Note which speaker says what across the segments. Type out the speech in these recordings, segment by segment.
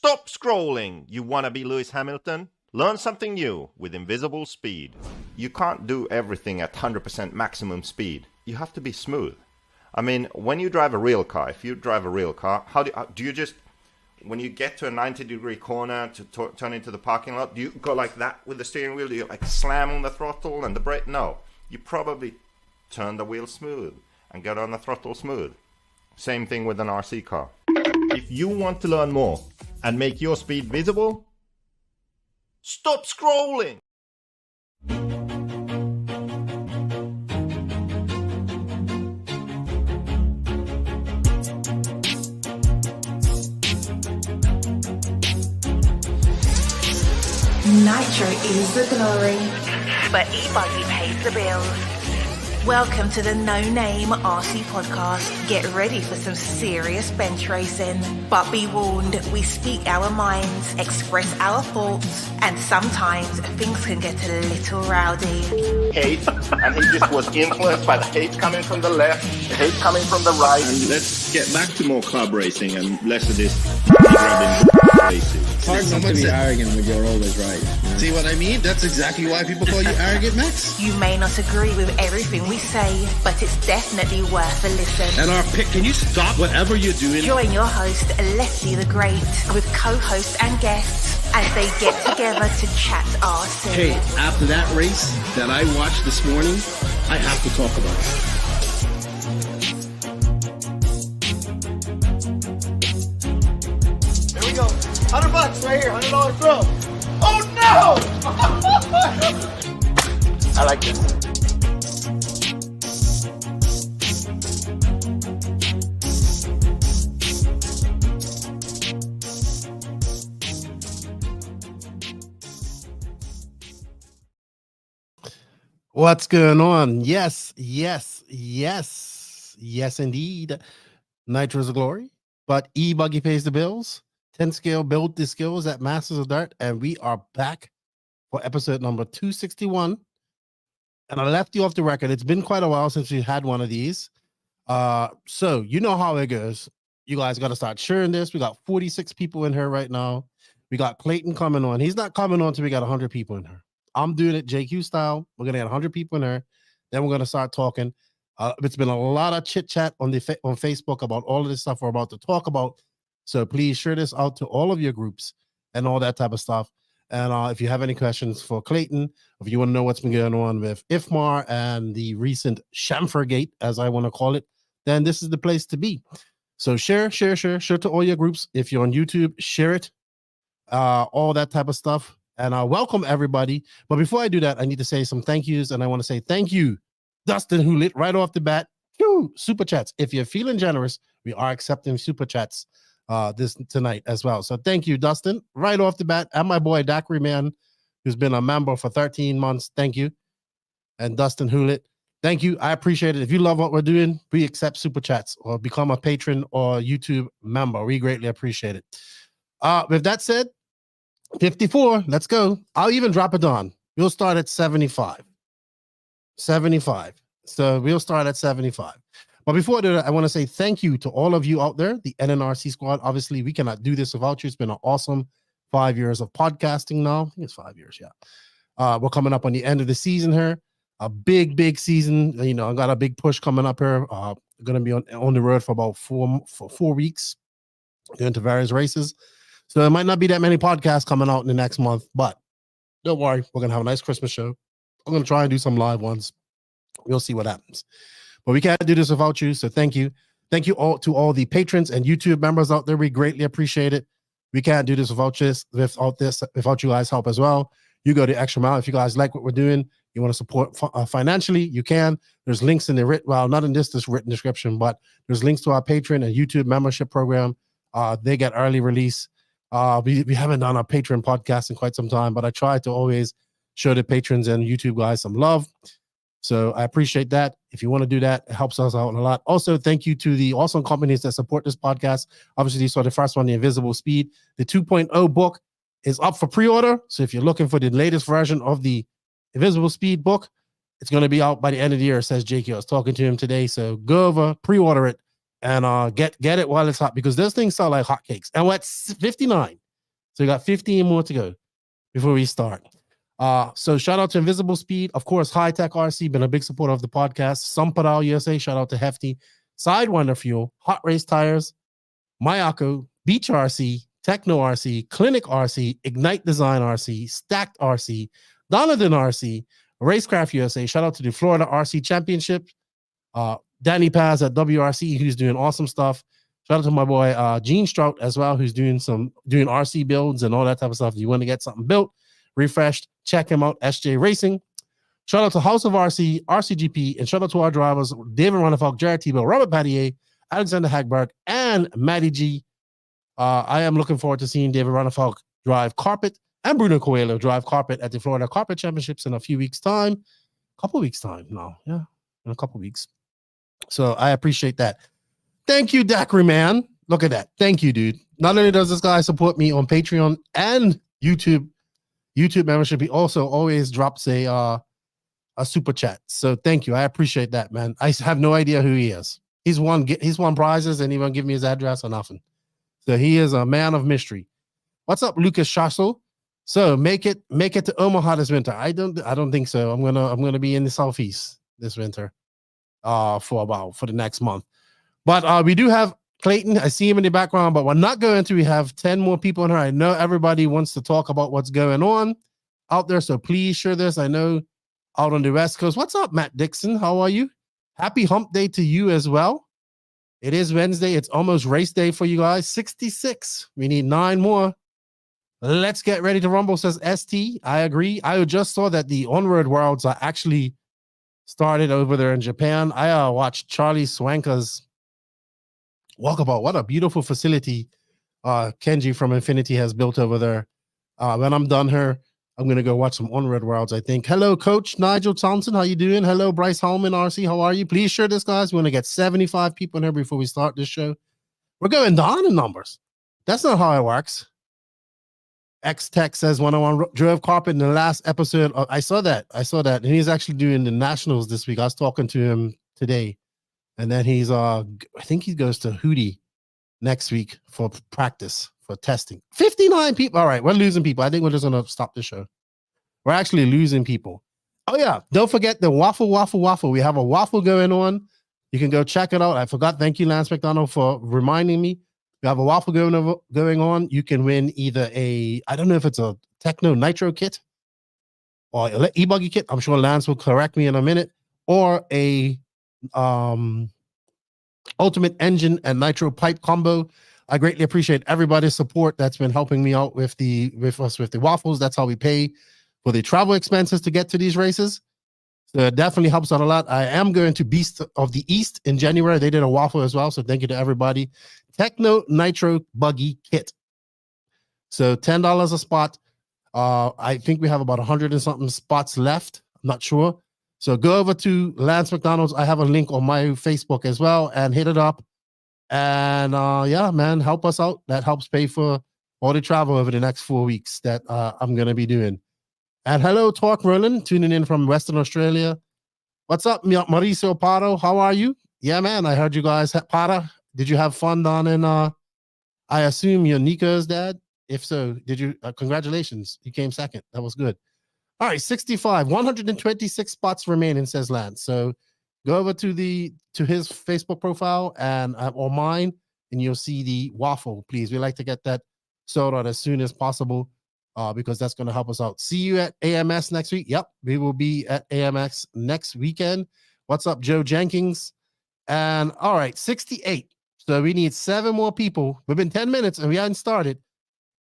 Speaker 1: Stop scrolling, you wannabe Lewis Hamilton. Learn something new with invisible speed. You can't do everything at 100% maximum speed. You have to be smooth. I mean, when you drive a real car, if you drive a real car, how do you just, when you get to a 90-degree corner to turn into the parking lot, do you go like that with the steering wheel? Do you like slam on the throttle and the brake? No. You probably turn the wheel smooth and get on the throttle smooth. Same thing with an RC car. If you want to learn more and make your speed visible, stop scrolling!
Speaker 2: Nitro is the glory, but e-buggy pays the bills. Welcome to the No Name RC podcast. Get ready for some serious bench racing. But be warned, we speak our minds, express our thoughts, and sometimes things can get a little rowdy.
Speaker 1: Hate, and he just was influenced by the hate coming from the left, the hate coming from the right.
Speaker 3: And let's get back to more club racing and less of this grabbing racing.
Speaker 4: It's hard not to be arrogant when you're always right.
Speaker 3: See what I mean? That's exactly why people call you arrogant, Max.
Speaker 2: You may not agree with everything we say, but it's definitely worth a listen.
Speaker 3: And our pick, can you stop whatever you're doing?
Speaker 2: Join your host, Lefty the Great, with co-hosts and guests as they get together to chat RC.
Speaker 3: Hey, after that race that I watched this morning, I have to talk about it.
Speaker 5: There we go. $100 right here, $100 throw. Oh no! I like this.
Speaker 4: What's going on? Yes, indeed. Nitro's a glory, but e-buggy pays the bills. 10 scale build the skills at Masters of Dirt, and we are back for episode number 261. And I left you off the record. It's been quite a while since we had one of these. So you know how it goes. You guys got to start sharing this. We got 46 people in here right now. We got Clayton coming on. He's not coming on until we got 100 people in here. I'm doing it JQ style. We're gonna get 100 people in there. Then we're gonna start talking. It's been a lot of chit chat on Facebook about all of this stuff we're about to talk about. So please share this out to all of your groups and all that type of stuff. And if you have any questions for Clayton, if you want to know what's been going on with IFMAR and the recent Chamfergate, as I want to call it, then this is the place to be. So share to all your groups. If you're on YouTube, share it. All that type of stuff. And I welcome everybody. But before I do that, I need to say some thank yous. And I want to say thank you, Dustin, who lit right off the bat. Super chats. If you're feeling generous, we are accepting super chats tonight as well. So thank you, Dustin, right off the bat. And my boy, Daiquiri Man, who's been a member for 13 months. Thank you. And Dustin Hewlett, thank you. I appreciate it. If you love what we're doing, we accept super chats or become a patron or YouTube member. We greatly appreciate it. With that said, 54, let's go. I'll even drop it on. We'll start at 75. 75. So we'll start at 75. But before I do that, I want to say thank you to all of you out there, the NNRC squad. Obviously, we cannot do this without you. It's been an awesome 5 years of podcasting now. I think it's 5 years, yeah. We're coming up on the end of the season here. A big season. You know, I got a big push coming up here. Going to be on the road for about 4 weeks, going to various races. So there might not be that many podcasts coming out in the next month, but don't worry. We're going to have a nice Christmas show. I'm going to try and do some live ones. We'll see what happens. But we can't do this without you, so thank you. Thank you all to all the patrons and YouTube members out there. We greatly appreciate it. We can't do this without you guys' help as well. You go the extra mile. If you guys like what we're doing, you want to support financially, you can. There's links in the not in this written description, but there's links to our Patreon and YouTube membership program. They get early release. We haven't done a Patreon podcast in quite some time, but I try to always show the patrons and YouTube guys some love. So I appreciate that. If you want to do that, it helps us out a lot. Also, thank you to the awesome companies that support this podcast. Obviously, you saw the first one, The Invisible Speed. The 2.0 book is up for pre-order. So if you're looking for the latest version of the Invisible Speed book, it's going to be out by the end of the year, says Jakey. I was talking to him today. So go over, pre-order it, and get it while it's hot, because those things sell like hotcakes. And what's 59? So we got 15 more to go before we start. So shout out to Invisible Speed. Of course, High Tech RC, been a big supporter of the podcast. Sampadal USA, shout out to Hefty. Sidewinder Fuel, Hot Race Tires, Mayako, Beach RC, Techno RC, Clinic RC, Ignite Design RC, Stacked RC, Donovan RC, Racecraft USA. Shout out to the Florida RC Championship. Danny Paz at WRC, who's doing awesome stuff. Shout out to my boy Gene Strout as well, who's doing RC builds and all that type of stuff. If you want to get something built, refreshed, check him out, SJ Racing. Shout out to House of RC, RCGP, and shout out to our drivers, David Ronafalk, Jared Tebow, Robert Pattier, Alexander Hagberg, and Matty G. I am looking forward to seeing David Ronafalk drive carpet and Bruno Coelho drive carpet at the Florida Carpet Championships in a few weeks' time. In a couple weeks. So I appreciate that. Thank you, Dacry man. Look at that. Thank you, dude. Not only does this guy support me on Patreon and YouTube membership, he also always drops a super chat. So thank you. I appreciate that, man. I have no idea who he is. He's won prizes and he won't give me his address or nothing. So he is a man of mystery. What's up, Lucas Shasso? So make it to Omaha this winter. I don't think so. I'm gonna be in the southeast this winter for the next month. But we do have Clayton. I see him in the background, but we're not going to. We have 10 more people in here. I know everybody wants to talk about what's going on out there, so please share this. I know out on the West Coast. What's up, Matt Dixon? How are you? Happy hump day to you as well. It is Wednesday. It's almost race day for you guys. 66. We need 9 more. Let's get ready to rumble, says ST. I agree. I just saw that the On-Road Worlds are actually started over there in Japan. I watched Charlie Swanka's walkabout. What a beautiful facility Kenji from Infinity has built over there. When I'm done here, I'm going to go watch some On-Road Worlds, I think. Hello, Coach Nigel Thompson. How you doing? Hello, Bryce Holman, RC. How are you? Please share this, guys. We want to get 75 people in here before we start this show. We're going down in numbers. That's not how it works. X-Tech says 101 drove carpet in the last episode. I saw that. And he's actually doing the Nationals this week. I was talking to him today. And then he's, I think he goes to Hootie next week for practice, for testing. 59 people. All right, we're losing people. I think we're just going to stop the show. We're actually losing people. Oh, yeah. Don't forget the waffle. We have a waffle going on. You can go check it out. I forgot. Thank you, Lance McDonald, for reminding me. We have a waffle going on. You can win either I don't know if it's a Techno Nitro kit or e-buggy kit. I'm sure Lance will correct me in a minute. Or a Ultimate Engine and Nitro Pipe combo. I greatly appreciate everybody's support that's been helping me out with the waffles. That's how we pay for the travel expenses to get to these races. So it definitely helps out a lot. I am going to Beast of the East in January. They did a waffle as well. So thank you to everybody. Techno Nitro Buggy Kit. So $10 a spot. I think we have about 100 and something spots left. I'm not sure. So go over to Lance McDonald's. I have a link on my Facebook as well and hit it up. And yeah, man, help us out. That helps pay for all the travel over the next 4 weeks that I'm going to be doing. And hello, Talk Roland, tuning in from Western Australia. What's up, Mauricio Pardo? How are you? Yeah, man, I heard you guys. Pardo, did you have fun down in, I assume you're Nico's dad? If so, did you, congratulations. You came second. That was good. All right, 65, 126 spots remaining, says Lance. So go over to his Facebook profile and or mine, and you'll see the waffle. Please, we like to get that sold out as soon as possible because that's going to help us out. See you at AMS next week. Yep, we will be at AMX next weekend. What's up, Joe Jenkins? And all right, 68. So we need 7 more people. We've been 10 minutes and we haven't started.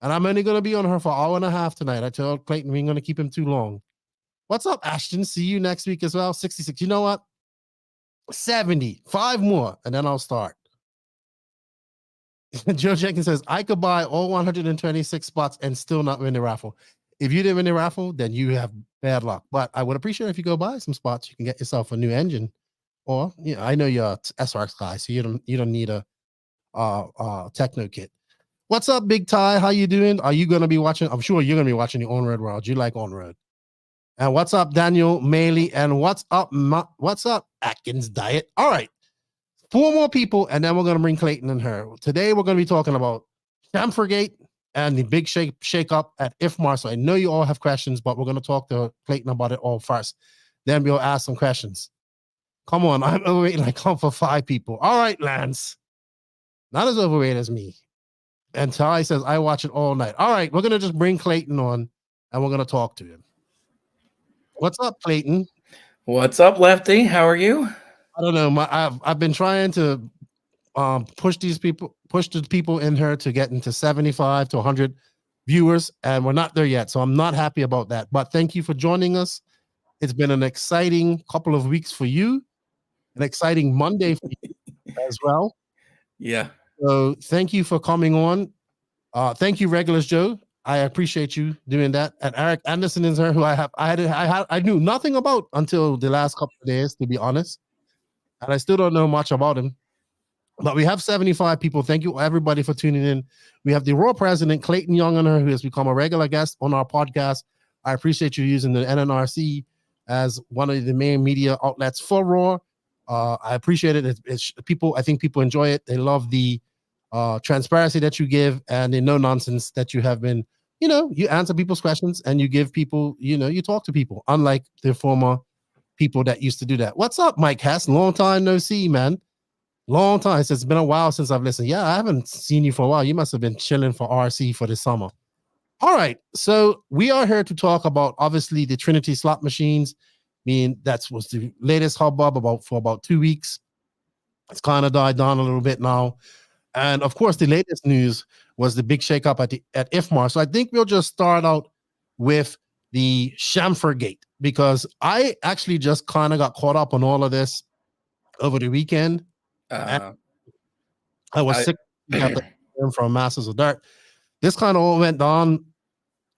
Speaker 4: And I'm only going to be on her for an hour and a half tonight. I told Clayton we ain't going to keep him too long. What's up, Ashton? See you next week as well. 66. You know what? 70. 5 more, and then I'll start. Joe Jenkins says, I could buy all 126 spots and still not win the raffle. If you didn't win the raffle, then you have bad luck. But I would appreciate it if you go buy some spots. You can get yourself a new engine. Or, you know, I know you're a SRX guy, so you don't need a techno kit. What's up, Big Ty? How you doing? Are you going to be watching? I'm sure you're going to be watching the On-Road World. You like On-Road. And what's up, Daniel Maley? And what's up, Atkins Diet? All right. 4 more people, and then we're going to bring Clayton and her. Today, we're going to be talking about Chamfergate, and the big shake up at IFMAR. So I know you all have questions, but we're going to talk to Clayton about it all first. Then we'll ask some questions. Come on, I'm overweight. I come for 5 people. All right, Lance. Not as overweight as me. And Ty says, I watch it all night. All right, we're going to just bring Clayton on and we're going to talk to him. What's up, Clayton?
Speaker 6: What's up, Lefty? How are you?
Speaker 4: I don't know. I've been trying to push the people in here to get into 75 to 100 viewers, and we're not there yet. So I'm not happy about that. But thank you for joining us. It's been an exciting couple of weeks for you, an exciting Monday for you as well.
Speaker 6: Yeah.
Speaker 4: So thank you for coming on. Thank you, Regulars Joe. I appreciate you doing that. And Eric Anderson is here, who I knew nothing about until the last couple of days, to be honest. And I still don't know much about him. But we have 75 people. Thank you, everybody, for tuning in. We have the ROAR President Clayton Young on her, who has become a regular guest on our podcast. I appreciate you using the NNRC as one of the main media outlets for ROAR. I appreciate it. I think people enjoy it. They love the transparency that you give and the no nonsense that you have been. You answer people's questions and you give people, you talk to people, unlike the former people that used to do that. What's up, Mike Hess? Long time no see, man. Long time. It's been a while since I've listened. Yeah, I haven't seen you for a while. You must have been chilling for RC for the summer. All right. So we are here to talk about, obviously, the Trinity slot machines. That was the latest hubbub for about 2 weeks. It's kind of died down a little bit now. And of course, the latest news was the big shakeup at IFMAR. So I think we'll just start out with the chamfer gate, because I actually just kind of got caught up on all of this over the weekend. I was sick from Masters of Dart. This kind of all went down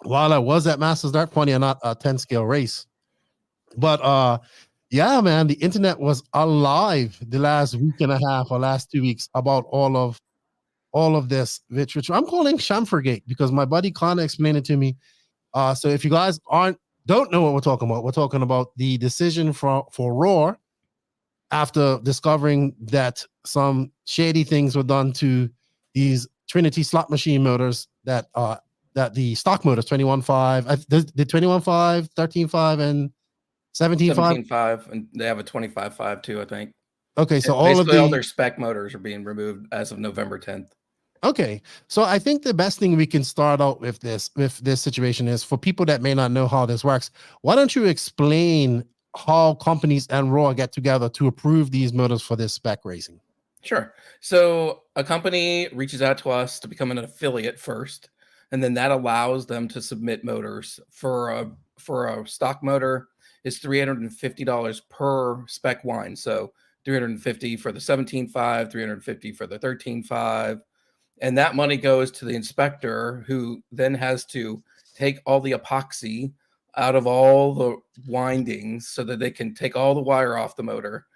Speaker 4: while I was at Masters of Dart, funny or not, a 10 scale race. But yeah, man, the internet was alive the last week and a half or last 2 weeks about all of this, which I'm calling Chamfergate, because my buddy kind of explained it to me. So if you guys don't know what we're talking about the decision for ROAR after discovering that some shady things were done to these Trinity slot machine motors that the stock motors 21.5, the 21.5, 13.5, and 17.5.
Speaker 6: 17.5, and they have a 25.5 too, I think.
Speaker 4: Okay, so
Speaker 6: all their spec motors are being removed as of November 10th.
Speaker 4: Okay, so I think the best thing we can start out with this situation is, for people that may not know how this works, why don't you explain how companies and ROAR get together to approve these motors for this spec racing?
Speaker 6: Sure. So a company reaches out to us to become an affiliate first, and then that allows them to submit motors. For a stock motor is $350 per spec wine. So $350 for the 17.5, $350 for the 13.5. And that money goes to the inspector, who then has to take all the epoxy out of all the windings so that they can take all the wire off the motor.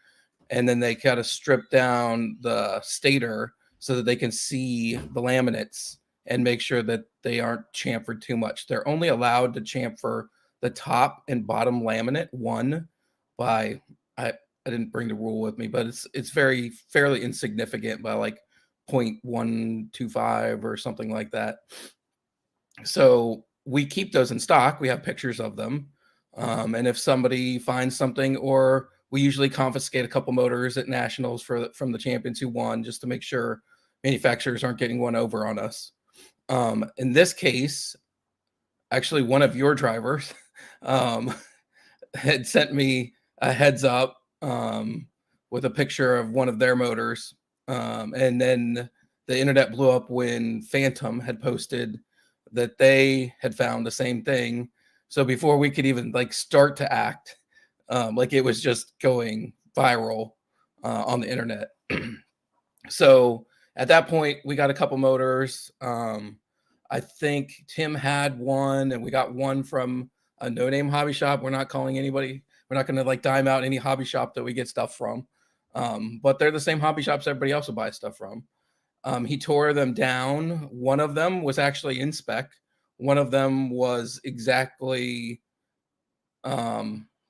Speaker 6: And then they kind of strip down the stator so that they can see the laminates and make sure that they aren't chamfered too much. They're only allowed to chamfer the top and bottom laminate one by, I didn't bring the rule with me, but it's fairly insignificant, by like 0.125 or something like that. So we keep those in stock. We have pictures of them. And if somebody finds something, or we usually confiscate a couple motors at nationals from the champions who won, just to make sure manufacturers aren't getting one over on us. In this case, actually, one of your drivers had sent me a heads up with a picture of one of their motors. And then the internet blew up when Phantom had posted that they had found the same thing. So before we could even start to act, it was just going viral on the internet. So at that point, we got a couple motors. I think Tim had one, and we got one from a no-name hobby shop. We're not calling anybody. We're not going to dime out any hobby shop that we get stuff from. But they're the same hobby shops everybody else will buy stuff from. He tore them down. One of them was actually in spec. One of them was exactly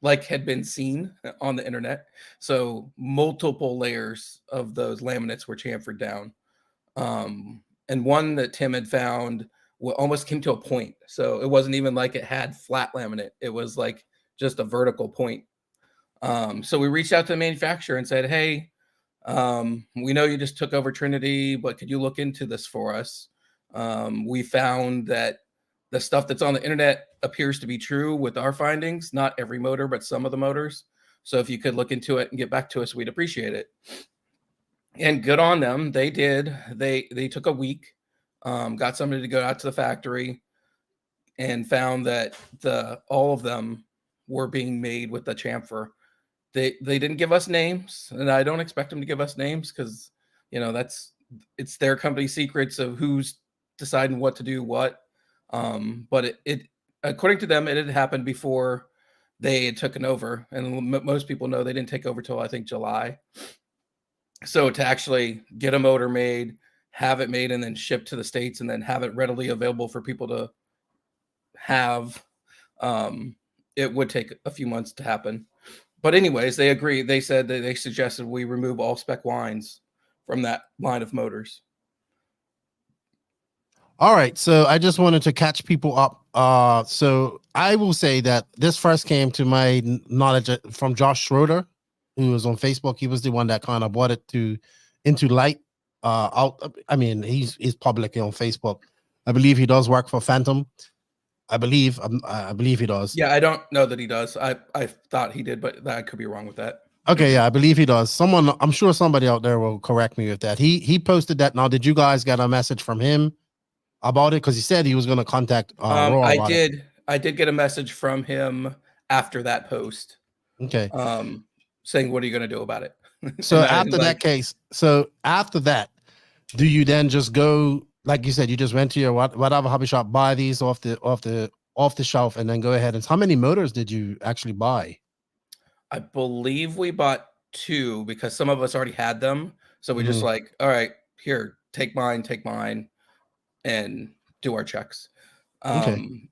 Speaker 6: like had been seen on the internet. So multiple layers of those laminates were chamfered down. And one that Tim had found almost came to a point. So it wasn't even like it had flat laminate. It was like just a vertical point. So we reached out to the manufacturer and said, hey, we know you just took over Trinity, but could you look into this for us? We found that the stuff that's on the internet appears to be true with our findings, not every motor, but some of the motors. So if you could look into it and get back to us, we'd appreciate it. And good on them. They did. They took a week, got somebody to go out to the factory and found that all of them were being made with the chamfer. They didn't give us names, and I don't expect them to give us names because, you know, it's their company secrets of who's deciding what to do what. But it according to them, it had happened before they had taken over, and most people know they didn't take over till I think July. So to actually get a motor made, have it made, and then shipped to the States, and then have it readily available for people to have, it would take a few months to happen. But anyways, they agreed. They said that they suggested we remove all spec wines from that line of motors.
Speaker 4: All right, so I just wanted to catch people up. So I will say that this first came to my knowledge from Josh Schroeder, who was on Facebook. He was the one that kind of brought it into light. I mean, he's publicly on Facebook. I believe he does work for Phantom. I believe he does.
Speaker 6: Yeah, I don't know that he does. I thought he did, but I could be wrong with that.
Speaker 4: Okay, yeah, I believe he does. I'm sure somebody out there will correct me with that. He posted that. Now, did you guys get a message from him about it? Because he said he was going to contact ROAR.
Speaker 6: I did get a message from him after that post.
Speaker 4: Okay.
Speaker 6: Saying, what are you going to do about it?
Speaker 4: So after that, do you then just go, like you said, you just went to your whatever hobby shop, buy these off the shelf, and then go ahead and how many motors did you actually buy?
Speaker 6: I believe we bought 2 because some of us already had them. So we just like, all right, here, take mine, and do our checks.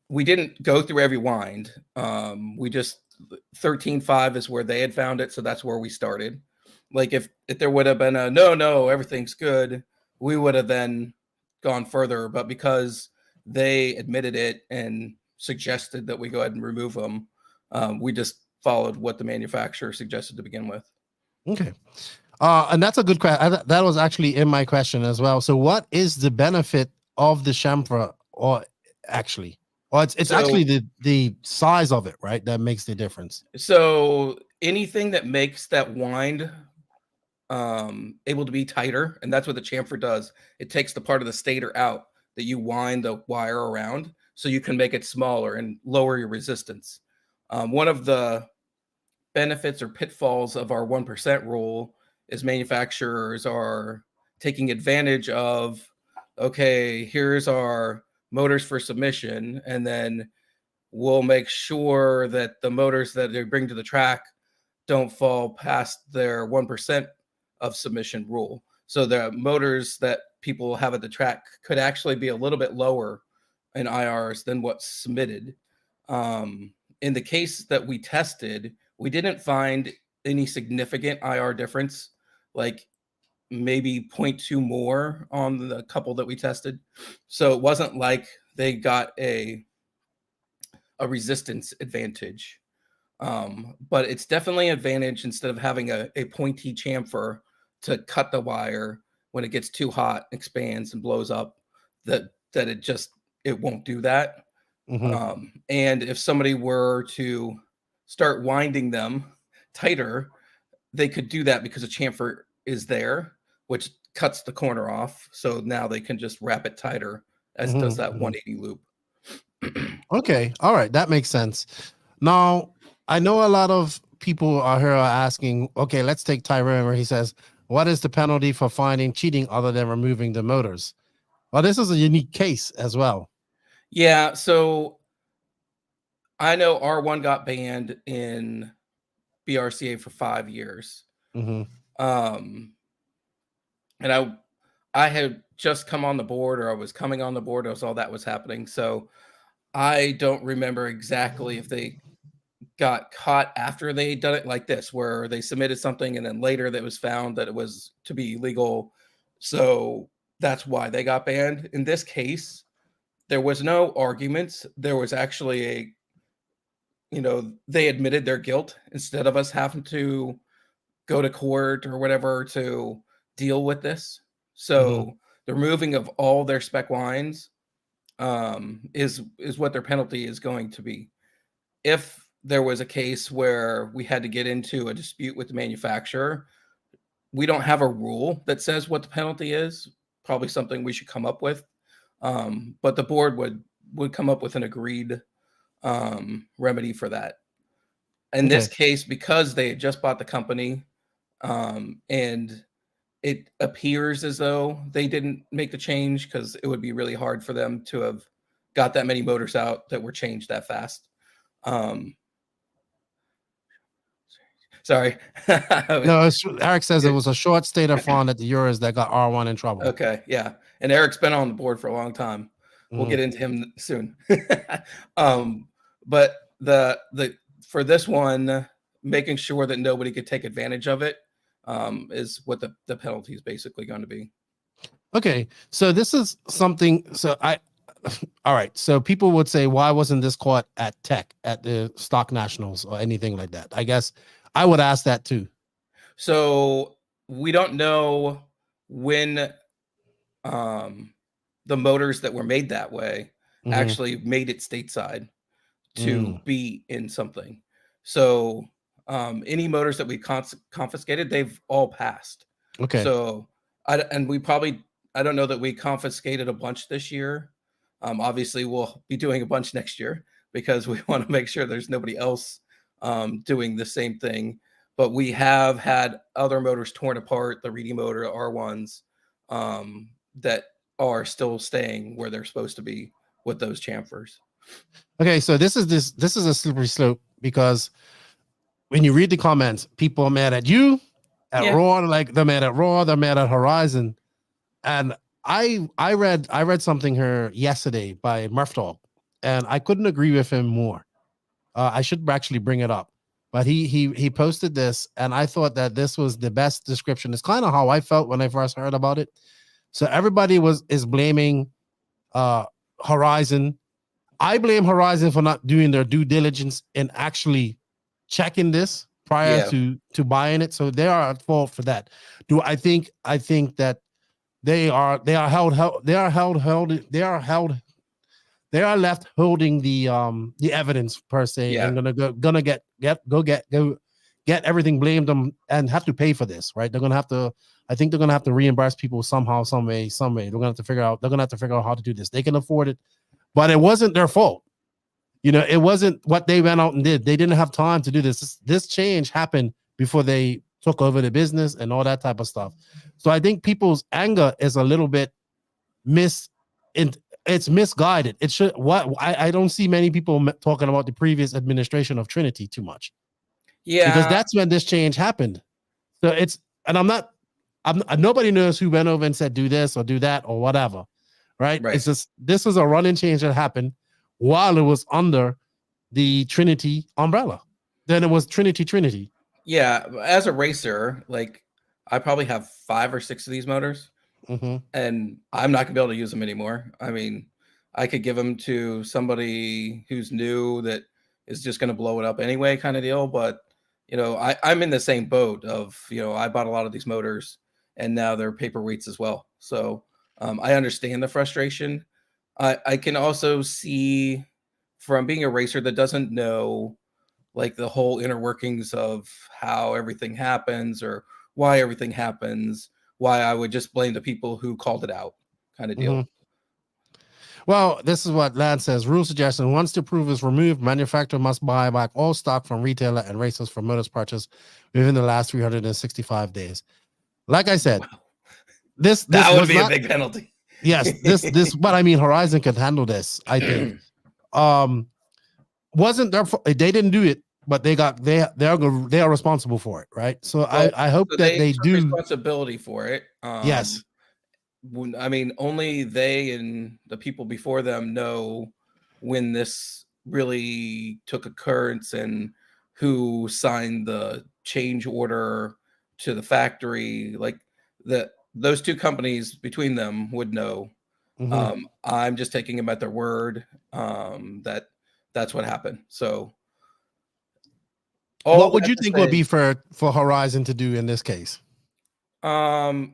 Speaker 6: We didn't go through every wind. We just 13.5 is where they had found it, so that's where we started. Like if there would have been a no, everything's good, we would have then gone further. But because they admitted it and suggested that we go ahead and remove them, we just followed what the manufacturer suggested to begin with.
Speaker 4: Okay. And that's a good question. That was actually in my question as well. So what is the benefit of the chamfer, or actually? Well, it's actually the size of it, right? That makes the difference.
Speaker 6: So anything that makes that wind able to be tighter, and that's what the chamfer does. It takes the part of the stator out that you wind the wire around, so you can make it smaller and lower your resistance. One of the benefits or pitfalls of our 1% rule is manufacturers are taking advantage of, okay, here's our motors for submission, and then we'll make sure that the motors that they bring to the track don't fall past their 1% of submission rule. So the motors that people have at the track could actually be a little bit lower in IRs than what's submitted. In the case that we tested, we didn't find any significant IR difference, like maybe 0.2 more on the couple that we tested. So it wasn't like they got a resistance advantage. But it's definitely an advantage instead of having a pointy chamfer to cut the wire when it gets too hot, expands and blows up, that it won't do that. And if somebody were to start winding them tighter, they could do that because a chamfer is there, which cuts the corner off. So now they can just wrap it tighter, as does that 180 loop.
Speaker 4: Okay. All right. That makes sense. Now, I know a lot of people are here asking, okay, let's take Tyrone where he says, what is the penalty for finding cheating other than removing the motors? Well, this is a unique case as well.
Speaker 6: Yeah. So I know R1 got banned in BRCA for 5 years. And I had just come on the board, or I was coming on the board as all that was happening. So I don't remember exactly if they got caught after they done it like this, where they submitted something and then later that was found that it was to be illegal. So that's why they got banned. In this case, there was no arguments. There was actually they admitted their guilt instead of us having to go to court or whatever to deal with this. So the removing of all their spec wines is what their penalty is going to be. If there was a case where we had to get into a dispute with the manufacturer, we don't have a rule that says what the penalty is. Probably something we should come up with. But the board would come up with an agreed remedy for that. In this case, because they had just bought the company, and it appears as though they didn't make the change, because it would be really hard for them to have got that many motors out that were changed that fast. Sorry.
Speaker 4: No, Eric says it was a short state of fun at the Euros that got R1 in trouble.
Speaker 6: Okay, yeah. And Eric's been on the board for a long time. We'll get into him soon. But the for this one, making sure that nobody could take advantage of it is what the penalty is basically going to be.
Speaker 4: Okay, so this is something. So all right. So people would say, why wasn't this caught at Tech, at the Stock Nationals or anything like that? I guess I would ask that too.
Speaker 6: So we don't know when the motors that were made that way actually made it stateside to be in something. So any motors that we confiscated, they've all passed.
Speaker 4: Okay.
Speaker 6: So I don't know that we confiscated a bunch this year. Obviously, we'll be doing a bunch next year because we want to make sure there's nobody else doing the same thing. But we have had other motors torn apart, the Reedy motor, R1s, that are still staying where they're supposed to be with those chamfers.
Speaker 4: Okay, so this is a slippery slope, because when you read the comments, people are mad at you, at ROAR, like they're mad at ROAR, they're mad at Horizon. And I read something here yesterday by Murph Dog, and I couldn't agree with him more. I should actually bring it up, but he posted this, and I thought that this was the best description. It's kind of how I felt when I first heard about it. So everybody is blaming Horizon. I blame Horizon for not doing their due diligence and actually checking this prior to buying it. So they are at fault for that. I think that they are left holding the evidence per se, and gonna get everything blamed them and have to pay for this, right? I think they're gonna have to reimburse people somehow, some way. They're gonna have to figure out how to do this. They can afford it, but it wasn't their fault. It wasn't what they went out and did. They didn't have time to do this. This change happened before they took over the business and all that type of stuff. So I think people's anger is a little bit it's misguided. It should I don't see many people talking about the previous administration of Trinity too much. Yeah, because that's when this change happened. So nobody knows who went over and said do this or do that or whatever, right? It's just, this is a running change that happened while it was under the Trinity umbrella. Then it was Trinity.
Speaker 6: Yeah, as a racer, like I probably have 5 or 6 of these motors, and I'm not gonna be able to use them anymore. I mean, I could give them to somebody who's new that is just gonna blow it up anyway, kind of deal. But I'm in the same boat of I bought a lot of these motors, and now they're paperweights as well. So I understand the frustration. I can also see, from being a racer that doesn't know like the whole inner workings of how everything happens or why everything happens, why I would just blame the people who called it out, kind of deal.
Speaker 4: Well, this is what Lance says. Rule suggestion: once the proof is removed, manufacturer must buy back all stock from retailer and racers for motors purchased within the last 365 days. Like I said, this
Speaker 6: that would be a big penalty.
Speaker 4: Yes, this but I mean Horizon could handle this, I think. Wasn't their they didn't do it, but they are responsible for it, right? So well, I hope that they do
Speaker 6: responsibility for it.
Speaker 4: Yes.
Speaker 6: I mean, only they and the people before them know when this really took occurrence and who signed the change order to the factory. Like those two companies between them would know I'm just taking them at their word that's what happened. So
Speaker 4: what would you think would be for Horizon to do in this case?
Speaker 6: I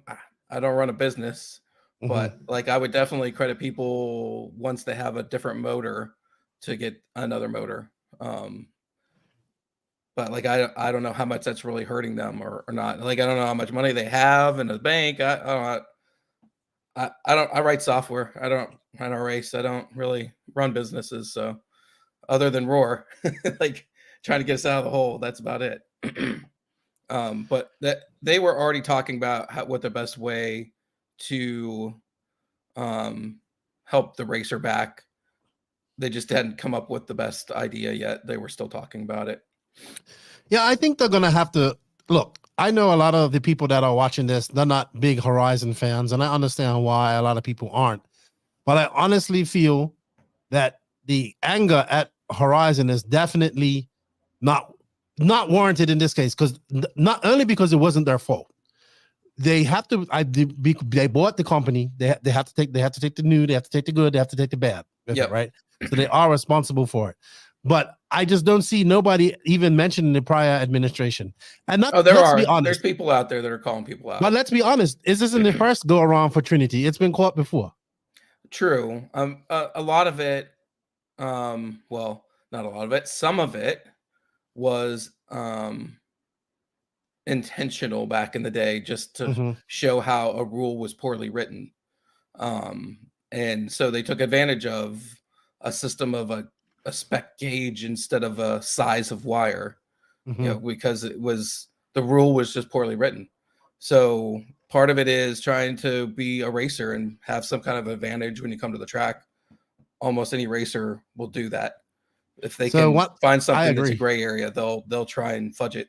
Speaker 6: don't run a business, but like I would definitely credit people once they have a different motor to get another motor. But like I don't know how much that's really hurting them or not. Like I don't know how much money they have in the bank. I write software. I don't race. I don't really run businesses. So other than ROAR, like trying to get us out of the hole, that's about it. But that they were already talking about what the best way to help the racer back. They just hadn't come up with the best idea yet. They were still talking about it.
Speaker 4: Yeah, I think they're going to have to look. I know a lot of the people that are watching this, they're not big Horizon fans, and I understand why a lot of people aren't. But I honestly feel that the anger at Horizon is definitely not warranted in this case, because not only because it wasn't their fault. They have to. They bought the company. They have to take. They have to take the new. They have to take the good. They have to take the bad.
Speaker 6: Yeah.
Speaker 4: Right. So they are responsible for it. But I just don't see nobody even mentioning the prior administration. And not,
Speaker 6: there's people out there that are calling people out.
Speaker 4: But let's be honest, this isn't the first go around for Trinity. It's been caught before.
Speaker 6: True. A lot of it, well, not a lot of it. Some of it was intentional back in the day, just to show how a rule was poorly written. And so they took advantage of a system of a spec gauge instead of a size of wire, because the rule was just poorly written. So part of it is trying to be a racer and have some kind of advantage when you come to the track. Almost any racer will do that. If they can find something that's a gray area, they'll try and fudge it.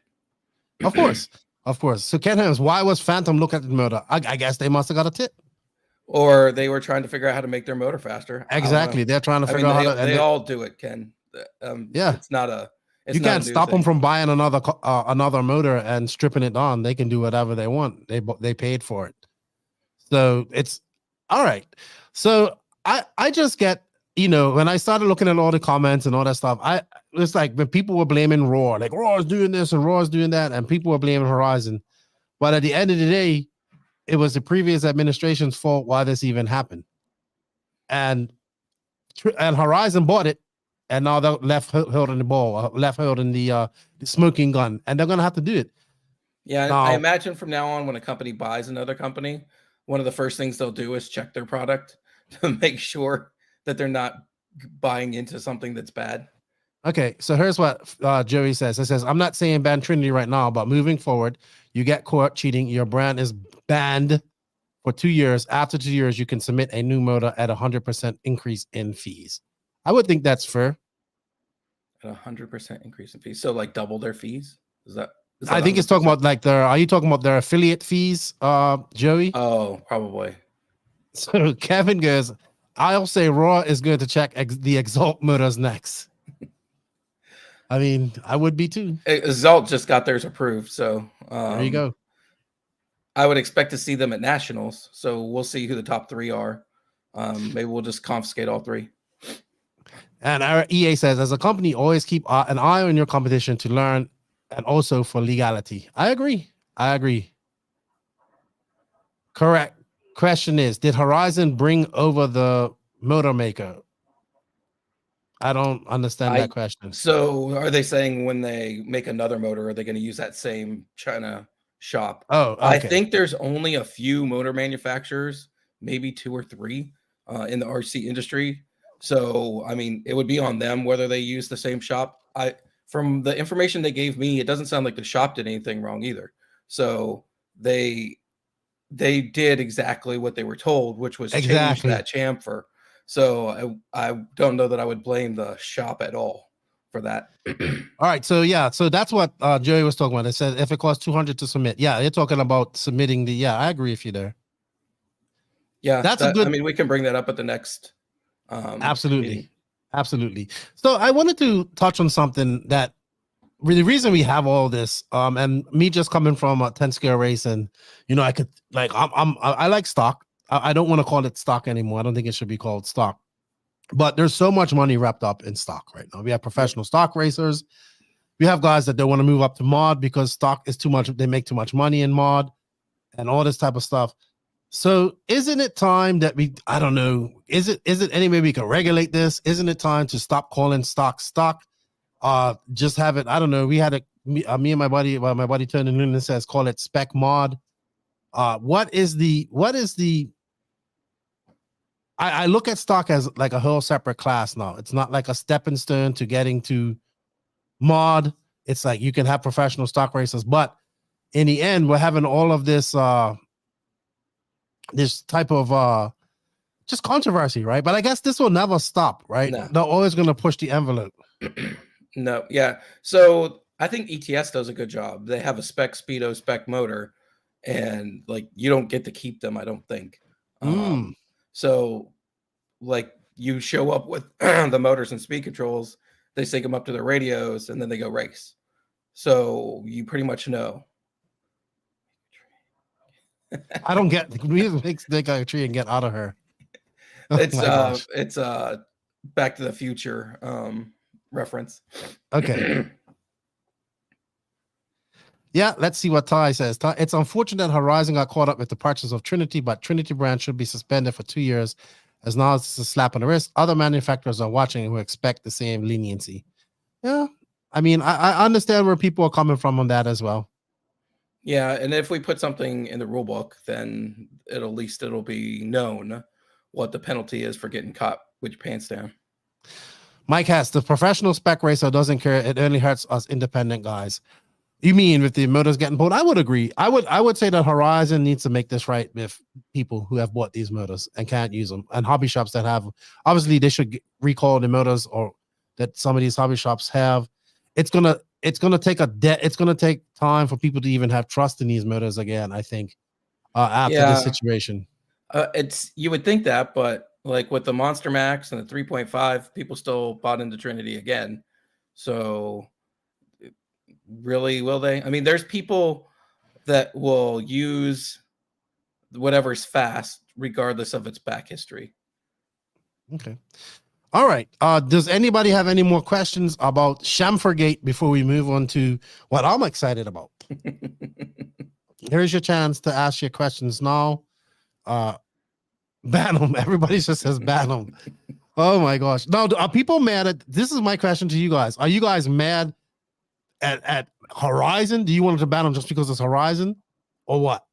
Speaker 4: Of course. So Ken Helms, why was Phantom look at the motor? I guess they must have got a tip.
Speaker 6: Or they were trying to figure out how to make their motor faster.
Speaker 4: Exactly. They're trying to figure out how to.
Speaker 6: They all do it, Ken.
Speaker 4: Yeah.
Speaker 6: It's not a.
Speaker 4: You can't stop them from buying another motor and stripping it on. They can do whatever they want. They paid for it. So it's all right. So I just get, when I started looking at all the comments and all that stuff, it's like when people were blaming ROAR, like ROAR is doing this and ROAR is doing that, and people were blaming Horizon. But at the end of the day, it was the previous administration's fault why this even happened. And Horizon bought it, and now they're left holding the ball, left holding the smoking gun, and they're going to have to do it.
Speaker 6: Yeah, now, I imagine from now on, when a company buys another company, one of the first things they'll do is check their product to make sure that they're not buying into something that's bad.
Speaker 4: Okay, so here's what Joey says. It says, I'm not saying ban Trinity right now, but moving forward, you get caught cheating, your brand is banned for 2 years. After 2 years, you can submit a new motor at 100% increase in fees. I would think that's fair.
Speaker 6: At 100% increase in fees. So like double their fees? Is that
Speaker 4: I think 100%? It's talking about like are you talking about their affiliate fees, Joey?
Speaker 6: Oh, probably.
Speaker 4: So Kevin goes, I'll say ROAR is going to check the Exalt motors next. I mean, I would be too.
Speaker 6: Exalt just got theirs approved, so
Speaker 4: there you go.
Speaker 6: I would expect to see them at nationals, so we'll see who the top three are. Maybe we'll just confiscate all three.
Speaker 4: And our EA says, as a company, always keep an eye on your competition to learn and also for legality. I agree. Correct. Question is, did Horizon bring over the motor maker? I don't understand that question.
Speaker 6: So are they saying when they make another motor, are they going to use that same China shop?
Speaker 4: Oh, okay.
Speaker 6: I think there's only a few motor manufacturers, maybe 2 or 3 in the RC industry. So, I mean, it would be on them whether they use the same shop. From the information they gave me, it doesn't sound like the shop did anything wrong either. So they did exactly what they were told, which was change that chamfer. So I don't know that I would blame the shop at all for that.
Speaker 4: All right. So, yeah. So that's what Joey was talking about. It said if it costs $200 to submit. Yeah. They're talking about submitting I agree with you there.
Speaker 6: Yeah. I mean, we can bring that up at the next.
Speaker 4: Absolutely.
Speaker 6: Meeting.
Speaker 4: Absolutely. So I wanted to touch on something that the reason we have all this, and me just coming from a 10 scale race, and I could I like stock. I don't want to call it stock anymore. I don't think it should be called stock. But there's so much money wrapped up in stock right now. We have professional stock racers. We have guys that don't want to move up to mod because stock is too much. They make too much money in mod and all this type of stuff. So isn't it time that I don't know, is it any way we can regulate this? Isn't it time to stop calling stock? Just have it, I don't know. We had me and my buddy Tony Noonan says, call it spec mod. What is the I look at stock as like a whole separate class now. It's not like a stepping stone to getting to mod. It's like you can have professional stock racers, but in the end, we're having all of this this type of just controversy, right? But I guess this will never stop, right?
Speaker 6: No.
Speaker 4: They're always going to push the envelope.
Speaker 6: No, yeah. So I think ETS does a good job. They have a spec speedo, spec motor, and like you don't get to keep them, I don't think. So like you show up with the motors and speed controls, they sync them up to their radios, and then they go race. So you pretty much know.
Speaker 4: I don't get we make stick a tree and get out of her.
Speaker 6: It's Back to the Future reference.
Speaker 4: Okay. Yeah, let's see what Ty says. Ty, it's unfortunate Horizon got caught up with the purchase of Trinity, but Trinity brand should be suspended for 2 years, as now it's a slap on the wrist. Other manufacturers are watching and who expect the same leniency. Yeah, I mean, I understand where people are coming from on that as well.
Speaker 6: Yeah, and if we put something in the rule book, then at least it'll be known what the penalty is for getting caught with your pants down.
Speaker 4: Mike Hess, the professional spec racer doesn't care. It only hurts us independent guys. You mean with the motors getting pulled? I would agree. I would say that Horizon needs to make this right with people who have bought these motors and can't use them, and hobby shops that have. Obviously, they should recall the motors or that some of these hobby shops have. It's gonna take time for people to even have trust in these motors again. I think after this situation,
Speaker 6: you would think that, but like with the Monster Max and the 3.5, people still bought into Trinity again. So really, will they? I mean, there's people that will use whatever's fast, regardless of its back history.
Speaker 4: Okay. All right. Does anybody have any more questions about Chamfergate before we move on to what I'm excited about? Here's your chance to ask your questions now. Ban them. Everybody just says ban them. Oh my gosh. Now, are people mad at this? Is my question to you guys. Are you guys mad at Horizon? Do you want to ban them just because it's Horizon, or what?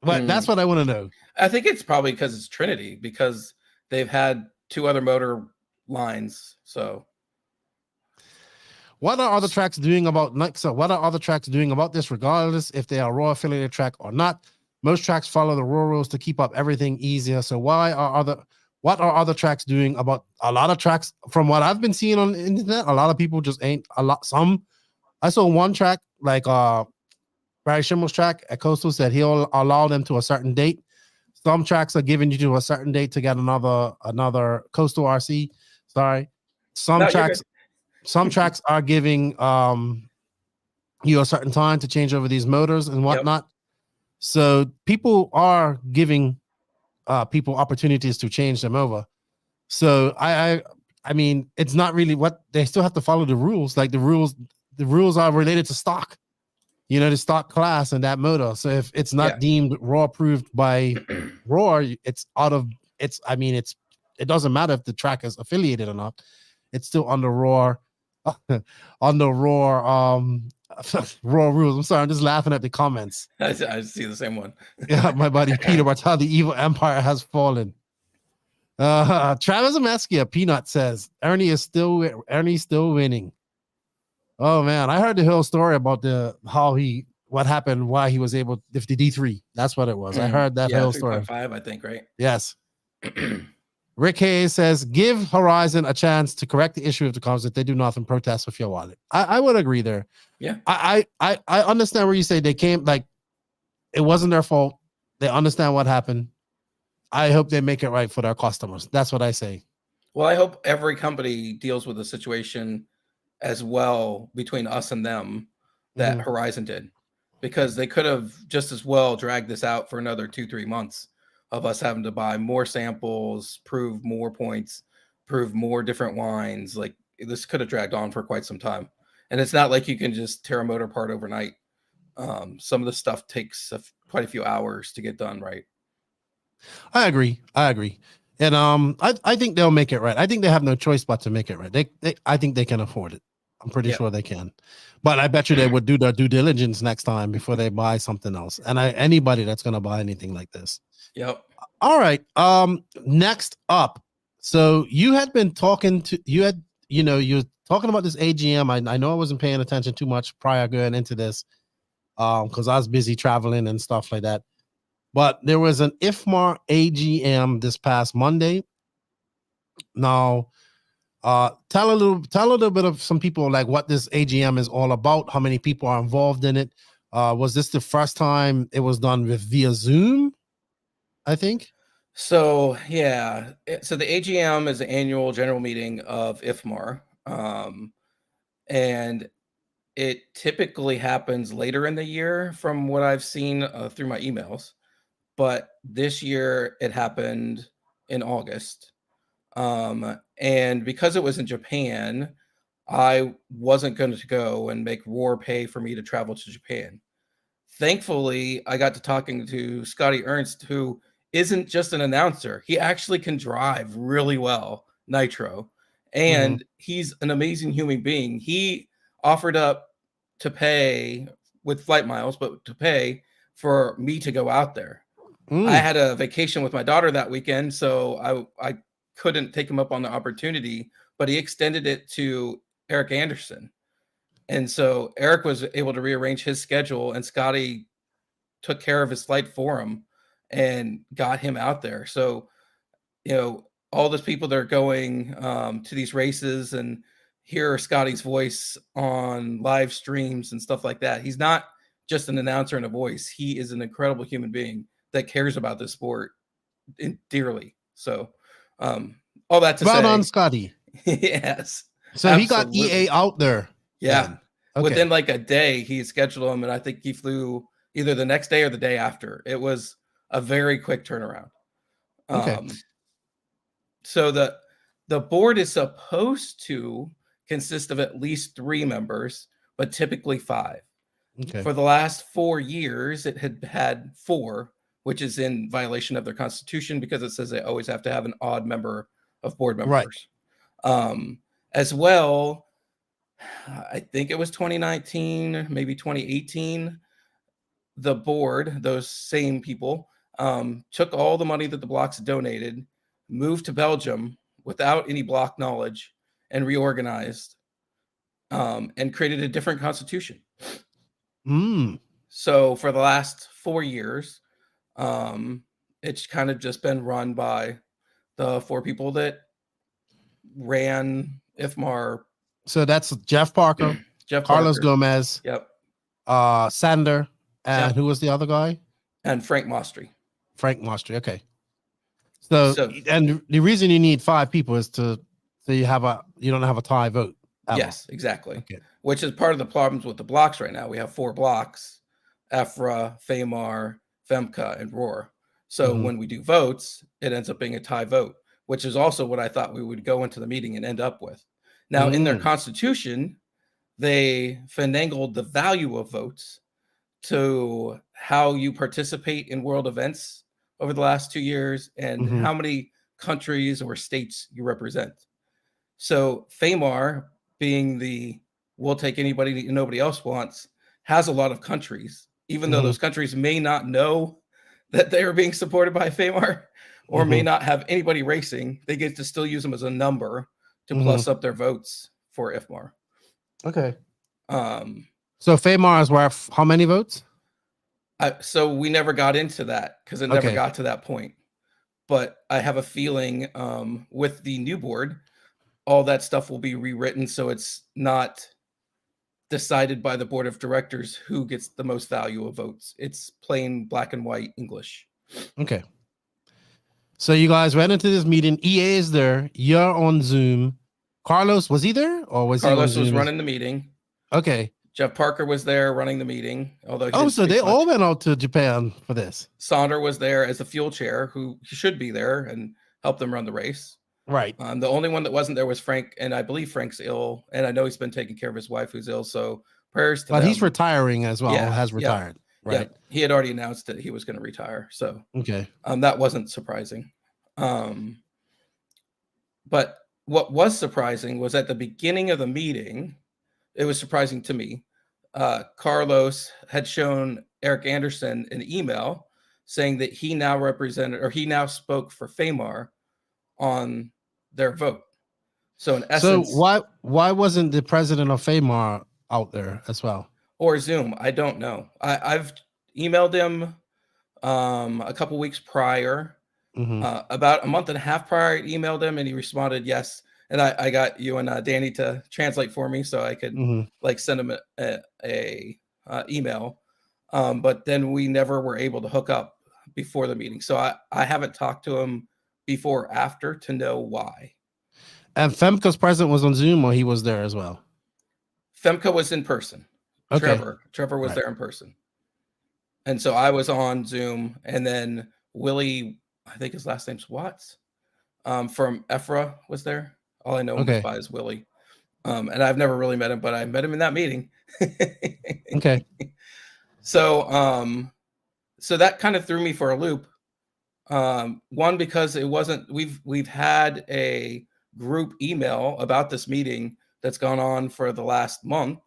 Speaker 4: But that's what I want to know.
Speaker 6: I think it's probably because it's Trinity, because they've had 2 other motor lines. So
Speaker 4: what are other tracks doing about this, regardless if they are ROAR affiliated track or not? Most tracks follow the ROAR rules to keep up everything easier. So what are other tracks doing about a lot of tracks? From what I've been seeing on the internet, a lot of people just ain't a lot. I saw one track like Barry Schimmel's track at Coastal said he'll allow them to a certain date. Some tracks are giving you to a certain date to get another Coastal RC. Sorry. Some tracks are giving you a certain time to change over these motors and whatnot. Yep. So people are giving people opportunities to change them over. So I mean, it's not really what they still have to follow the rules. Like the rules are related to stock. You know, the stock class and that motor. So if it's not deemed ROAR approved by ROAR, it doesn't matter if the track is affiliated or not. It's still under ROAR, ROAR rules. I'm sorry, I'm just laughing at the comments.
Speaker 6: I see the same one.
Speaker 4: Yeah, my buddy Peter Bartel, the evil empire has fallen. Travis Ameskia, Peanut says Ernie's still winning. Oh man, I heard the whole story about what happened, why he was able the D3. That's what it was. I heard that whole story.
Speaker 6: 3.5, I think, right?
Speaker 4: Yes. Rick Hayes says, give Horizon a chance to correct the issue of the cars if they do nothing, protest with your wallet. I would agree there.
Speaker 6: Yeah.
Speaker 4: I understand where you say they came, like, it wasn't their fault. They understand what happened. I hope they make it right for their customers. That's what I say.
Speaker 6: Well, I hope every company deals with the situation as well between us and them that Horizon did, because they could have just as well dragged this out for another 2-3 months of us having to buy more samples, prove more points, prove more different wines. Like this could have dragged on for quite some time. And it's not like you can just tear a motor apart overnight. Some of the stuff takes quite a few hours to get done right.
Speaker 4: I agree. And I think they'll make it right. I think they have no choice but to make it right. I think they can afford it. I'm pretty sure they can. But I bet you they would do their due diligence next time before they buy something else. And anybody that's going to buy anything like this.
Speaker 6: Yep.
Speaker 4: All right. Next up. So you had been talking to you're talking about this AGM. I know I wasn't paying attention too much prior going into this because I was busy traveling and stuff like that. But there was an IFMAR AGM this past Monday. Now, tell a little bit of some people like what this AGM is all about. How many people are involved in it? Was this the first time it was done via Zoom? I think.
Speaker 6: So yeah, so the AGM is the annual general meeting of IFMAR, and it typically happens later in the year from what I've seen through my emails. But this year it happened in August. And because it was in Japan, I wasn't going to go and make ROAR pay for me to travel to Japan. Thankfully, I got to talking to Scotty Ernst, who isn't just an announcer. He actually can drive really well, Nitro. And he's an amazing human being. He offered up to pay with flight miles, but to pay for me to go out there. I had a vacation with my daughter that weekend, so I couldn't take him up on the opportunity, but he extended it to Eric Anderson. And so Eric was able to rearrange his schedule, and Scotty took care of his flight for him and got him out there. So, all those people that are going to these races and hear Scotty's voice on live streams and stuff like that. He's not just an announcer and a voice. He is an incredible human being that cares about this sport dearly. So, all that to say,
Speaker 4: on Scotty.
Speaker 6: Yes.
Speaker 4: So absolutely. He got EA out there.
Speaker 6: Yeah. Okay. Within like a day, he scheduled him, and I think he flew either the next day or the day after. It was a very quick turnaround. Okay. So the board is supposed to consist of at least 3 members, but typically 5. Okay. For the last 4 years, it had 4, which is in violation of their constitution because it says they always have to have an odd member of board members. Right. As well, I think it was 2019, maybe 2018, the board, those same people, took all the money that the blocks donated, moved to Belgium without any block knowledge, and reorganized and created a different constitution. So for the last 4 years, it's kind of just been run by the 4 people that ran IFMAR.
Speaker 4: So that's Jeff Parker, Carlos Gomez, Sander, and who was the other guy?
Speaker 6: And Frank Mostry.
Speaker 4: Okay. So and the reason you need 5 people is so you don't have a tie vote.
Speaker 6: Yes, exactly. Okay. Which is part of the problems with the blocks right now. We have 4 blocks: IFRA, FAMAR, FEMCA, and ROAR. So when we do votes, it ends up being a tie vote, which is also what I thought we would go into the meeting and end up with. Now, in their constitution, they finagled the value of votes to how you participate in world events over the last 2 years and how many countries or states you represent. So FAMAR, being we'll take anybody nobody else wants, has a lot of countries, even though those countries may not know that they are being supported by FAMAR or may not have anybody racing. They get to still use them as a number to plus up their votes for IFMAR.
Speaker 4: Okay. So FAMAR is worth how many votes?
Speaker 6: So we never got into that because it never got to that point. But I have a feeling with the new board, all that stuff will be rewritten so it's not decided by the board of directors who gets the most value of votes. It's plain black and white English. Okay.
Speaker 4: So you guys went into this meeting. EA is there. You're on Zoom. Carlos, was he there or was
Speaker 6: Carlos was running the meeting?
Speaker 4: Okay.
Speaker 6: Jeff Parker was there running the meeting, although he
Speaker 4: Oh,
Speaker 6: didn't
Speaker 4: so
Speaker 6: speak
Speaker 4: they
Speaker 6: much.
Speaker 4: all went out to Japan for this.
Speaker 6: Sonder was there as the fuel chair, who should be there and help them run the race.
Speaker 4: Right.
Speaker 6: The only one that wasn't there was Frank, and I believe Frank's ill, and I know he's been taking care of his wife who's ill. So prayers to
Speaker 4: But
Speaker 6: them.
Speaker 4: he's retiring as well.
Speaker 6: Yeah,
Speaker 4: Has
Speaker 6: yeah,
Speaker 4: retired. Right.
Speaker 6: Yeah, he had already announced that he was going to retire. So
Speaker 4: Okay.
Speaker 6: that wasn't surprising. But what was surprising was at the beginning of the meeting, it was surprising to me. Carlos had shown Eric Anderson an email saying that he now spoke for FAMAR on their vote. So in essence,
Speaker 4: so why wasn't the president of FAMAR out there as well?
Speaker 6: Or Zoom? I don't know. I've emailed him a couple weeks prior. About a month and a half prior, I emailed him and he responded yes. And I got you and Danny to translate for me so I could like send him a email. But then we never were able to hook up before the meeting. So I haven't talked to him before or after to know why.
Speaker 4: And FEMCA's president was on Zoom, or he was there as well?
Speaker 6: FEMCA was in person.
Speaker 4: Okay.
Speaker 6: Trevor was there in person. And so I was on Zoom, and then Willie, I think his last name's Watts, from EFRA was there. All I know him by is Willie. And I've never really met him, but I met him in that meeting.
Speaker 4: Okay.
Speaker 6: So so that kind of threw me for a loop. One, because it wasn't, we've had a group email about this meeting that's gone on for the last month.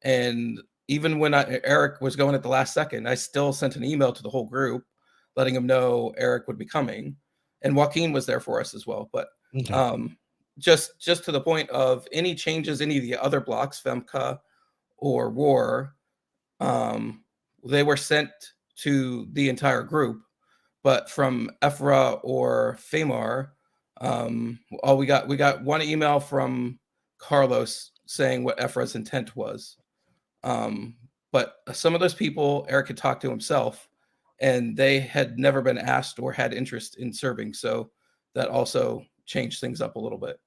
Speaker 6: And even when Eric was going at the last second, I still sent an email to the whole group letting them know Eric would be coming, and Joaquin was there for us as well. But just to the point of any changes, any of the other blocks, FEMCA or ROAR, they were sent to the entire group. But from EFRA or FAMAR, we got one email from Carlos saying what EFRA's intent was. But some of those people Eric had talked to himself, and they had never been asked or had interest in serving. So that also changed things up a little bit.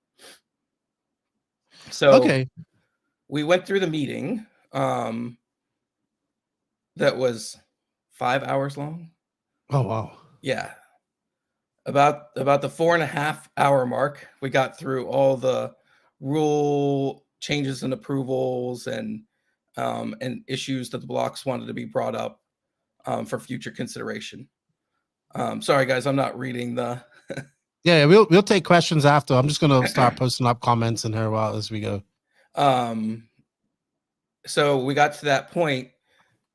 Speaker 6: So we went through the meeting that was 5 hours long.
Speaker 4: Oh, wow.
Speaker 6: Yeah. About the 4.5 hour mark, we got through all the rule changes and approvals and issues that the blocks wanted to be brought up for future consideration. Sorry, guys, I'm not reading the.
Speaker 4: Yeah, we'll take questions after. I'm just gonna start posting up comments in here while as we go.
Speaker 6: So we got to that point,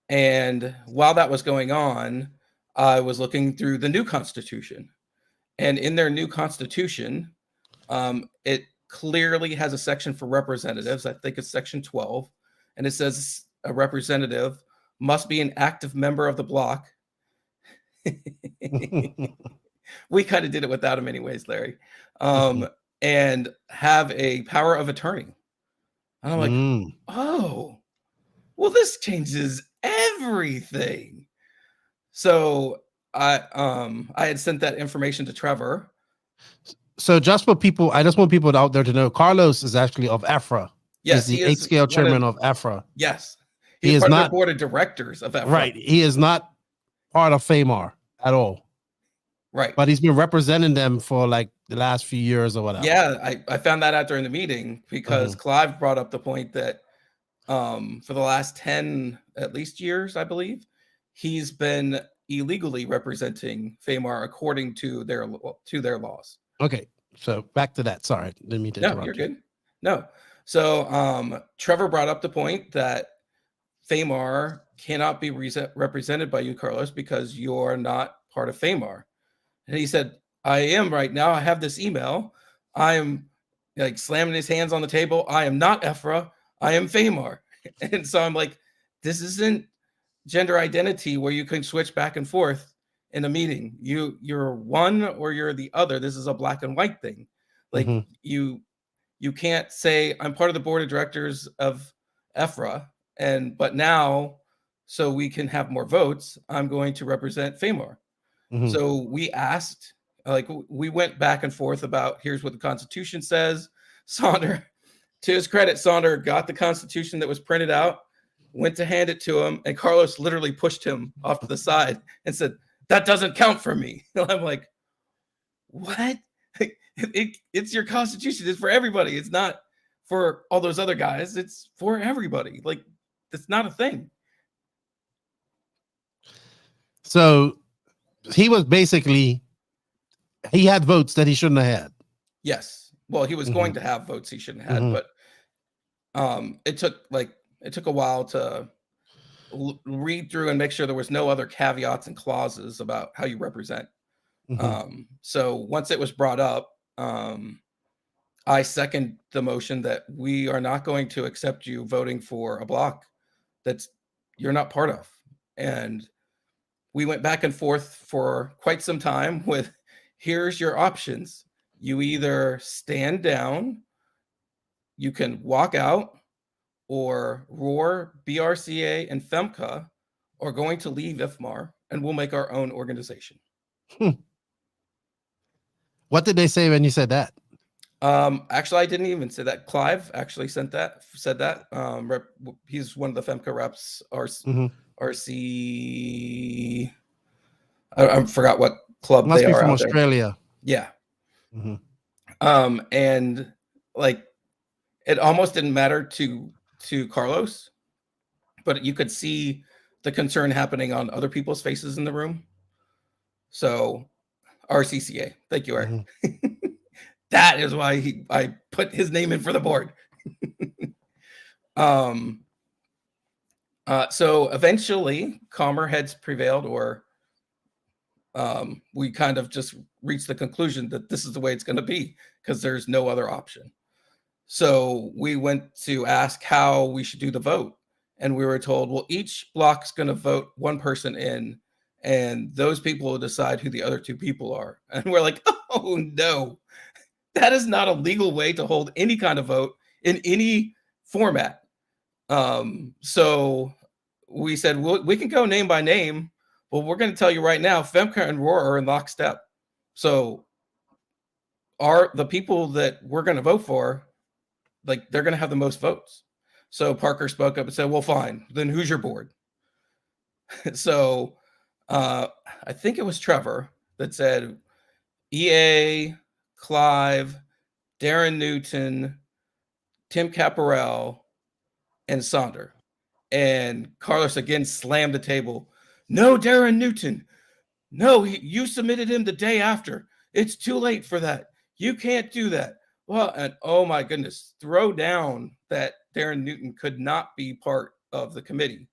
Speaker 6: and while that was going on, I was looking through the new Constitution, and in their new Constitution, it clearly has a section for representatives. I think it's section 12, and it says a representative must be an active member of the block. We kind of did it without him anyways, Larry. And have a power of attorney. And I'm like, oh, well, this changes everything. So I had sent that information to Trevor.
Speaker 4: So just for people, I just want people out there to know, Carlos is actually of EFRA.
Speaker 6: Yes,
Speaker 4: he's the 8th scale chairman of EFRA.
Speaker 6: Yes,
Speaker 4: he is
Speaker 6: part
Speaker 4: not
Speaker 6: of the board of directors of EFRA.
Speaker 4: Right, he is not part of FAMAR at all.
Speaker 6: Right,
Speaker 4: but he's been representing them for like the last few years or whatever.
Speaker 6: Yeah, I found that out during the meeting because Clive brought up the point that for the last 10 at least years, I believe, he's been illegally representing FAMAR according to their laws.
Speaker 4: Okay, so back to that. Sorry, didn't mean to interrupt.
Speaker 6: No, you're good. No, so Trevor brought up the point that FAMAR cannot be represented by you, Carlos, because you're not part of FAMAR. And he said, I am right now. I have this email. I am like slamming his hands on the table. I am not EFRA. I am FAMAR. And so I'm like, this isn't gender identity where you can switch back and forth in a meeting. You're one or you're the other. This is a black and white thing. Like you can't say I'm part of the board of directors of EFRA, but now so we can have more votes, I'm going to represent FAMAR. So we asked, like we went back and forth about here's what the Constitution says. Sonder, to his credit, Sonder got the Constitution that was printed out went to hand it to him, and Carlos literally pushed him off to the side and said, "That doesn't count for me." And I'm like, what? It's your constitution. It's for everybody. It's not for all those other guys. It's for everybody. Like, that's not a thing.
Speaker 4: So he was basically, he had votes that he shouldn't have had.
Speaker 6: Yes. Well, he was going to have votes he shouldn't have had, but it took a while to read through and make sure there was no other caveats and clauses about how you represent. So once it was brought up, I second the motion that we are not going to accept you voting for a block that's you're not part of. And we went back and forth for quite some time with, here's your options. You either stand down, you can walk out, or ROAR, BRCA, and FEMCA are going to leave IFMAR, and we'll make our own organization.
Speaker 4: What did they say when you said that?
Speaker 6: Actually, I didn't even say that. Clive actually said that. He's one of the FEMCA reps. RC. I forgot what club
Speaker 4: Must
Speaker 6: they
Speaker 4: be
Speaker 6: are
Speaker 4: from
Speaker 6: out
Speaker 4: Australia.
Speaker 6: there. Yeah. And like, it almost didn't matter to Carlos, but you could see the concern happening on other people's faces in the room. So, RCCA. Thank you, Eric. That is why I put his name in for the board. So eventually, calmer heads prevailed, or we kind of just reached the conclusion that this is the way it's going to be because there's no other option. So we went to ask how we should do the vote, and we were told, well, each block's going to vote one person in, and those people will decide who the other two people are. And we're like, oh no, that is not a legal way to hold any kind of vote in any format. So we said, well, we can go name by name, but we're going to tell you right now, FEMCA and ROAR are in lockstep. So the people that we're going to vote for, like, they're going to have the most votes. So Parker spoke up and said, well, fine, then who's your board? So I think it was Trevor that said EA, Clive, Darren Newton, Tim Caparel, and Sonder. And Carlos again slammed the table. No, Darren Newton. No, you submitted him the day after. It's too late for that. You can't do that. Well, and oh my goodness, throw down that Darren Newton could not be part of the committee.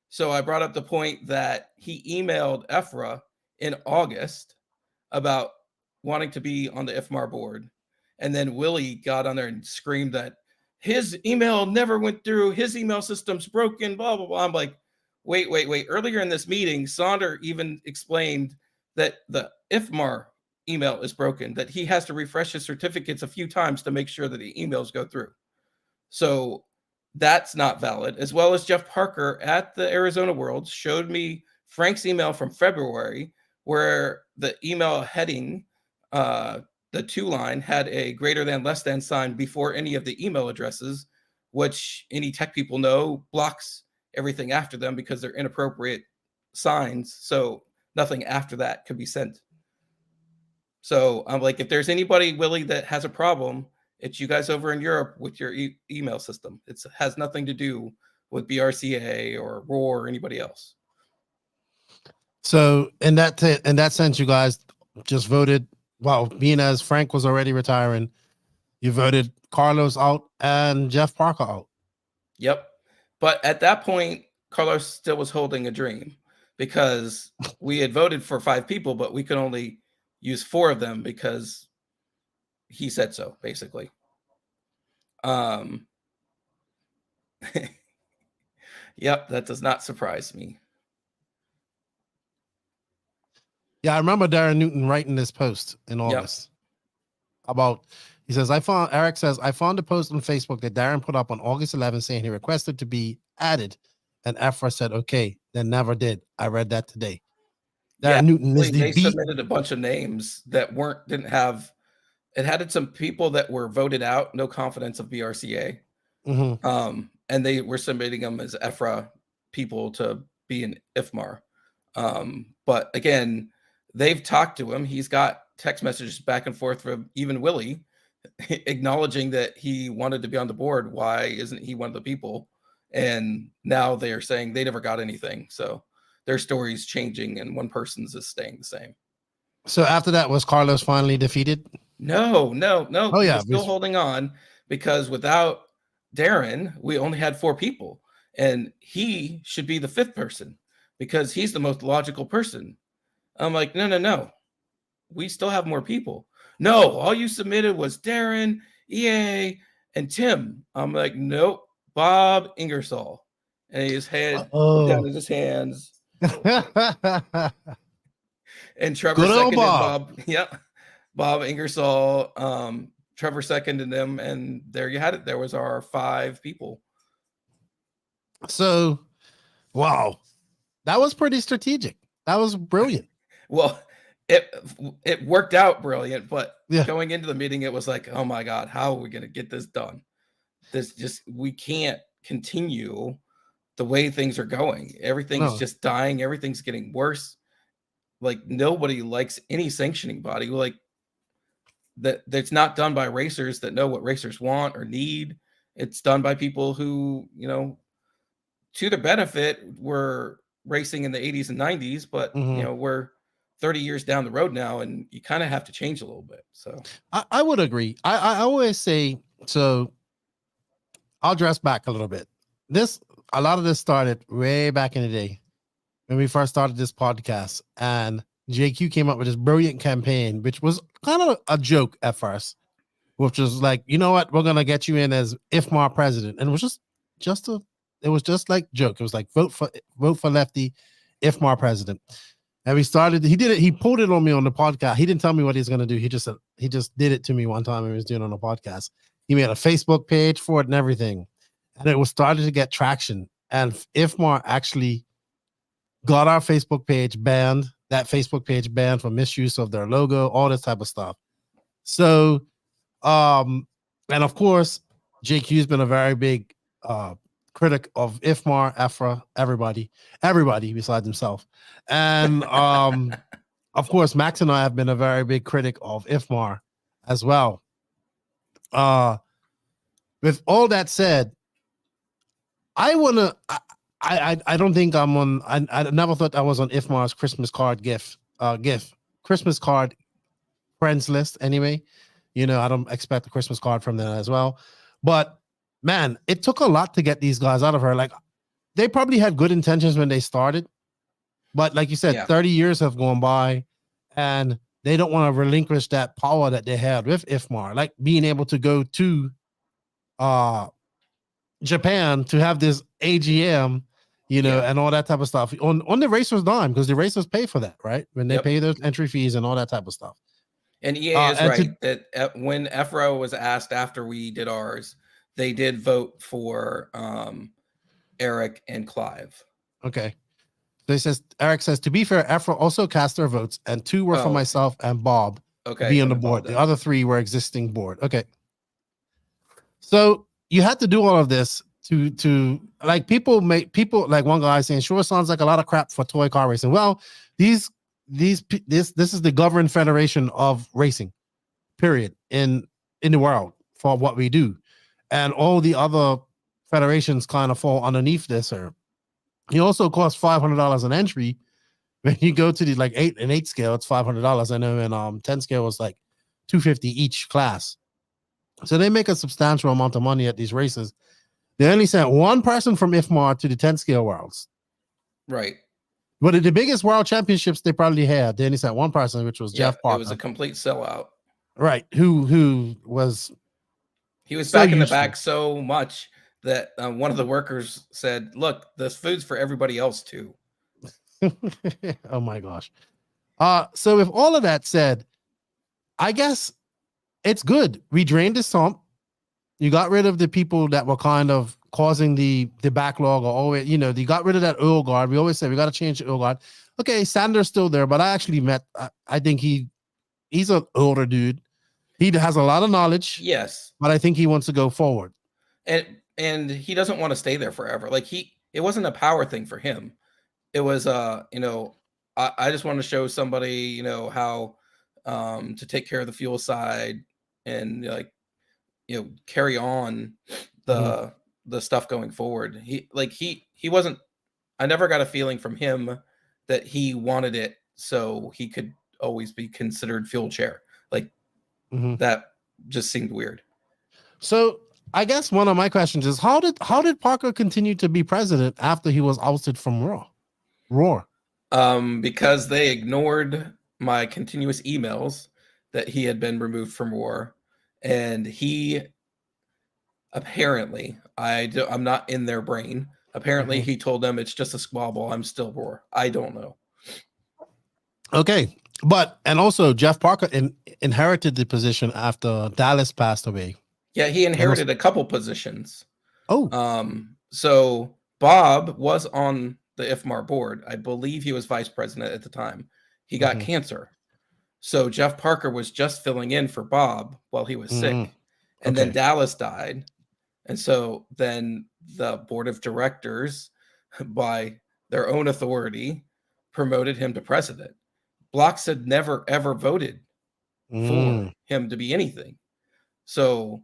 Speaker 6: So I brought up the point that he emailed EFRA in August about wanting to be on the IFMAR board. And then Willie got on there and screamed that his email never went through, his email system's broken, blah, blah, blah. I'm like, wait. Earlier in this meeting, Sonder even explained that the IFMAR email is broken, that he has to refresh his certificates a few times to make sure that the emails go through. So that's not valid. As well as Jeff Parker at the Arizona Worlds showed me Frank's email from February, where the email heading, the 2-line had a greater than less than sign before any of the email addresses, which any tech people know blocks everything after them because they're inappropriate signs. So nothing after that could be sent. So I'm like, if there's anybody, Willie, that has a problem, it's you guys over in Europe with your email system. It has nothing to do with BRCA or ROAR or anybody else.
Speaker 4: So in that sense, you guys just voted. Well, being as Frank was already retiring, you voted Carlos out and Jeff Parker out.
Speaker 6: Yep. But at that point, Carlos still was holding a dream because we had voted for 5 people, but we could only use 4 of them because he said so, basically. Yep, that does not surprise me.
Speaker 4: Yeah, I remember Darren Newton writing this post in August about, he says, Eric says, I found a post on Facebook that Darren put up on August 11th saying he requested to be added. And Afra said, okay, then never did. I read that today. Darren Newton is
Speaker 6: they submitted a bunch of names that didn't have, it had some people that were voted out, no confidence of BRCA. And they were submitting them as EFRA people to be in IFMAR. But again, they've talked to him. He's got text messages back and forth from even Willie acknowledging that he wanted to be on the board. Why isn't he one of the people? And now they are saying they never got anything. So their story's changing and one person's is staying the same.
Speaker 4: So after that, was Carlos finally defeated?
Speaker 6: No.
Speaker 4: Oh, yeah.
Speaker 6: He's still holding on because without Darren, we only had 4 people. And he should be the 5th person because he's the most logical person. I'm like, no. We still have more people. No, all you submitted was Darren, EA, and Tim. I'm like, nope, Bob Ingersoll. And his head down in his hands. And Trevor seconded Bob. Yep. Bob Ingersoll. Trevor seconded them. And there you had it. There was our 5 people.
Speaker 4: So, wow. That was pretty strategic. That was brilliant.
Speaker 6: Well, it worked out brilliant, but going into the meeting, it was like, oh my God, how are we going to get this done? We can't continue the way things are going. Everything's just dying. Everything's getting worse. Like nobody likes any sanctioning body. Like that's not done by racers that know what racers want or need. It's done by people who, to their benefit, were racing in the 80s and 90s, but we're 30 years down the road now, and you kind of have to change a little bit. So
Speaker 4: I would agree. I always say, so I'll dress back a little bit. A lot of this started way back in the day when we first started this podcast, and JQ came up with this brilliant campaign, which was kind of a joke at first, which was like, you know what, we're going to get you in as IFMAR president. And it was just like joke. It was like vote for Lefty, IFMAR president. And he pulled it on me on the podcast. He didn't tell me what he's going to do. He just did it to me one time when he was doing it on the podcast. He made a Facebook page for it and everything. And it was starting to get traction. And IFMAR actually got our Facebook page banned, for misuse of their logo, all this type of stuff. So, and of course, JQ's been a very big critic of IFMAR, EFRA, everybody besides himself. And of course, Max and I have been a very big critic of IFMAR as well. With all that said, I don't think I'm on. I never thought I was on IFMAR's Christmas card Christmas card friends list. Anyway, I don't expect a Christmas card from them as well. But man, it took a lot to get these guys out of her. Like they probably had good intentions when they started, but like you said, 30 years have gone by, and they don't want to relinquish that power that they had with IFMAR, like being able to go to Japan to have this AGM, and all that type of stuff on the racers' dime, because the racers pay for that, right? When they pay their entry fees and all that type of stuff.
Speaker 6: And EA is right that when EFRA was asked after we did ours, they did vote for Eric and Clive. Okay.
Speaker 4: So Eric says, to be fair, EFRA also cast their votes, and 2 were for myself and Bob to be on the board. The other 3 were existing board. Okay. So you had to do all of this to like people like one guy saying, sure, sounds like a lot of crap for toy car racing. Well, this is the governing federation of racing, period, in the world for what we do. And all the other federations kind of fall underneath this. Or it also costs $500 an entry. When you go to the 8 scale, it's $500. I know in 10 scale was like $250 each class. So they make a substantial amount of money at these races. They only sent 1 person from IFMAR to the 10 scale worlds.
Speaker 6: Right.
Speaker 4: But at the biggest world championships they probably had, they only sent 1 person, which was Jeff Parker.
Speaker 6: It was a complete sellout.
Speaker 4: Right. Who was...
Speaker 6: He was back in the back so much that one of the workers said, look, this food's for everybody else too.
Speaker 4: Oh my gosh. So with all of that said, I guess it's good. We drained the sump. You got rid of the people that were kind of causing the backlog, or always, you got rid of that oil guard. We always say we got to change the oil guard. Okay, Sanders still there, but I actually I think he's an older dude. He has a lot of knowledge.
Speaker 6: Yes.
Speaker 4: But I think he wants to go forward.
Speaker 6: And and he doesn't want to stay there forever. Like it wasn't a power thing for him. It was I just want to show somebody, how to take care of the fuel side and carry on the stuff going forward. He wasn't, I never got a feeling from him that he wanted it so he could always be considered fuel chair. Like that just seemed weird.
Speaker 4: So I guess one of my questions is how did Parker continue to be president after he was ousted from ROAR?
Speaker 6: Because they ignored my continuous emails that he had been removed from ROAR, and he apparently, I'm not in their brain. Apparently, he told them it's just a squabble. I'm still ROAR. I don't know.
Speaker 4: Okay, and also Jeff Parker inherited the position after Dallas passed away.
Speaker 6: Yeah, he inherited a couple positions.
Speaker 4: Oh,
Speaker 6: so Bob was on the IFMAR board. I believe he was vice president at the time. He got cancer. So Jeff Parker was just filling in for Bob while he was sick. And then Dallas died. And so then the board of directors, by their own authority, promoted him to president. Blocks had never, ever voted for him to be anything. So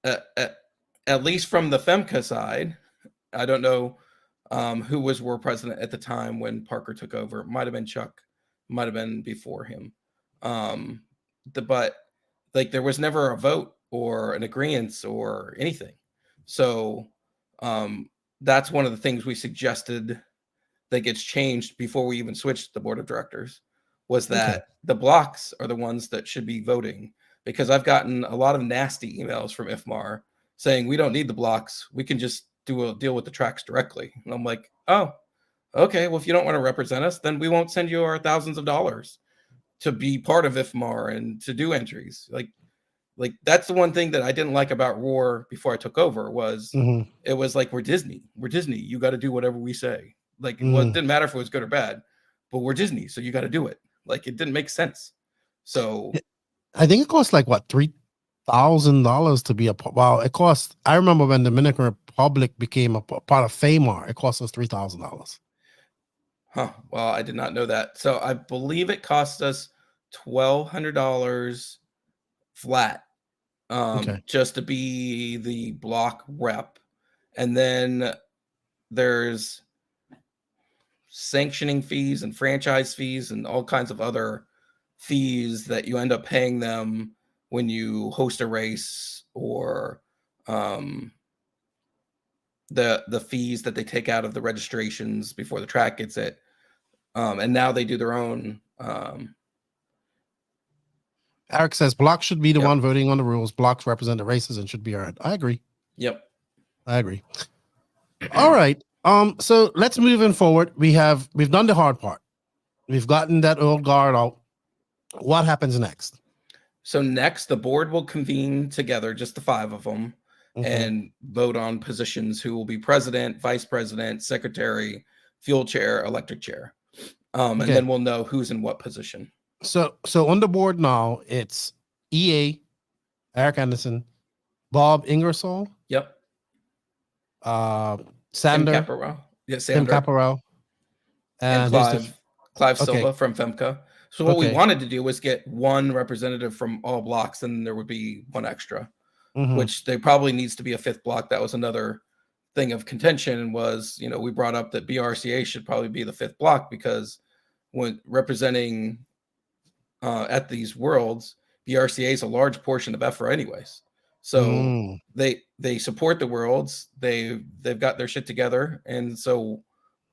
Speaker 6: at least from the FEMCA side, I don't know who was ROAR president at the time when Parker took over. It might have been Chuck, might have been before him. But like there was never a vote or an agreement or anything. So that's one of the things we suggested that gets changed before we even switched the board of directors, was that the blocks are the ones that should be voting. Because I've gotten a lot of nasty emails from IFMAR saying we don't need the blocks. We can just do a deal with the tracks directly. And I'm like, oh, okay. Well, if you don't want to represent us, then we won't send you our thousands of dollars to be part of IFMAR and to do entries. Like that's the one thing that I didn't like about ROAR before I took over was it was like, we're Disney. We're Disney. You got to do whatever we say. Like, well, it didn't matter if it was good or bad, but we're Disney. So you got to do it. Like, it didn't make sense. So
Speaker 4: I think it costs like what, $3,000 to be it cost. I remember when the Dominican Republic became a part of FAMAR, it cost us $3,000.
Speaker 6: Huh. Well, I did not know that. So I believe it cost us $1,200 flat, just to be the block rep, and then there's sanctioning fees and franchise fees and all kinds of other fees that you end up paying them when you host a race, or the fees that they take out of the registrations before the track gets it. And now they do their own.
Speaker 4: Eric says blocks should be the one voting on the rules. Blocks represent the races and should be heard. I agree.
Speaker 6: Yep.
Speaker 4: I agree. All right. So let's move in forward. We've done the hard part. We've gotten that old guard out. What happens next?
Speaker 6: So next, the board will convene together, just the 5 of them, and vote on positions: who will be president, vice president, secretary, fuel chair, electric chair. And then we'll know who's in what position.
Speaker 4: So on the board now, it's EA, Eric Anderson, Bob Ingersoll.
Speaker 6: Yep.
Speaker 4: Sander.
Speaker 6: Tim Caparel. Yeah,
Speaker 4: Tim Caparel.
Speaker 6: And Clive Silva from FEMCA. So what we wanted to do was get one representative from all blocks, and there would be one extra, which there probably needs to be a 5th block. That was another thing of contention, was, we brought up that BRCA should probably be the 5th block, because when representing at these worlds, BRCA is a large portion of EFRA anyways. So they support the worlds. They've got their shit together, and so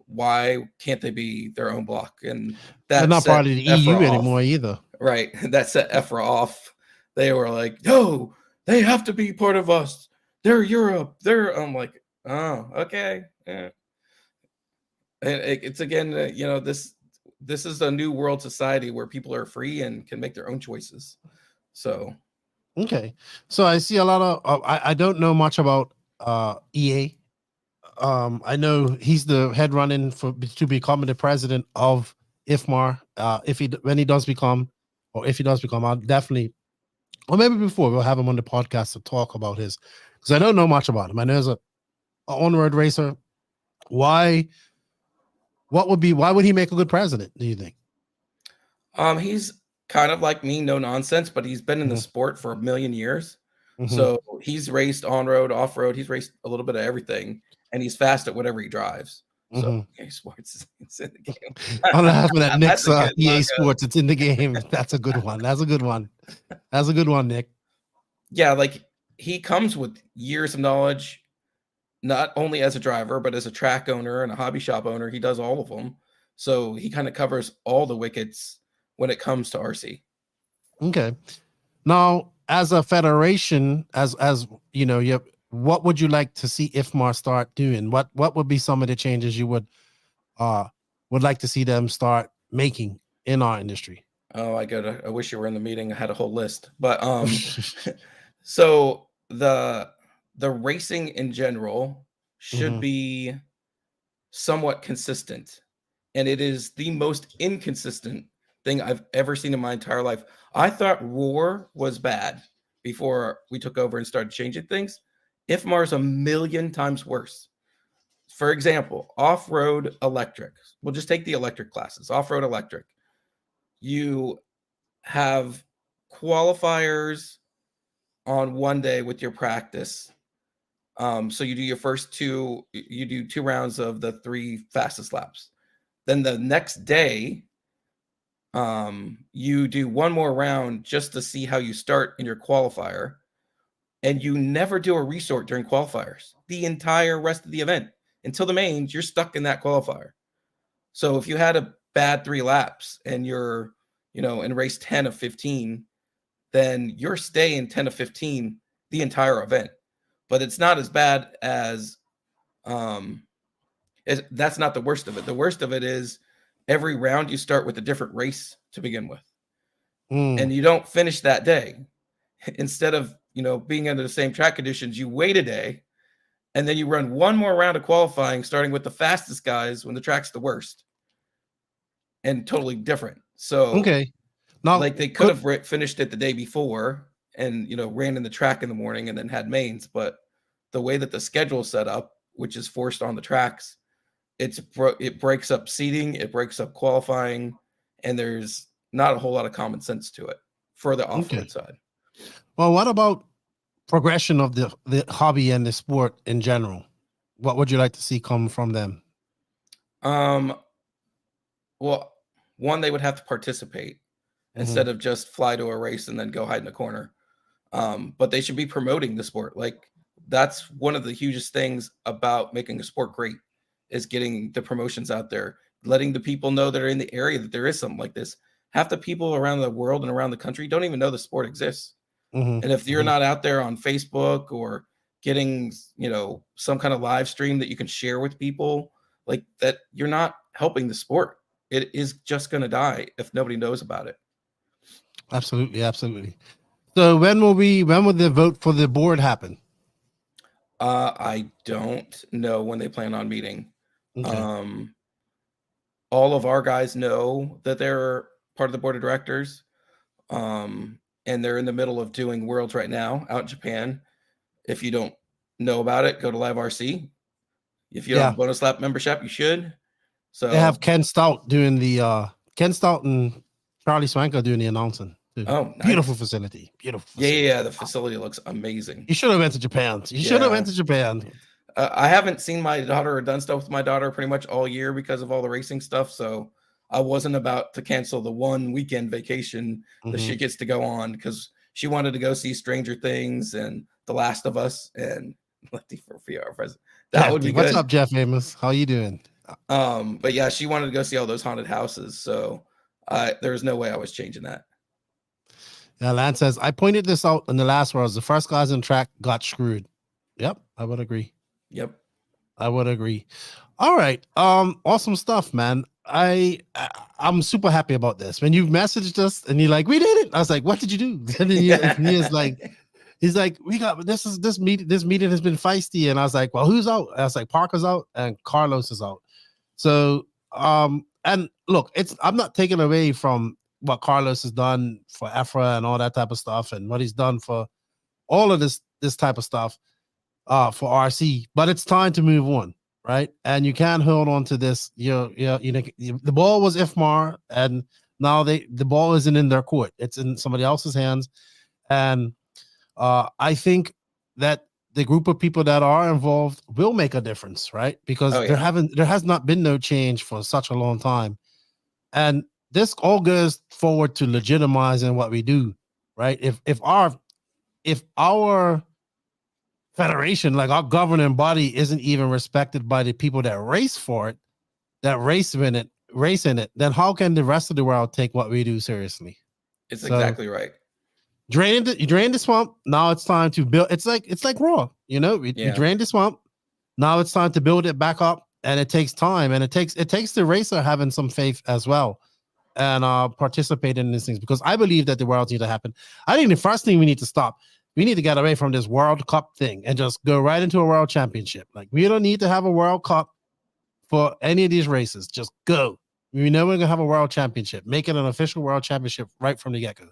Speaker 6: why can't they be their own block? And that's
Speaker 4: not part of the EU anymore either.
Speaker 6: Right. That set EFRA off. They were like, no, they have to be part of us. They're Europe. I'm like, oh, okay. Yeah. And it's again, this is a new world society where people are free and can make their own choices. So,
Speaker 4: okay. So I see a lot of, I don't know much about EA. I know he's the head running to become the president of IFMAR. If he does become, I'll definitely, or maybe before, we'll have him on the podcast to talk about his Because I don't know much about him. I know there's a on-road racer. Why would he make a good president, do you think?
Speaker 6: He's kind of like me, no nonsense, but he's been in the sport for a million years. So he's raced on-road, off-road. He's raced a little bit of everything, and he's fast at whatever he drives. So EA Sports is in the game.
Speaker 4: I'm laughing at Nick's
Speaker 6: That's a good
Speaker 4: EA
Speaker 6: logo.
Speaker 4: Sports. It's in the game. That's a good one. That's a good one. That's a good one, Nick.
Speaker 6: Yeah, like he comes with years of knowledge, not only as a driver, but as a track owner and a hobby shop owner. He does all of them. So he kind of covers all the wickets when it comes to RC.
Speaker 4: Okay. Now, as a federation, as you know, what would you like to see IFMAR start doing? What would be some of the changes you would like to see them start making in our industry?
Speaker 6: Oh, I wish you were in the meeting. I had a whole list. But so the racing in general should be somewhat consistent. And it is the most inconsistent thing I've ever seen in my entire life. I thought ROAR was bad before we took over and started changing things. IFMAR is a million times worse. For example, off-road electric. We'll just take the electric classes. Off-road electric. You have qualifiers on one day with your practice. So you do your first you do 2 rounds of the 3 fastest laps. Then the next day, you do 1 more round just to see how you start in your qualifier. And you never do a resort during qualifiers. The entire rest of the event. Until the mains, you're stuck in that qualifier. So if you had a bad 3 laps and you're, in race 10 of 15, then you're staying 10 of 15 the entire event. But it's not as bad as that's not the worst of it. The worst of it is every round you start with a different race to begin with. And you don't finish that day. Instead of, being under the same track conditions, you wait a day and then you run 1 more round of qualifying, starting with the fastest guys when the track's the worst and totally different. So,
Speaker 4: okay. Now,
Speaker 6: like they could have finished it the day before and, ran in the track in the morning and then had mains. But the way that the schedule is set up, which is forced on the tracks, it breaks up seating, it breaks up qualifying, and there's not a whole lot of common sense to it for the off-road side.
Speaker 4: Well, what about progression of the hobby and the sport in general? What would you like to see come from them?
Speaker 6: Well, one, they would have to participate instead of just fly to a race and then go hide in a corner. But they should be promoting the sport. Like that's one of the hugest things about making a sport great is getting the promotions out there, letting the people know that are in the area that there is something like this. Half the people around the world and around the country don't even know the sport exists. And if you're not out there on Facebook or getting, some kind of live stream that you can share with people like that, you're not helping the sport. It is just going to die if nobody knows about it.
Speaker 4: Absolutely. Absolutely. So when will the vote for the board happen?
Speaker 6: I don't know when they plan on meeting.
Speaker 4: Okay.
Speaker 6: All of our guys know that they're part of the board of directors. And they're in the middle of doing Worlds right now out in Japan. If you don't know about it, go to Live RC. If you don't have a bonus lap membership, you should. So
Speaker 4: they have Ken Stout doing the Ken Stout and Charlie Swanker doing the announcing. Too.
Speaker 6: Oh, nice.
Speaker 4: Beautiful facility. Beautiful facility.
Speaker 6: Yeah. The facility looks amazing.
Speaker 4: You should have went to Japan. I
Speaker 6: haven't seen my daughter or done stuff with my daughter pretty much all year because of all the racing stuff. So I wasn't about to cancel the 1 weekend vacation that she gets to go on because she wanted to go see Stranger Things and The Last of Us and Lefty for VR President. That would be good.
Speaker 4: What's up, Jeff Amos? How you doing?
Speaker 6: But yeah, she wanted to go see all those haunted houses. So there's no way I was changing that.
Speaker 4: Yeah, Lance says, I pointed this out in the last Worlds. The first guys on track got screwed. Yep, I would agree.
Speaker 6: Yep.
Speaker 4: I would agree. All right. Awesome stuff, man. I'm super happy about this. When you messaged us and you're like, we did it. I was like, what did you do? And then he's like, we got this meeting has been feisty. And I was like, well, who's out? I was like, Parker's out and Carlos is out. So and look, I'm not taking away from what Carlos has done for EFRA and all that type of stuff and what he's done for all of this type of stuff. for RC, but it's time to move on, right? And you can't hold on to this. The ball was IFMAR, and now the ball isn't in their court; it's in somebody else's hands. And I think that the group of people that are involved will make a difference, right? Because there has not been no change for such a long time, and this all goes forward to legitimizing what we do, right? If our federation, like our governing body, isn't even respected by the people that race for it, that race in it, then how can the rest of the world take what we do seriously?
Speaker 6: It's exactly right.
Speaker 4: You drain the swamp. Now it's time to build. It's like ROAR. We drain the swamp. Now it's time to build it back up, and it takes time, and it takes the racer having some faith as well, and participating in these things, because I believe that the world needs to happen. I think the first thing we need to stop. We need to get away from this World Cup thing and just go right into a World Championship. Like, we don't need to have a World Cup for any of these races. Just go. We know we're gonna have a World Championship. Make it an official World Championship right from the get-go.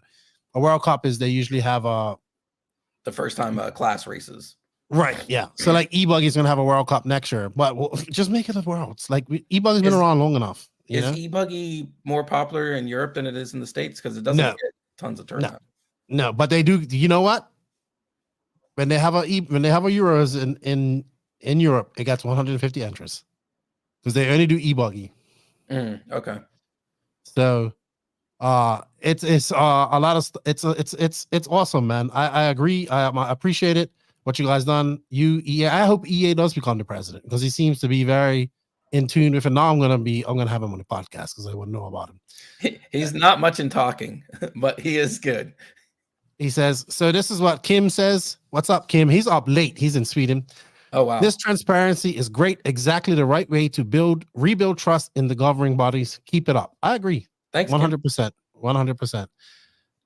Speaker 4: A World Cup is they usually have
Speaker 6: the first time class races.
Speaker 4: Right. Yeah. So like E-Buggy is gonna have a World Cup next year, but just make it a Worlds. Like, E-Buggy's been around long enough.
Speaker 6: Is E-Buggy more popular in Europe than it is in the States? Because it doesn't get tons of turnout. No,
Speaker 4: but they do. You know what? When they have Euros in Europe, it gets 150 entries because they only do E-Buggy.
Speaker 6: Okay.
Speaker 4: So it's a lot of it's awesome, man. I agree. I appreciate it, what you guys done. EA, I hope EA does become the president, because he seems to be very in tune with it. Now I'm gonna have him on the podcast because I wouldn't know about him.
Speaker 6: He's not much in talking, but he is good.
Speaker 4: He says, so this is what Kim says. What's up, Kim? He's up late. He's in Sweden.
Speaker 6: Oh, wow.
Speaker 4: This transparency is great. Exactly the right way to rebuild trust in the governing bodies. Keep it up. I agree.
Speaker 6: Thanks.
Speaker 4: 100%. 100%.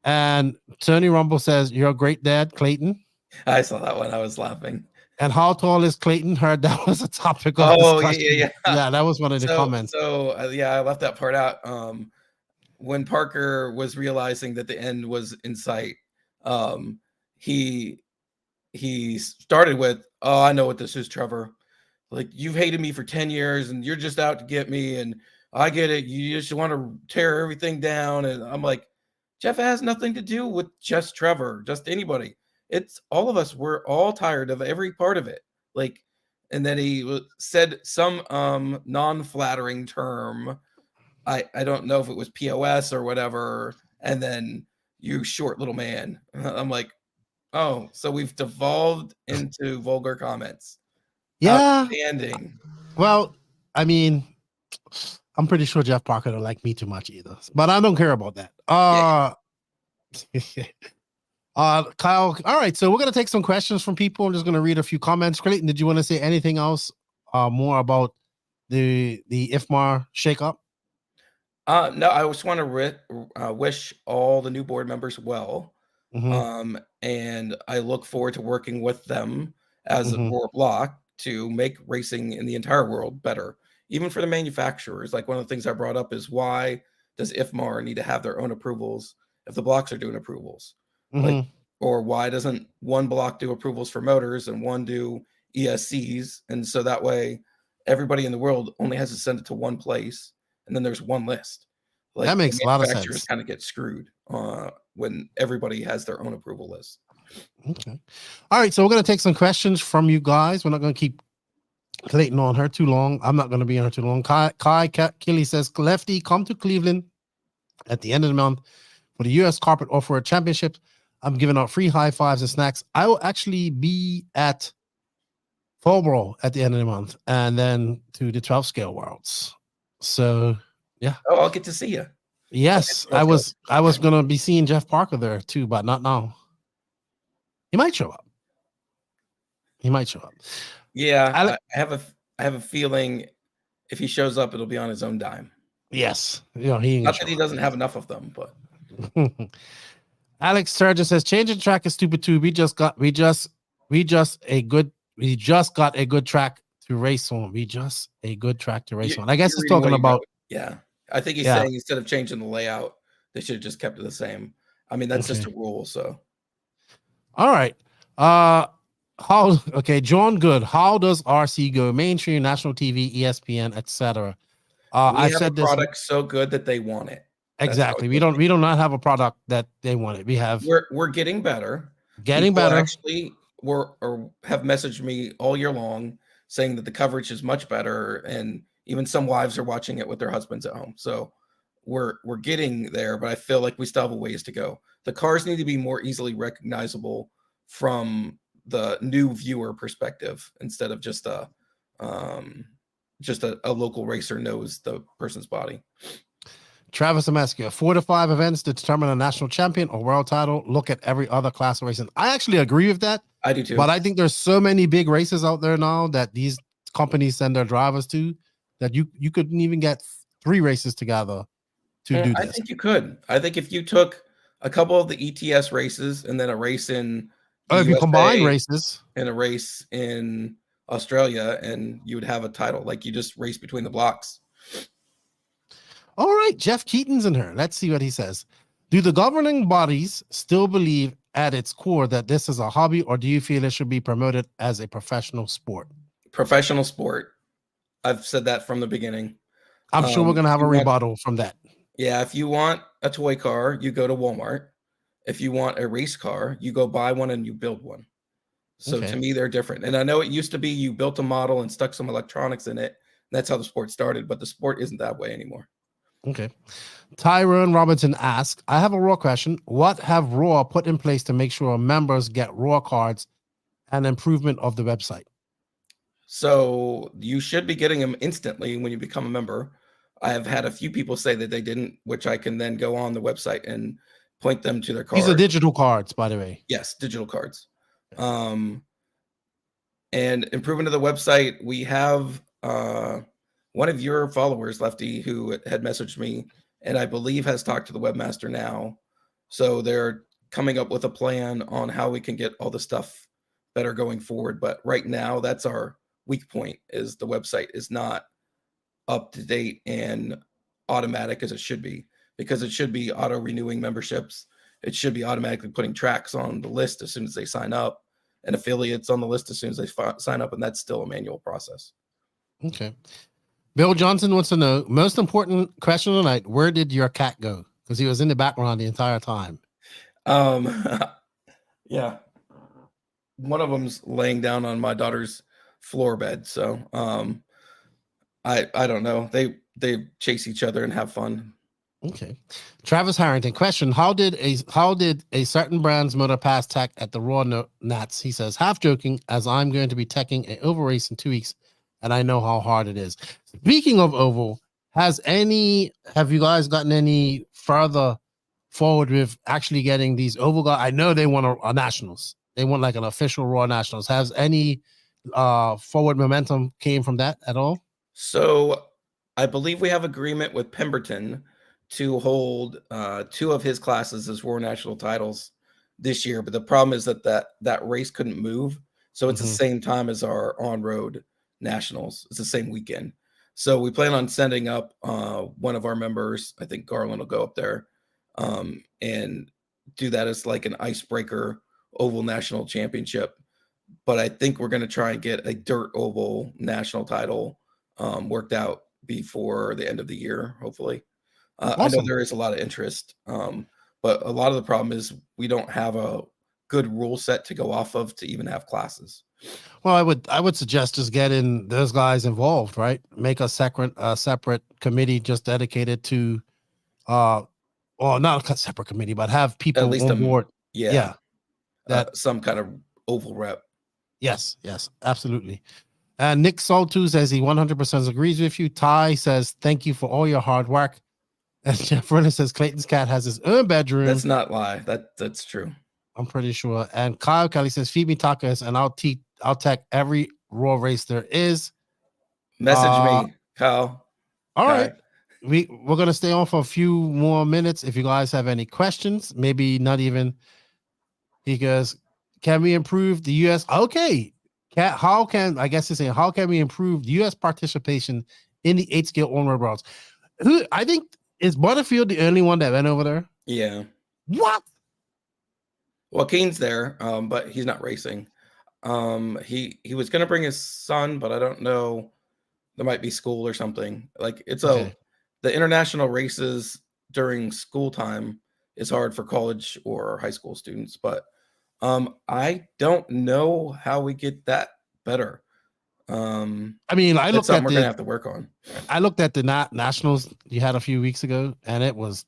Speaker 4: And Tony Rumble says, you're a great dad, Clayton.
Speaker 6: I saw that one. I was laughing.
Speaker 4: And how tall is Clayton? Heard that was a topic of discussion. Yeah. That was one of the comments.
Speaker 6: So, I left that part out. When Parker was realizing that the end was in sight, he started with, "Oh, I know what this is, Trevor. Like, you've hated me for 10 years and you're just out to get me, and I get it. You just want to tear everything down." And I'm like, Jeff, it has nothing to do with just Trevor, just anybody. It's all of us. We're all tired of every part of it. Like, and then he said some non-flattering term. I don't know if it was POS or whatever. And then, "You short little man." I'm like, oh, so we've devolved into vulgar comments.
Speaker 4: Yeah.
Speaker 6: Outstanding.
Speaker 4: Well, I mean, I'm pretty sure Jeff Parker don't like me too much either, but I don't care about that. Kyle. All right, so we're gonna take some questions from people. I'm just gonna read a few comments. Clayton, did you want to say anything else more about the IFMAR shakeup?
Speaker 6: No, I just want to wish all the new board members well. And I look forward to working with them as a ROAR block to make racing in the entire world better, even for the manufacturers. Like, one of the things I brought up is, why does IFMAR need to have their own approvals if the blocks are doing approvals? Like, or why doesn't one block do approvals for motors and one do ESCs? And so that way everybody in the world only has to send it to one place, and then there's one list. Like,
Speaker 4: that makes a lot of sense.
Speaker 6: Kind of get screwed when everybody has their own approval list.
Speaker 4: Okay. All right. So we're going to take some questions from you guys. We're not going to keep Clayton on her too long. I'm not going to be on her too long. Kai Kelly says, Lefty, come to Cleveland at the end of the month for the U.S. Carpet Off-Road Championship. I'm giving out free high fives and snacks. I will actually be at Fallbro at the end of the month, and then to the 12 scale worlds. So, yeah.
Speaker 6: Oh, I'll get to see you.
Speaker 4: Yes, I was going to be seeing Jeff Parker there too, but not now. He might show up.
Speaker 6: Yeah, I have a feeling if he shows up, it'll be on his own dime.
Speaker 4: Yes, he
Speaker 6: not that he doesn't have enough of them, but
Speaker 4: Alex Sturgeon says, changing track is stupid too. We just got a good track to race on. I guess he's talking about.
Speaker 6: Yeah, I think he's saying instead of changing the layout, they should have just kept it the same. I mean, that's just a rule. So,
Speaker 4: all right. Okay, John Good. How does RC go? Mainstream, national TV, ESPN, etc.
Speaker 6: We
Speaker 4: I've
Speaker 6: have a
Speaker 4: said this
Speaker 6: product so good that they want it. That's how
Speaker 4: exactly.
Speaker 6: it
Speaker 4: We
Speaker 6: goes.
Speaker 4: do not have a product that they want it. We have
Speaker 6: We're getting better.
Speaker 4: getting
Speaker 6: People
Speaker 4: better.
Speaker 6: actually have messaged me all year long saying that the coverage is much better, and even some wives are watching it with their husbands at home. So we're getting there, but I feel like we still have a ways to go. The cars need to be more easily recognizable from the new viewer perspective instead of just a local racer knows the person's body.
Speaker 4: Travis Ameskia, 4 to 5 events to determine a national champion or world title. Look at every other class of racing. I actually agree with that.
Speaker 6: I do too.
Speaker 4: But I think there's so many big races out there now that these companies send their drivers to that you couldn't even get 3 races together to do this.
Speaker 6: I think you could. I think if you took a couple of the ETS races and then a race in the
Speaker 4: if you
Speaker 6: USA
Speaker 4: combine races
Speaker 6: and a race in Australia, and you would have a title, like you just race between the blocks.
Speaker 4: All right, Jeff Keaton's in here. Let's see what he says. Do the governing bodies still believe at its core that this is a hobby, or do you feel it should be promoted as a professional sport?
Speaker 6: Professional sport. I've said that from the beginning.
Speaker 4: I'm sure we're going to have a rebuttal from that.
Speaker 6: Yeah, if you want a toy car, you go to Walmart. If you want a race car, you go buy one and you build one. So to me, they're different. And I know it used to be you built a model and stuck some electronics in it. That's how the sport started, but the sport isn't that way anymore.
Speaker 4: Okay. Tyrone Robinson asked, I have a ROAR question. What have ROAR put in place to make sure members get ROAR cards and improvement of the website?
Speaker 6: So you should be getting them instantly when you become a member. I have had a few people say that they didn't, which I can then go on the website and point them to their card.
Speaker 4: These are digital cards, by the way.
Speaker 6: Yes, digital cards. And improvement of the website, we have one of your followers, Lefty, who had messaged me, and I believe has talked to the webmaster now. So they're coming up with a plan on how we can get all the stuff better going forward. But right now, that's our weak point, is the website is not up to date and automatic as it should be, because it should be auto renewing memberships. It should be automatically putting tracks on the list as soon as they sign up, and affiliates on the list as soon as they sign up. And that's still a manual process.
Speaker 4: Okay. Bill Johnson wants to know, most important question of the night, where did your cat go? Because he was in the background the entire time.
Speaker 6: Yeah. One of them's laying down on my daughter's floor bed. So I don't know. They chase each other and have fun.
Speaker 4: Okay. Travis Harrington, question, how did a certain brand's motor pass tech at the ROAR Nats? He says, half joking, as I'm going to be teching an oval race in 2 weeks, and I know how hard it is. Speaking of oval, have you guys gotten any further forward with actually getting these oval guys? I know they want a nationals. They want like an official ROAR nationals. Has any forward momentum came from that at all? So
Speaker 6: I believe we have agreement with Pemberton to hold 2 of his classes as ROAR national titles this year. But the problem is that race couldn't move. So it's the same time as our on-road nationals. It's the same weekend. So we plan on sending up one of our members. I think Garland will go up there and do that as like an icebreaker oval national championship. But I think we're going to try and get a dirt oval national title worked out before the end of the year, hopefully. Awesome. I know there is a lot of interest, but a lot of the problem is we don't have a good rule set to go off of to even have classes.
Speaker 4: Well, I would suggest just getting those guys involved, right? Make a separate committee just dedicated to, well, not a separate committee, but have people
Speaker 6: at least
Speaker 4: on board.
Speaker 6: Yeah. That some kind of oval rep.
Speaker 4: Yes, absolutely. And Nick Soltu says he 100% agrees with you. Ty says, thank you for all your hard work. And Jeff Renner says Clayton's cat has his own bedroom.
Speaker 6: That's not lie. That's true.
Speaker 4: I'm pretty sure. And Kyle Kelly says, feed me tacos and I'll tech every ROAR race there is.
Speaker 6: Message me, Kyle.
Speaker 4: All right. We're going to stay on for a few more minutes. If you guys have any questions, maybe not even, because can we improve the U.S.? Okay. How can we improve the U.S. participation in the 8-scale on-road routes? I think, is Butterfield the only one that went over there?
Speaker 6: Yeah.
Speaker 4: What?
Speaker 6: Joaquin's there, but he's not racing. He was gonna bring his son, but I don't know. There might be school or something. Like
Speaker 4: Okay.
Speaker 6: the international races during school time is hard for college or high school students, but I don't know how we get that better.
Speaker 4: I mean,
Speaker 6: That's something we're gonna have to work on.
Speaker 4: I looked at the nationals you had a few weeks ago, and it was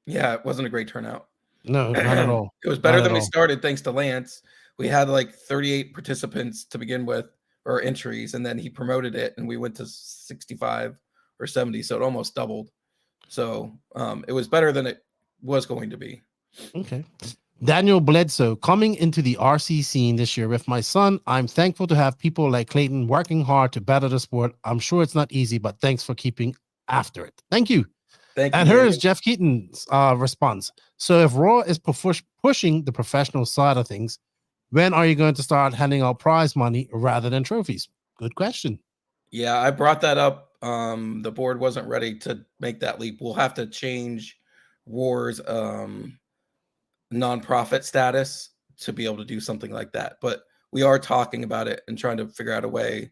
Speaker 6: Yeah, it wasn't a great turnout.
Speaker 4: no, not at all.
Speaker 6: It was better
Speaker 4: Not
Speaker 6: than
Speaker 4: at
Speaker 6: we
Speaker 4: all.
Speaker 6: started, thanks to Lance. We had like 38 participants to begin with, or entries, and then he promoted it, and we went to 65 or 70, so it almost doubled. So it was better than it was going to be.
Speaker 4: Okay. Daniel Bledsoe, coming into the RC scene this year with my son, I'm thankful to have people like Clayton working hard to better the sport. I'm sure it's not easy, but thanks for keeping after it. Thank you.
Speaker 6: Thank you.
Speaker 4: And here's Jeff Keaton's response. So if ROAR is pushing the professional side of things, when are you going to start handing out prize money rather than trophies? Good question.
Speaker 6: Yeah, I brought that up. The board wasn't ready to make that leap. We'll have to change ROAR's nonprofit status to be able to do something like that. But we are talking about it and trying to figure out a way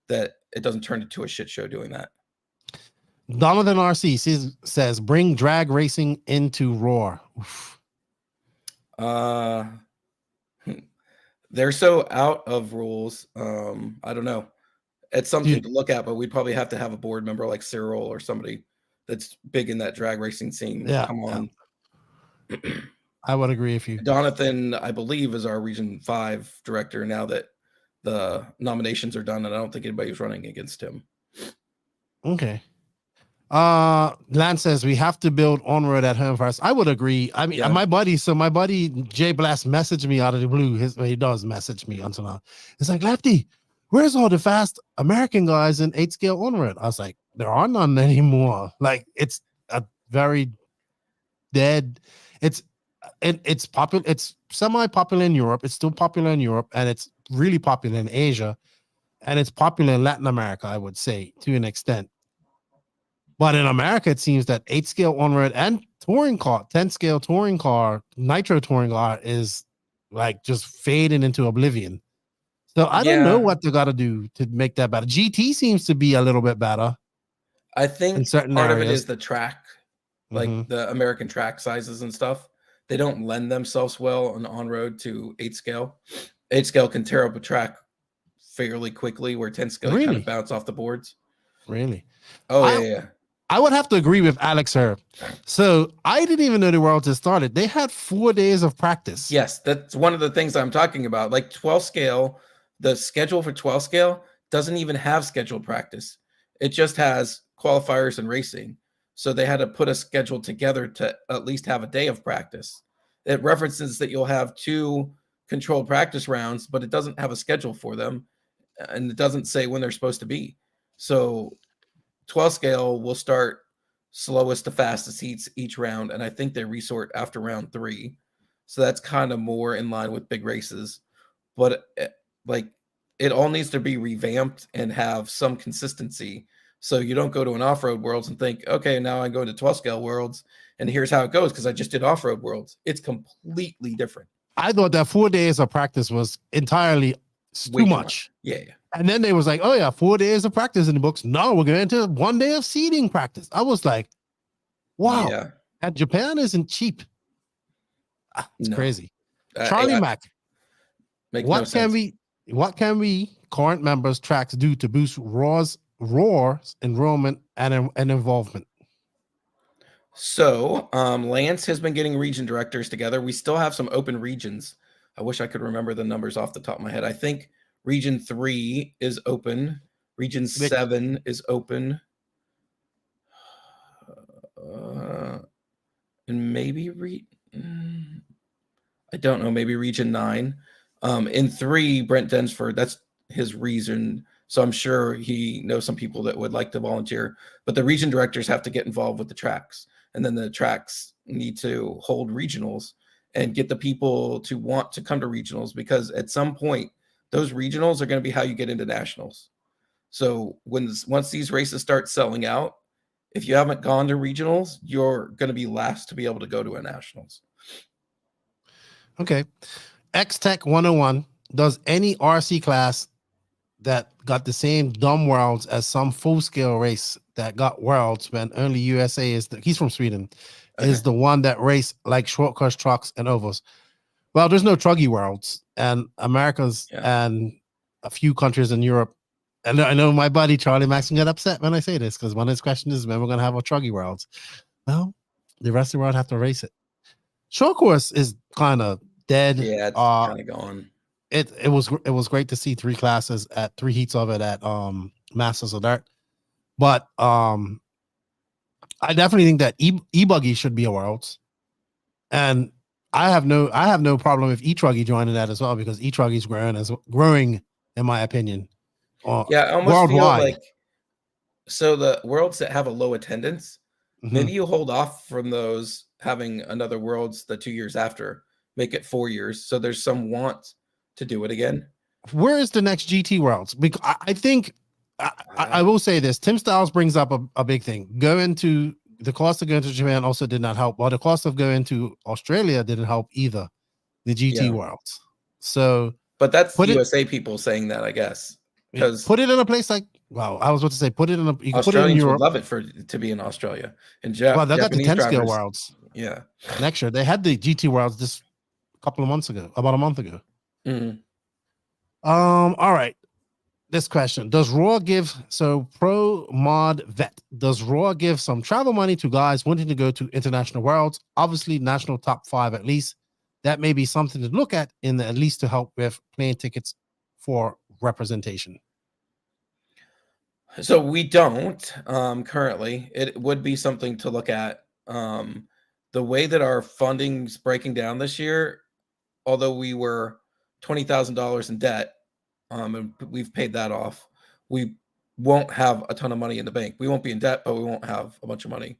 Speaker 6: that it doesn't turn into a shit show doing that.
Speaker 4: Donovan RC says, bring drag racing into ROAR. Oof.
Speaker 6: They're so out of rules. I don't know. It's something to look at, but we'd probably have to have a board member like Cyril or somebody that's big in that drag racing scene.
Speaker 4: Yeah,
Speaker 6: come on.
Speaker 4: I would agree with you.
Speaker 6: Jonathan, I believe, is our Region 5 director now that the nominations are done, and I don't think anybody's running against him.
Speaker 4: Okay. Lance says we have to build onward at home first. I would agree. I mean, my buddy Jay Blast messaged me out of the blue. He does message me once in a while. It's like, Lefty, where's all the fast American guys in 8 scale onward? I was like, there are none anymore. Like, it's a very dead. It's popular. It's semi-popular in Europe. It's still popular in Europe, and it's really popular in Asia, and it's popular in Latin America, I would say, to an extent. But in America, it seems that 8 scale onward and touring car, 10 scale touring car, nitro touring car is like just fading into oblivion. So I don't know what they got to do to make that better. GT seems to be a little bit better.
Speaker 6: I think
Speaker 4: in certain
Speaker 6: part
Speaker 4: areas.
Speaker 6: of it is the track, like the American track sizes and stuff. They don't lend themselves well on road to 8 scale. 8 scale can tear up a track fairly quickly, where 10 scale kind of bounce off the boards.
Speaker 4: Really?
Speaker 6: Oh, yeah.
Speaker 4: I would have to agree with Alex here. So I didn't even know the Worlds had started. They had 4 days of practice.
Speaker 6: Yes, that's one of the things I'm talking about. Like 12 scale, the schedule for 12 scale doesn't even have scheduled practice. It just has qualifiers and racing. So they had to put a schedule together to at least have a day of practice. It references that you'll have 2 controlled practice rounds, but it doesn't have a schedule for them. And it doesn't say when they're supposed to be. So 12 scale will start slowest to fastest heats each round, and I think they resort after round 3. So that's kind of more in line with big races. But like, it all needs to be revamped and have some consistency, so you don't go to an off-road Worlds and think, okay, now I go to 12 scale Worlds and here's how it goes because I just did off-road Worlds. It's completely different.
Speaker 4: I thought that 4 days of practice was entirely too much.
Speaker 6: Yeah.
Speaker 4: And then they was like, oh yeah, 4 days of practice in the books. No, we're going to 1 day of seeding practice. I was like, wow.
Speaker 6: Yeah.
Speaker 4: And Japan isn't cheap. It's crazy. Charlie Mack. What can we current members tracks do to boost ROAR's enrollment and involvement?
Speaker 6: So Lance has been getting region directors together. We still have some open regions. I wish I could remember the numbers off the top of my head. I think Region 3 is open. Region 7 is open. And maybe I don't know, maybe Region 9. In 3, Brent Densford, that's his region. So I'm sure he knows some people that would like to volunteer. But the region directors have to get involved with the tracks. And then the tracks need to hold regionals and get the people to want to come to regionals, because at some point, those regionals are going to be how you get into nationals. So once these races start selling out, if you haven't gone to regionals, you're going to be last to be able to go to a nationals.
Speaker 4: Okay. X-Tech 101 does any RC class that got the same dumb worlds as some full scale race that got worlds when only USA is he's from Sweden, is the one that race like shortcut trucks and ovals? Well, there's no truggy worlds, and Americas and a few countries in Europe. And I know my buddy Charlie Maxon got upset when I say this, because one of his questions is when we're going to have a truggy worlds. Well, the rest of the world have to race it. Short course is kind of dead.
Speaker 6: Yeah, it's kind of gone.
Speaker 4: It was great to see 3 classes at 3 heats of it at Masters of Dirt, but I definitely think that e-buggy should be a worlds, and I have no problem if e-truggy joining that as well, because e-truggy is growing in my opinion.
Speaker 6: Yeah, I almost feel like, so the worlds that have a low attendance, maybe you hold off from those having another worlds the 2 years after, make it 4 years, so there's some want to do it again.
Speaker 4: Where is the next GT worlds? Because I think I will say this: Tim Styles brings up a big thing. The cost of going to Japan also did not help. While the cost of going to Australia didn't help either. The GT worlds. So,
Speaker 6: but that's USA people saying that, I guess. Because
Speaker 4: put it in a place like, well, I was about to say, put it in a. You can
Speaker 6: Australians
Speaker 4: put it in Europe.
Speaker 6: would love it to be in Australia. And
Speaker 4: well, they got the 10 scale worlds.
Speaker 6: Yeah,
Speaker 4: next year they had the GT worlds just about a month ago. All right. This question: does ROAR give pro mod vet? Does ROAR give some travel money to guys wanting to go to international worlds? Obviously, national top 5 at least. That may be something to look at at least to help with plane tickets for representation.
Speaker 6: So we don't currently. It would be something to look at. The way that our funding's breaking down this year, although we were $20,000 in debt, and we've paid that off, we won't have a ton of money in the bank. We won't be in debt, but we won't have a bunch of money.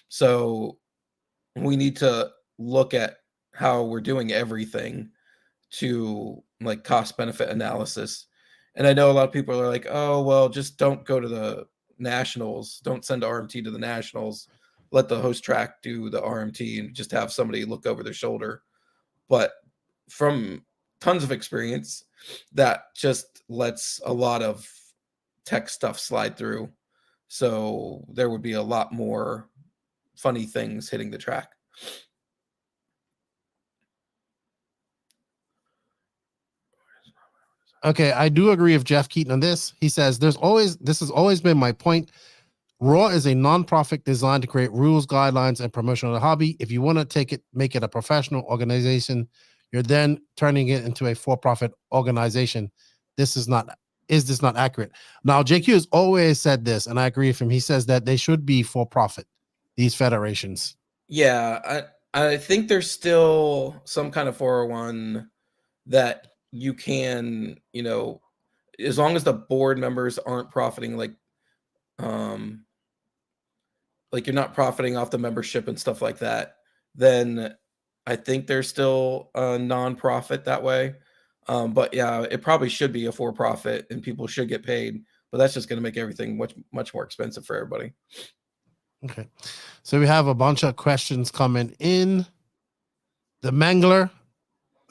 Speaker 6: So we need to look at how we're doing everything to like cost benefit analysis. And I know a lot of people are like, oh, well, just don't go to the nationals. Don't send RMT to the nationals. Let the host track do the RMT and just have somebody look over their shoulder. But from tons of experience, that just lets a lot of tech stuff slide through. So there would be a lot more funny things hitting the track.
Speaker 4: Okay, I do agree with Jeff Keaton on this. He says this has always been my point. ROAR is a non-profit designed to create rules, guidelines, and promotion of the hobby. If you want to make it a professional organization, you're then turning it into a for-profit organization. Is this not accurate? Now, JQ has always said this, and I agree with him. He says that they should be for-profit, these federations.
Speaker 6: Yeah, I think there's still some kind of 401 that you can, as long as the board members aren't profiting, like you're not profiting off the membership and stuff like that, then I think there's still a non-profit that way. But yeah, it probably should be a for-profit and people should get paid, but that's just going to make everything much more expensive for everybody.
Speaker 4: Okay. So we have a bunch of questions coming in. The Mangler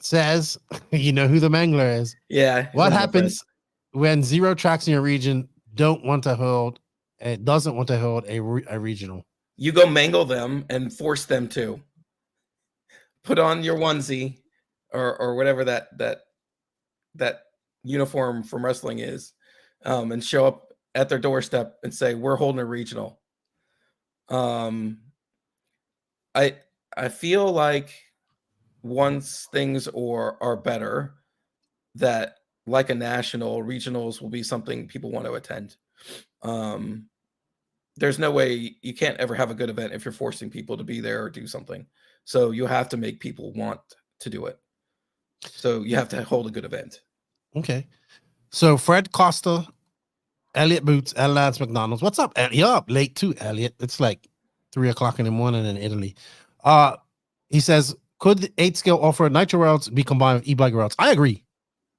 Speaker 4: says, you know who the Mangler is.
Speaker 6: Yeah.
Speaker 4: What happens when 0 tracks in your region doesn't want to hold a regional?
Speaker 6: You go mangle them and force them to put on your onesie or whatever that uniform from wrestling is, and show up at their doorstep and say, we're holding a regional. I feel like once things are better, that like a national, regionals will be something people want to attend. There's no way you can't ever have a good event if you're forcing people to be there or do something. So you have to make people want to do it. So you have to hold a good event.
Speaker 4: Okay. So Fred Costa, Elliot Boots, and Lance McDonald's. What's up? You're up late too, Elliot. It's like 3:00 in the morning in Italy. He says, could the 8 scale offer Nitro Worlds be combined with e-bike worlds? I agree.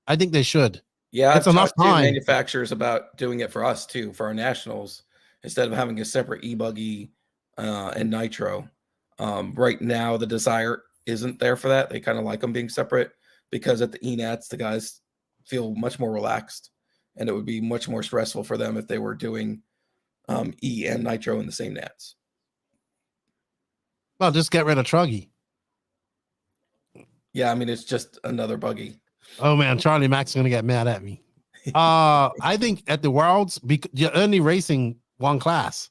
Speaker 4: I think they should.
Speaker 6: Yeah,
Speaker 4: it's
Speaker 6: I've
Speaker 4: enough
Speaker 6: talked to
Speaker 4: time.
Speaker 6: Manufacturers about doing it for us too, for our nationals, instead of having a separate e-buggy and Nitro. Right now, the desire isn't there for that. They kind of like them being separate because at the ENATs, the guys feel much more relaxed, and it would be much more stressful for them if they were doing E and nitro in the same nats.
Speaker 4: Well, just get rid of Truggy.
Speaker 6: Yeah, I mean, it's just another buggy.
Speaker 4: Oh man, Charlie Mack's gonna get mad at me. I think at the Worlds, you're only racing one class.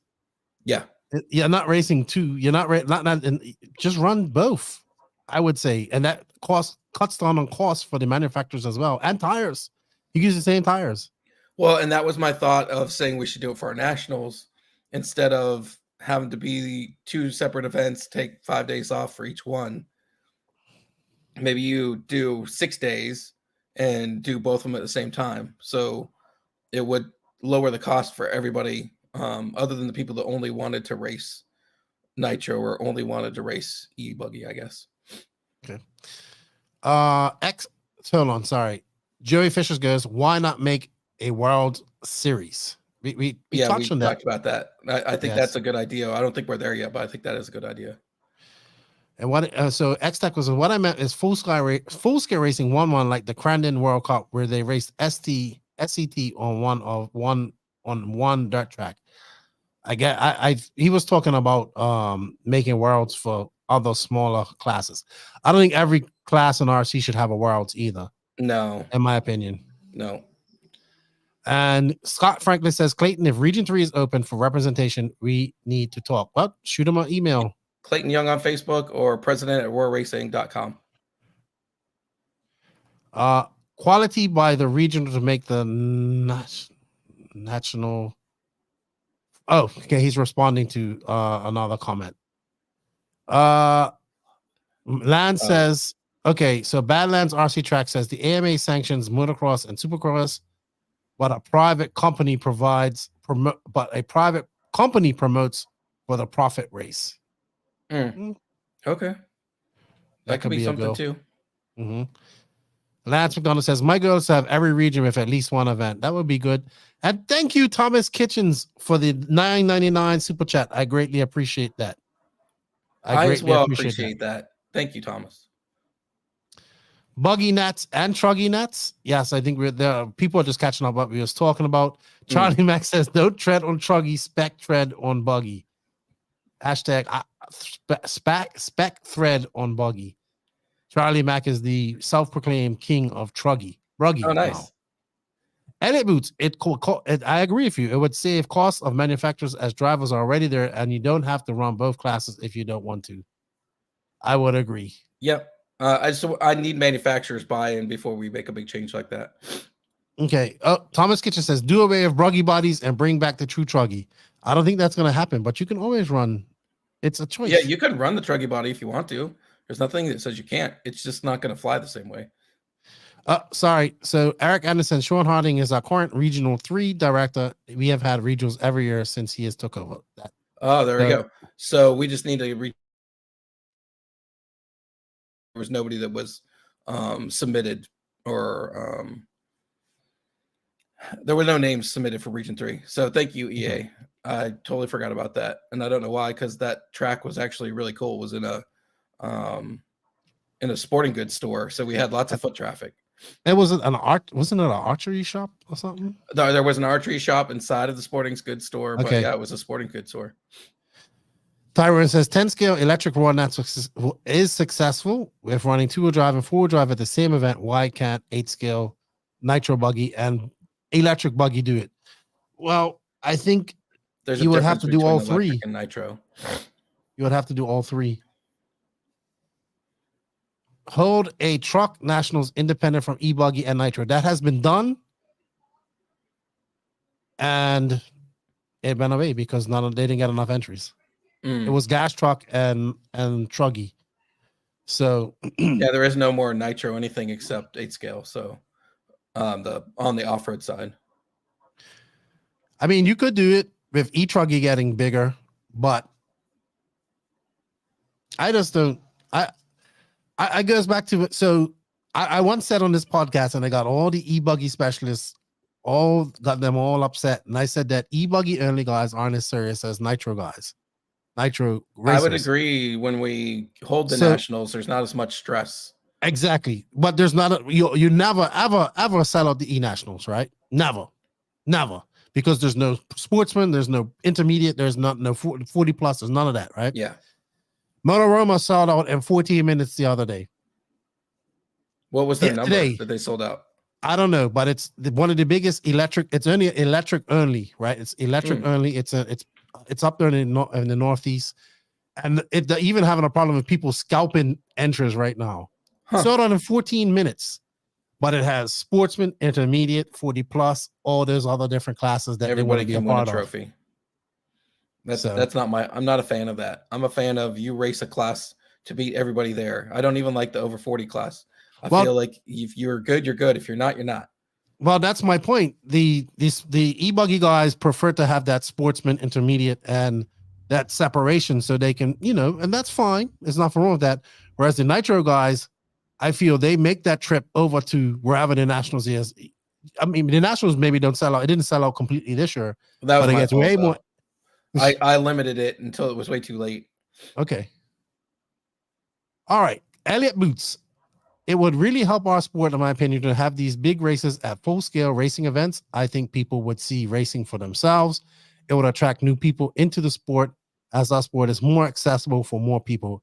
Speaker 6: Yeah,
Speaker 4: You're not racing two. You're not and just run both. I would say, and that cuts down on costs for the manufacturers as well, and tires. You use the same tires.
Speaker 6: well, and that was my thought of saying we should do it for our nationals instead of having to be 2 separate events, take 5 days off for each one. Maybe you do 6 days and do both of them at the same time. So it would lower the cost for everybody, other than the people that only wanted to race nitro or only wanted to race e-buggy, I guess.
Speaker 4: Okay. Hold on, sorry. Joey Fishers goes, why not make a World Series? We touched on that.
Speaker 6: Talked about that. I think that's a good idea. I don't think we're there yet, but I think that is a good idea.
Speaker 4: And what so X-Tech was what I meant is full scale racing one like the Crandon World Cup where they raced SCT on one dirt track. He was talking about making worlds for other smaller classes. I don't think every class in RC should have a worlds either.
Speaker 6: No,
Speaker 4: in my opinion.
Speaker 6: No.
Speaker 4: And Scott Franklin says, Clayton, if Region 3 is open for representation, we need to talk. Well, shoot him an email.
Speaker 6: Clayton Young on Facebook or president@roarracing.com.
Speaker 4: Quality by the region to make the national. Oh, okay. He's responding to another comment. Land says, okay, so Badlands RC Track says the AMA sanctions motocross and supercross, but a private company promotes for the profit race.
Speaker 6: Okay. That could be something too.
Speaker 4: Mm-hmm. Lance McDonald says, my goal is to have every region with at least one event. That would be good. And thank you, Thomas Kitchens, for the $9.99 super chat. I greatly appreciate that.
Speaker 6: I as well appreciate that. Thank you, Thomas.
Speaker 4: Buggy Nats and Truggy Nats. Yes, I think people are just catching up what we was talking about. Charlie Mack says, don't tread on Truggy, spec tread on Buggy. Hashtag spec thread on Buggy. Charlie Mack is the self-proclaimed king of Truggy. Ruggy. Oh, nice. Wow. Edit Boots. I agree with you. It would save costs of manufacturers as drivers are already there, and you don't have to run both classes if you don't want to. I would agree.
Speaker 6: Yep. I need manufacturers buy-in before we make a big change like that.
Speaker 4: Okay. Thomas Kitchen says, do away with bruggy bodies and bring back the true Truggy. I don't think that's going to happen, but you can always run. It's a choice.
Speaker 6: Yeah, you can run the Truggy body if you want to. There's nothing that says you can't. It's just not going to fly the same way.
Speaker 4: Sorry. So Eric Anderson, Sean Harding is our current Regional 3 director. We have had regionals every year since he has took over that.
Speaker 6: Oh, there we go. So we just need to there was nobody that was submitted or there were no names submitted for Region 3. So thank you, EA. I totally forgot about that. And I don't know why, because that track was actually really cool. It was in a sporting goods store. So we had lots of foot traffic.
Speaker 4: It wasn't an archery shop or something?
Speaker 6: No, there was an archery shop inside of the sporting goods store, but yeah, it was a sporting goods store.
Speaker 4: Tyrone says 10 scale electric ROAR Nats is successful with running 2-wheel drive and 4-wheel drive at the same event. Why can't 8 scale nitro buggy and electric buggy do it? Well, I think you would have to do all three.
Speaker 6: And nitro.
Speaker 4: You would have to do all three. Hold a truck nationals independent from e-buggy and nitro. That has been done, and it went away because they didn't get enough entries. It was gas truck and truggy. So
Speaker 6: yeah, there is no more nitro anything except 8 scale. So on the off-road side,
Speaker 4: I mean, you could do it with e-truggy getting bigger, but I just don't. I goes back to it. So I once said on this podcast, and I got all the e-buggy specialists, got them all upset, and I said that e-buggy only guys aren't as serious as nitro guys. Nitro racers.
Speaker 6: I would agree. When we hold the nationals, there's not as much stress.
Speaker 4: Exactly. But there's not you never ever sell out the e-nationals, right? Never. Because there's no sportsman, there's no intermediate, there's no 40 plus, there's none of that, right?
Speaker 6: Yeah.
Speaker 4: Motoroma sold out in 14 minutes the other day.
Speaker 6: What was their number
Speaker 4: today,
Speaker 6: that they sold out?
Speaker 4: I don't know, but it's one of the biggest electric. It's only electric only, right? It's electric only. It's up there in the Northeast, and they're even having a problem with people scalping entries right now. Sold out in 14 minutes, but it has sportsman, intermediate, 40 plus, all those other different classes that
Speaker 6: everybody
Speaker 4: they
Speaker 6: can
Speaker 4: want
Speaker 6: win
Speaker 4: to
Speaker 6: a
Speaker 4: be a part
Speaker 6: trophy.
Speaker 4: of.
Speaker 6: That's not I'm not a fan of that. I'm a fan of you race a class to beat everybody there. I don't even like the over 40 class. I feel like if you're good, you're good. If you're not, you're not.
Speaker 4: Well, that's my point. The e-buggy guys prefer to have that sportsman, intermediate, and that separation so they can, and that's fine. There's nothing wrong with that. Whereas the nitro guys, I feel they make that trip over to wherever the nationals is. I mean, the nationals maybe don't sell out. It didn't sell out completely this year.
Speaker 6: That was
Speaker 4: but it gets way more.
Speaker 6: I limited it until it was way too late.
Speaker 4: Okay. All right. Elliott Boots. It would really help our sport, in my opinion, to have these big races at full-scale racing events. I think people would see racing for themselves. It would attract new people into the sport as our sport is more accessible for more people.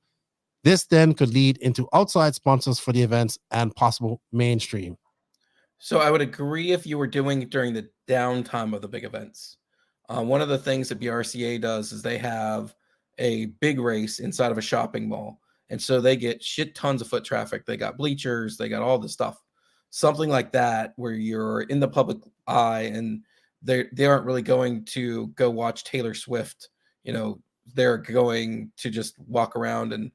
Speaker 4: This then could lead into outside sponsors for the events and possible mainstream.
Speaker 6: So I would agree if you were doing it during the downtime of the big events. One of the things that BRCA does is they have a big race inside of a shopping mall. And so they get shit tons of foot traffic. They got bleachers. They got all this stuff. Something like that where you're in the public eye and they aren't really going to go watch Taylor Swift. They're going to just walk around and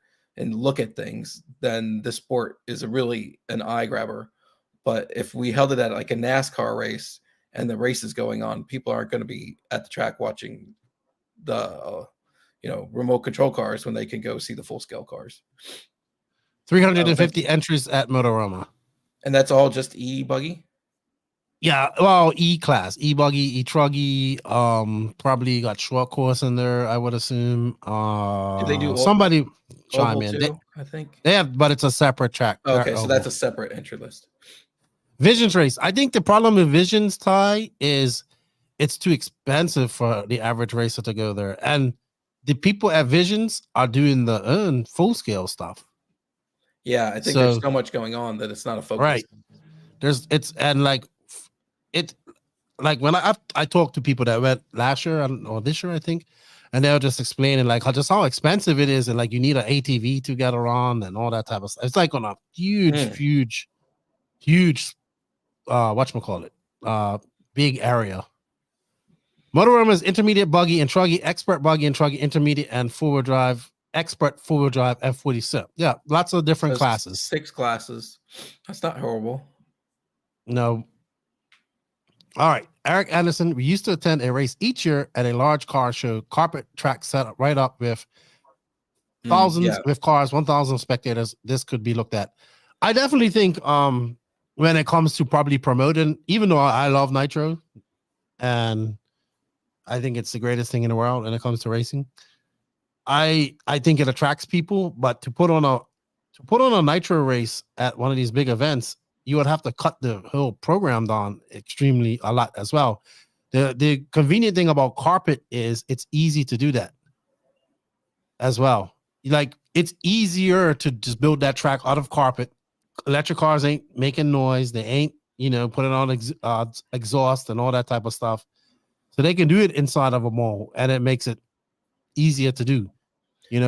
Speaker 6: look at things. Then the sport is really an eye grabber. But if we held it at like a NASCAR race and the race is going on, people aren't going to be at the track watching the remote control cars when they can go see the full scale cars.
Speaker 4: 350 entries at Motoroma.
Speaker 6: And that's all just e-buggy?
Speaker 4: Yeah, well, E-class, e-buggy, e-truggy, probably got short course in there, I would assume.
Speaker 6: Did they do
Speaker 4: somebody chime in.
Speaker 6: I think
Speaker 4: they have, but it's a separate track.
Speaker 6: Okay, so that's a separate entry list.
Speaker 4: Visions race. I think the problem with Visions, Ty, is it's too expensive for the average racer to go there. And the people at Visions are doing the full scale stuff.
Speaker 6: Yeah, I think there's so much going on that it's not a focus.
Speaker 4: Right. When I talked to people that went last year or this year, I think, and they were just explaining just how expensive it is, and like you need an ATV to get around and all that type of stuff. It's like on a huge big area. Motorama's intermediate buggy and truggy, expert buggy and truggy, intermediate and four-wheel drive, expert four-wheel drive, F40. Yeah, lots of different classes.
Speaker 6: 6 classes. That's not horrible.
Speaker 4: No. All right. Eric Anderson, we used to attend a race each year at a large car show, carpet track set up right up with thousands with cars, 1,000 spectators. This could be looked at. I definitely think when it comes to probably promoting, even though I love Nitro and I think it's the greatest thing in the world when it comes to racing, I think it attracts people, but to put on a Nitro race at one of these big events, you would have to cut the whole program down a lot as well. The convenient thing about carpet is it's easy to do that as well. Like it's easier to just build that track out of carpet. Electric cars ain't making noise. They ain't, putting on exhaust and all that type of stuff. So they can do it inside of a mall and it makes it easier to do,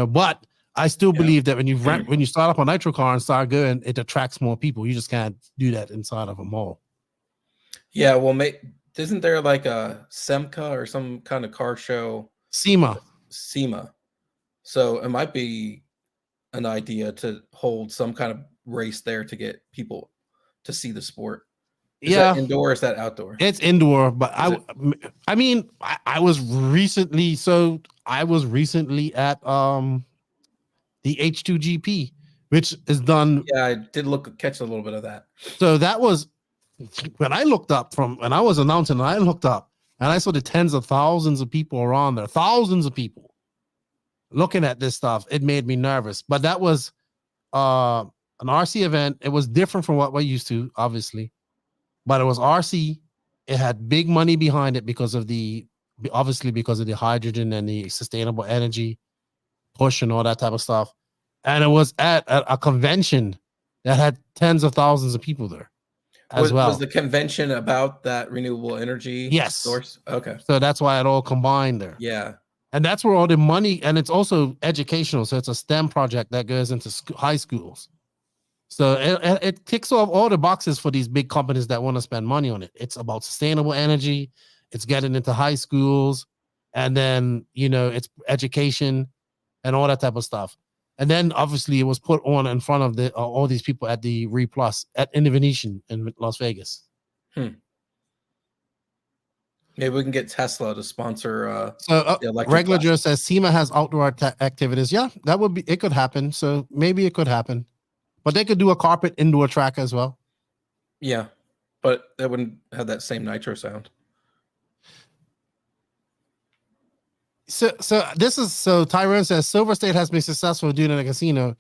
Speaker 4: but I still believe that when you start up a Nitro car and start going, it attracts more people. You just can't do that inside of a mall.
Speaker 6: Yeah, well, isn't there like a SEMCA or some kind of car show?
Speaker 4: SEMA.
Speaker 6: So it might be an idea to hold some kind of race there to get people to see the sport. Is that indoor or is that outdoor?
Speaker 4: It's indoor, but I was recently at the H2GP, which is done.
Speaker 6: Yeah, I did catch a little bit of that.
Speaker 4: So that was when I looked up when I was announcing, and I looked up and I saw the tens of thousands of people around there, thousands of people looking at this stuff. It made me nervous, but that was a an RC event. It was different from what we're used to, obviously, but it was RC. It had big money behind it because of the hydrogen and the sustainable energy push and all that type of stuff. And it was at a convention that had tens of thousands of people there as well.
Speaker 6: Was the convention about that renewable energy source? Okay.
Speaker 4: So that's why it all combined there.
Speaker 6: Yeah.
Speaker 4: And that's where all the money, and it's also educational. So it's a STEM project that goes into high schools. So it ticks off all the boxes for these big companies that want to spend money on it. It's about sustainable energy. It's getting into high schools. And then, it's education and all that type of stuff. And then obviously it was put on in front of all these people at the RE Plus in the Venetian in Las Vegas.
Speaker 6: Maybe we can get Tesla to sponsor.
Speaker 4: Regular Joe says SEMA has outdoor activities. Yeah, it could happen. So maybe it could happen, but they could do a carpet indoor track as well.
Speaker 6: Yeah, but that wouldn't have that same nitro sound.
Speaker 4: So Tyrone says Silver State has been successful doing it in a casino.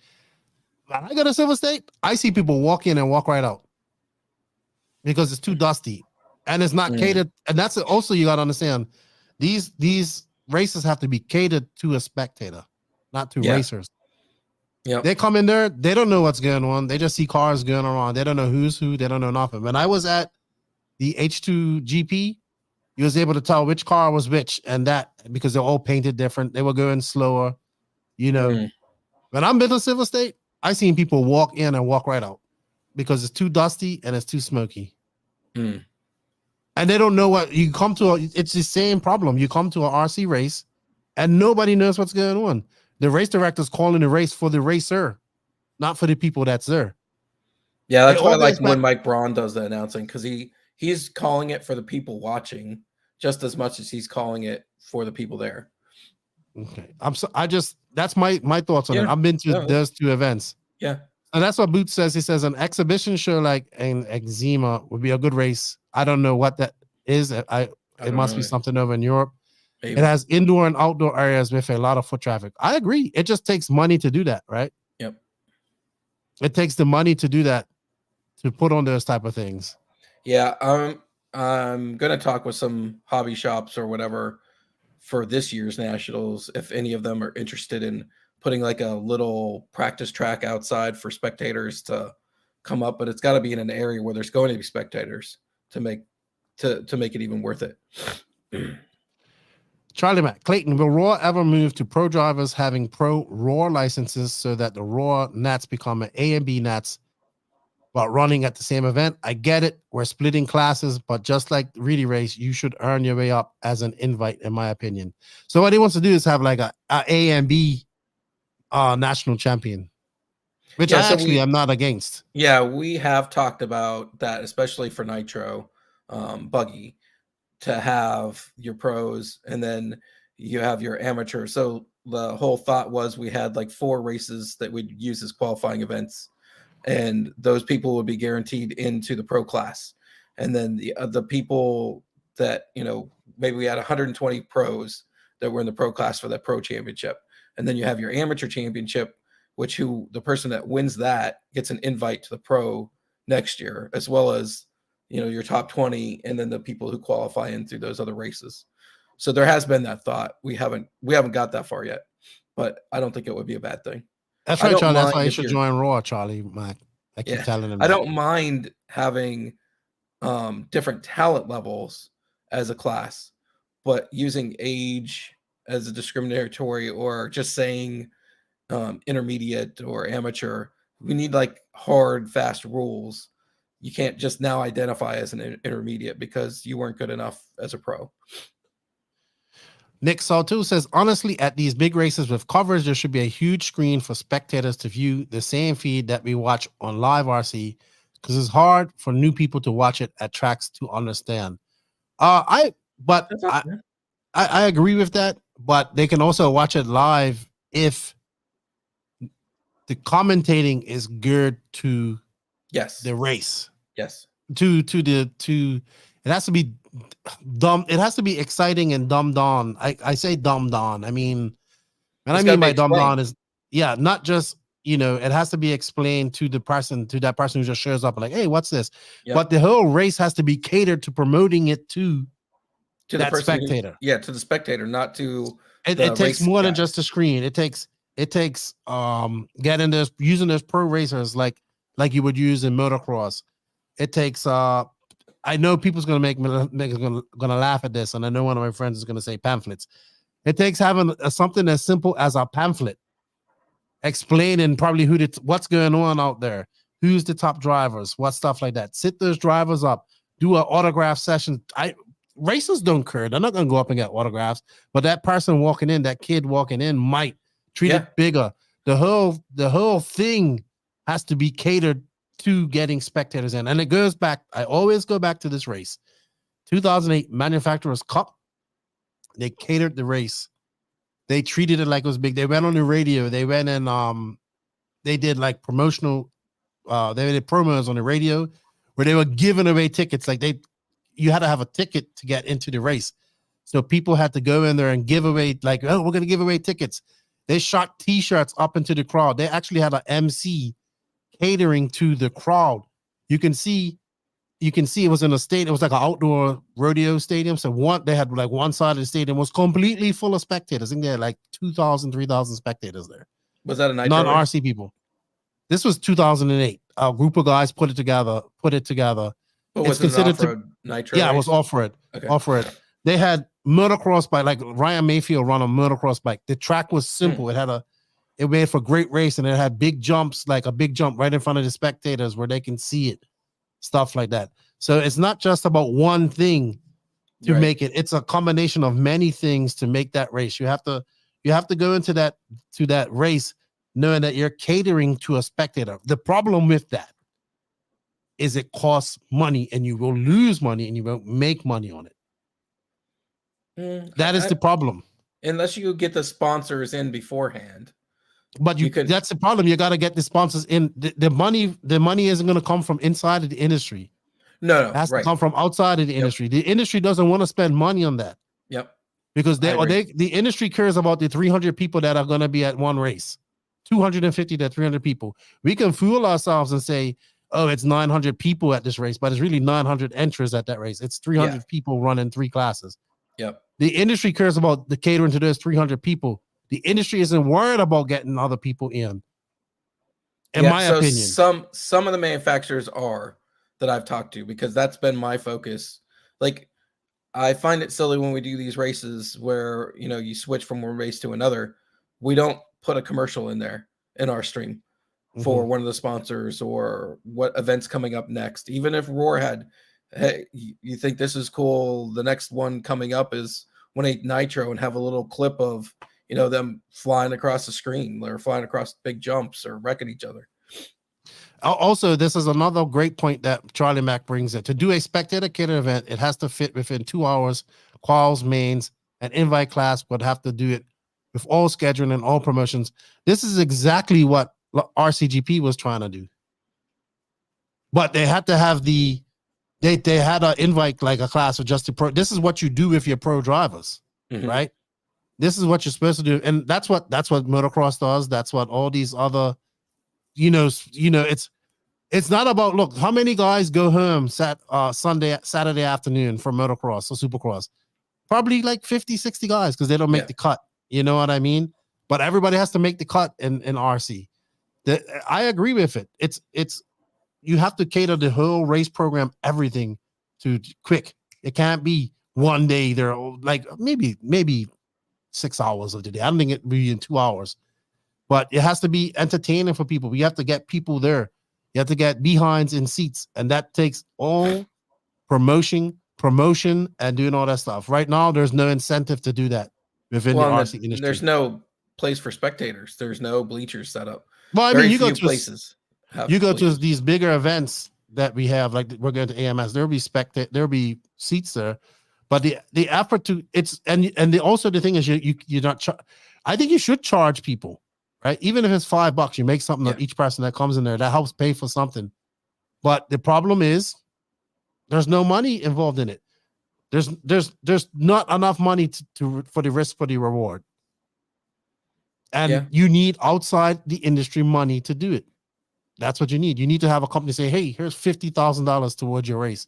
Speaker 4: When I go to Silver State, I see people walk in and walk right out because it's too dusty and it's not catered. And that's also, you got to understand, these races have to be catered to a spectator, not to racers.
Speaker 6: Yeah,
Speaker 4: they come in there, they don't know what's going on. They just see cars going around. They don't know who's who. They don't know nothing. When I was at the H2 GP, you was able to tell which car was which, and that because they're all painted different. They were going slower, When I'm been to Silver State, I seen people walk in and walk right out because it's too dusty and it's too smoky. And they don't know what you come to. It's the same problem. You come to an RC race, and nobody knows what's going on. The race director's calling the race for the racer, not for the people that's there.
Speaker 6: Yeah, that's why I like when Mike Braun does the announcing, because he's calling it for the people watching just as much as he's calling it for the people there.
Speaker 4: Okay. That's my thoughts on it. I've been to those two events.
Speaker 6: Yeah.
Speaker 4: And that's what Boots says. He says an exhibition show like an Eczema would be a good race. I don't know what that is. It must be something over in Europe. Maybe. It has indoor and outdoor areas with a lot of foot traffic. I agree. It just takes money to do that, right?
Speaker 6: Yep.
Speaker 4: It takes the money to do that, to put on those type of things.
Speaker 6: Yeah, I'm gonna talk with some hobby shops or whatever for this year's nationals, if any of them are interested in putting like a little practice track outside for spectators to come up, but it's got to be in an area where there's going to be spectators to make it even worth it.
Speaker 4: Charlie Mack, Clayton, will ROAR ever move to pro drivers having pro ROAR licenses so that the ROAR Nats become an A and B Nats but running at the same event? I get it. We're splitting classes, but just like Reedy Race, you should earn your way up as an invite, in my opinion. So what he wants to do is have like a A and B national champion, which I'm not against.
Speaker 6: Yeah, we have talked about that, especially for Nitro Buggy, to have your pros and then you have your amateur. So the whole thought was we had like 4 races that we'd use as qualifying events, and those people would be guaranteed into the pro class. And then the people that, maybe we had 120 pros that were in the pro class for that pro championship. And then you have your amateur championship, the person that wins that gets an invite to the pro next year, as well as, your top 20, and then the people who qualify in through those other races. So there has been that thought. We haven't got that far yet, but I don't think it would be a bad thing.
Speaker 4: That's right, Charlie. That's why you should join ROAR, Charlie. Mike, I keep telling him.
Speaker 6: I don't mind having different talent levels as a class, but using age as a discriminatory or just saying intermediate or amateur, we need like hard, fast rules. You can't just now identify as an intermediate because you weren't good enough as a pro.
Speaker 4: Nick Saltu says, honestly, at these big races with coverage, there should be a huge screen for spectators to view the same feed that we watch on live RC, because it's hard for new people to watch it at tracks to understand. I agree with that, but they can also watch it live if the commentating is geared to the race.
Speaker 6: Yes.
Speaker 4: It has to be dumb. It has to be exciting and dumbed down. I say dumbed down. I mean, and I mean by dumbed down is not just it has to be explained to that person who just shows up like, hey, what's this?
Speaker 6: Yep.
Speaker 4: But the whole race has to be catered to promoting it to
Speaker 6: the
Speaker 4: that
Speaker 6: person
Speaker 4: spectator.
Speaker 6: To the spectator, not to
Speaker 4: it takes
Speaker 6: race
Speaker 4: more than
Speaker 6: guys.
Speaker 4: just a screen. It takes using those pro racers like you would use in motocross. It takes I know people's gonna gonna laugh at this, and I know one of my friends is gonna say pamphlets. It takes having something as simple as a pamphlet explaining probably what's going on out there, who's the top drivers, what stuff like that. Sit those drivers up, do an autograph session. Racers don't care. They're not gonna go up and get autographs, but that person walking in, that kid walking in, might treat it bigger. The whole thing has to be catered to getting spectators in. And it goes back, I always go back to this race. 2008 Manufacturers Cup. They catered the race. They treated it like it was big. They went on the radio. They went and they did like promotional, they did promos on the radio where they were giving away tickets. Like you had to have a ticket to get into the race. So people had to go in there and give away, like, oh, we're going to give away tickets. They shot t-shirts up into the crowd. They actually had an MC catering to the crowd. You can see it was in a stadium. It was like an outdoor rodeo stadium. So they had like one side of the stadium was completely full of spectators. I think they had like 2,000, 3,000 spectators there.
Speaker 6: Was that a Nitro?
Speaker 4: Non-RC people. This was 2008. A group of guys put it together. But
Speaker 6: was it an off-road Nitro?
Speaker 4: Yeah,
Speaker 6: race?
Speaker 4: It was off-road.
Speaker 6: Okay.
Speaker 4: Off-road. They had motocross bike, like Ryan Mayfield run a motocross bike. The track was simple. It made for great race, and it had big jumps, like a big jump right in front of the spectators where they can see it, stuff like that. So it's not just about one thing to make it. It's a combination of many things to make that race. You have to go into that race knowing that you're catering to a spectator. The problem with that is it costs money, and you will lose money, and you won't make money on it. That is the problem. Unless
Speaker 6: you get the sponsors in beforehand.
Speaker 4: But that's the problem. You got to get the sponsors in. The money isn't going to come from inside of the industry.
Speaker 6: No,
Speaker 4: it has to come from outside of the industry. The industry doesn't want to spend money on that.
Speaker 6: Yep.
Speaker 4: Because the industry cares about the 300 people that are going to be at one race, 250 to 300 people. We can fool ourselves and say, oh, it's 900 people at this race, but it's really 900 entries at that race. It's 300 people running 3 classes.
Speaker 6: Yep.
Speaker 4: The industry cares about the catering to those 300 people. The industry isn't worried about getting other people in my opinion.
Speaker 6: Some of the manufacturers are that I've talked to, because that's been my focus. Like, I find it silly when we do these races where, you switch from one race to another. We don't put a commercial in there in our stream for one of the sponsors or what event's coming up next. Even if ROAR had, hey, you think this is cool, the next one coming up is 1/8 Nitro, and have a little clip of them flying across the screen or flying across big jumps or wrecking each other.
Speaker 4: Also, this is another great point that Charlie Mack brings in. To do a spectator cater event, it has to fit within 2 hours. Quals, mains, and invite class would have to do it with all scheduling and all promotions. This is exactly what RCGP was trying to do. But they had to have they had an invite, like a class of just the pro. This is what you do with your pro drivers, right? This is what you're supposed to do, and that's what motocross does. That's what all these other, it's not about, look, how many guys go home Saturday afternoon for motocross or supercross? Probably like 50, 60 guys, because they don't make the cut. You know what I mean? But everybody has to make the cut in RC. I agree with it. It's you have to cater the whole race program, everything to quick. It can't be one day. They're like maybe 6 hours of the day. I don't think it will be in 2 hours, but it has to be entertaining for people. We have to get people there. You have to get behinds in seats, and that takes all promotion, and doing all that stuff. Right now, there's no incentive to do that within the RC industry.
Speaker 6: There's no place for spectators. There's no bleachers set up.
Speaker 4: Well, I mean, you go
Speaker 6: to
Speaker 4: these bigger events that we have, like we're going to AMS. There'll be seats there. But the effort to also the thing is you're not. I think you should charge people, right? Even if it's $5, you make something of each person that comes in there. That helps pay for something. But the problem is, there's no money involved in it. There's not enough money for the risk for the reward. And you need outside the industry money to do it. That's what you need. You need to have a company say, hey, here's $50,000 towards your race.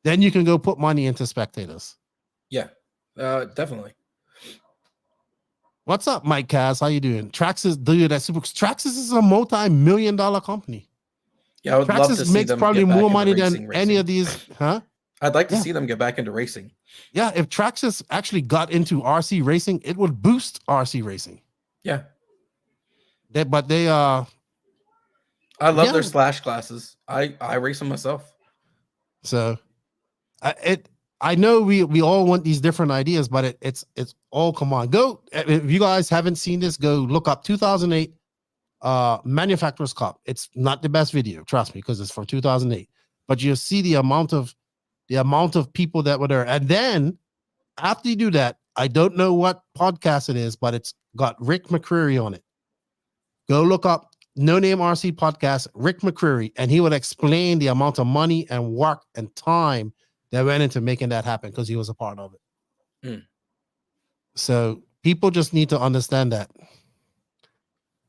Speaker 4: Then you can go put money into spectators.
Speaker 6: Yeah, definitely.
Speaker 4: What's up, Mike Cass? How you doing? Traxxas, dude, Traxxas is a multi-million-dollar company.
Speaker 6: Yeah, I would love to see
Speaker 4: makes
Speaker 6: them
Speaker 4: probably
Speaker 6: get back
Speaker 4: more
Speaker 6: into
Speaker 4: money
Speaker 6: racing.
Speaker 4: than any of these, huh?
Speaker 6: I'd like to see them get back into racing.
Speaker 4: Yeah, if Traxxas actually got into RC racing, it would boost RC racing.
Speaker 6: Yeah.
Speaker 4: I
Speaker 6: love their slash classes. I race them myself.
Speaker 4: So I know we all want these different ideas, but it's all, come on, go. If you guys haven't seen this, go look up 2008 Manufacturers Cup. It's not the best video, trust me, because it's from 2008. But you'll see the amount of people that were there. And then after you do that, I don't know what podcast it is, but it's got Rick McCreary on it. Go look up No Name RC Podcast, Rick McCreary, and he would explain the amount of money and work and time that went into making that happen because he was a part of it. So people just need to understand that.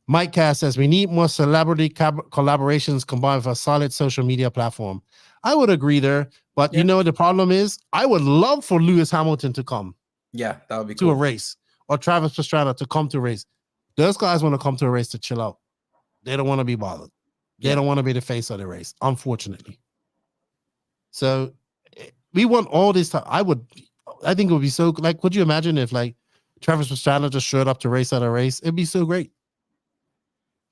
Speaker 4: Mike Cass says, we need more celebrity collaborations combined with a solid social media platform. I would agree there, but you know what the problem is? I would love for Lewis Hamilton to come.
Speaker 6: Yeah, that would be cool.
Speaker 4: To a race, or Travis Pastrana to come to a race. Those guys want to come to a race to chill out. They don't want to be bothered. They don't want to be the face of the race, unfortunately. So we want all this time. I think it would be so, like, could you imagine if like Travis Pastrana just showed up to race at a race? It'd be so great.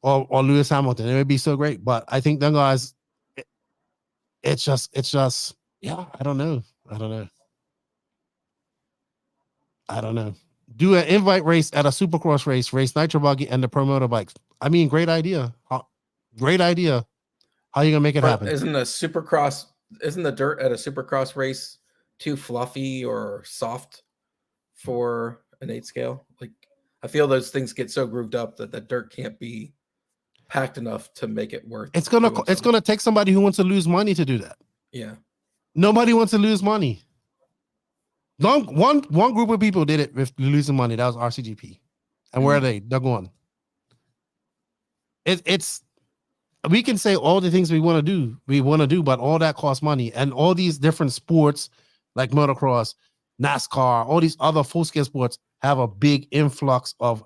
Speaker 4: Or Lewis Hamilton. It would be so great. But I think them guys, it's just, yeah, I don't know. Do an invite race at a Supercross race Nitro Buggy and the Pro Motorbikes. I mean, great idea. Great idea. How you gonna make it happen?
Speaker 6: Isn't the dirt at a Supercross race too fluffy or soft for an 8 scale? Like, I feel those things get so grooved up that the dirt can't be packed enough to make it worth.
Speaker 4: It's gonna take somebody who wants to lose money to do that.
Speaker 6: Yeah. Nobody
Speaker 4: wants to lose money. One group of people did it with losing money. That was RCGP. And where are they? They're gone. It's we can say all the things we want to do, but all that costs money. And all these different sports like motocross, NASCAR, all these other full-scale sports have a big influx of,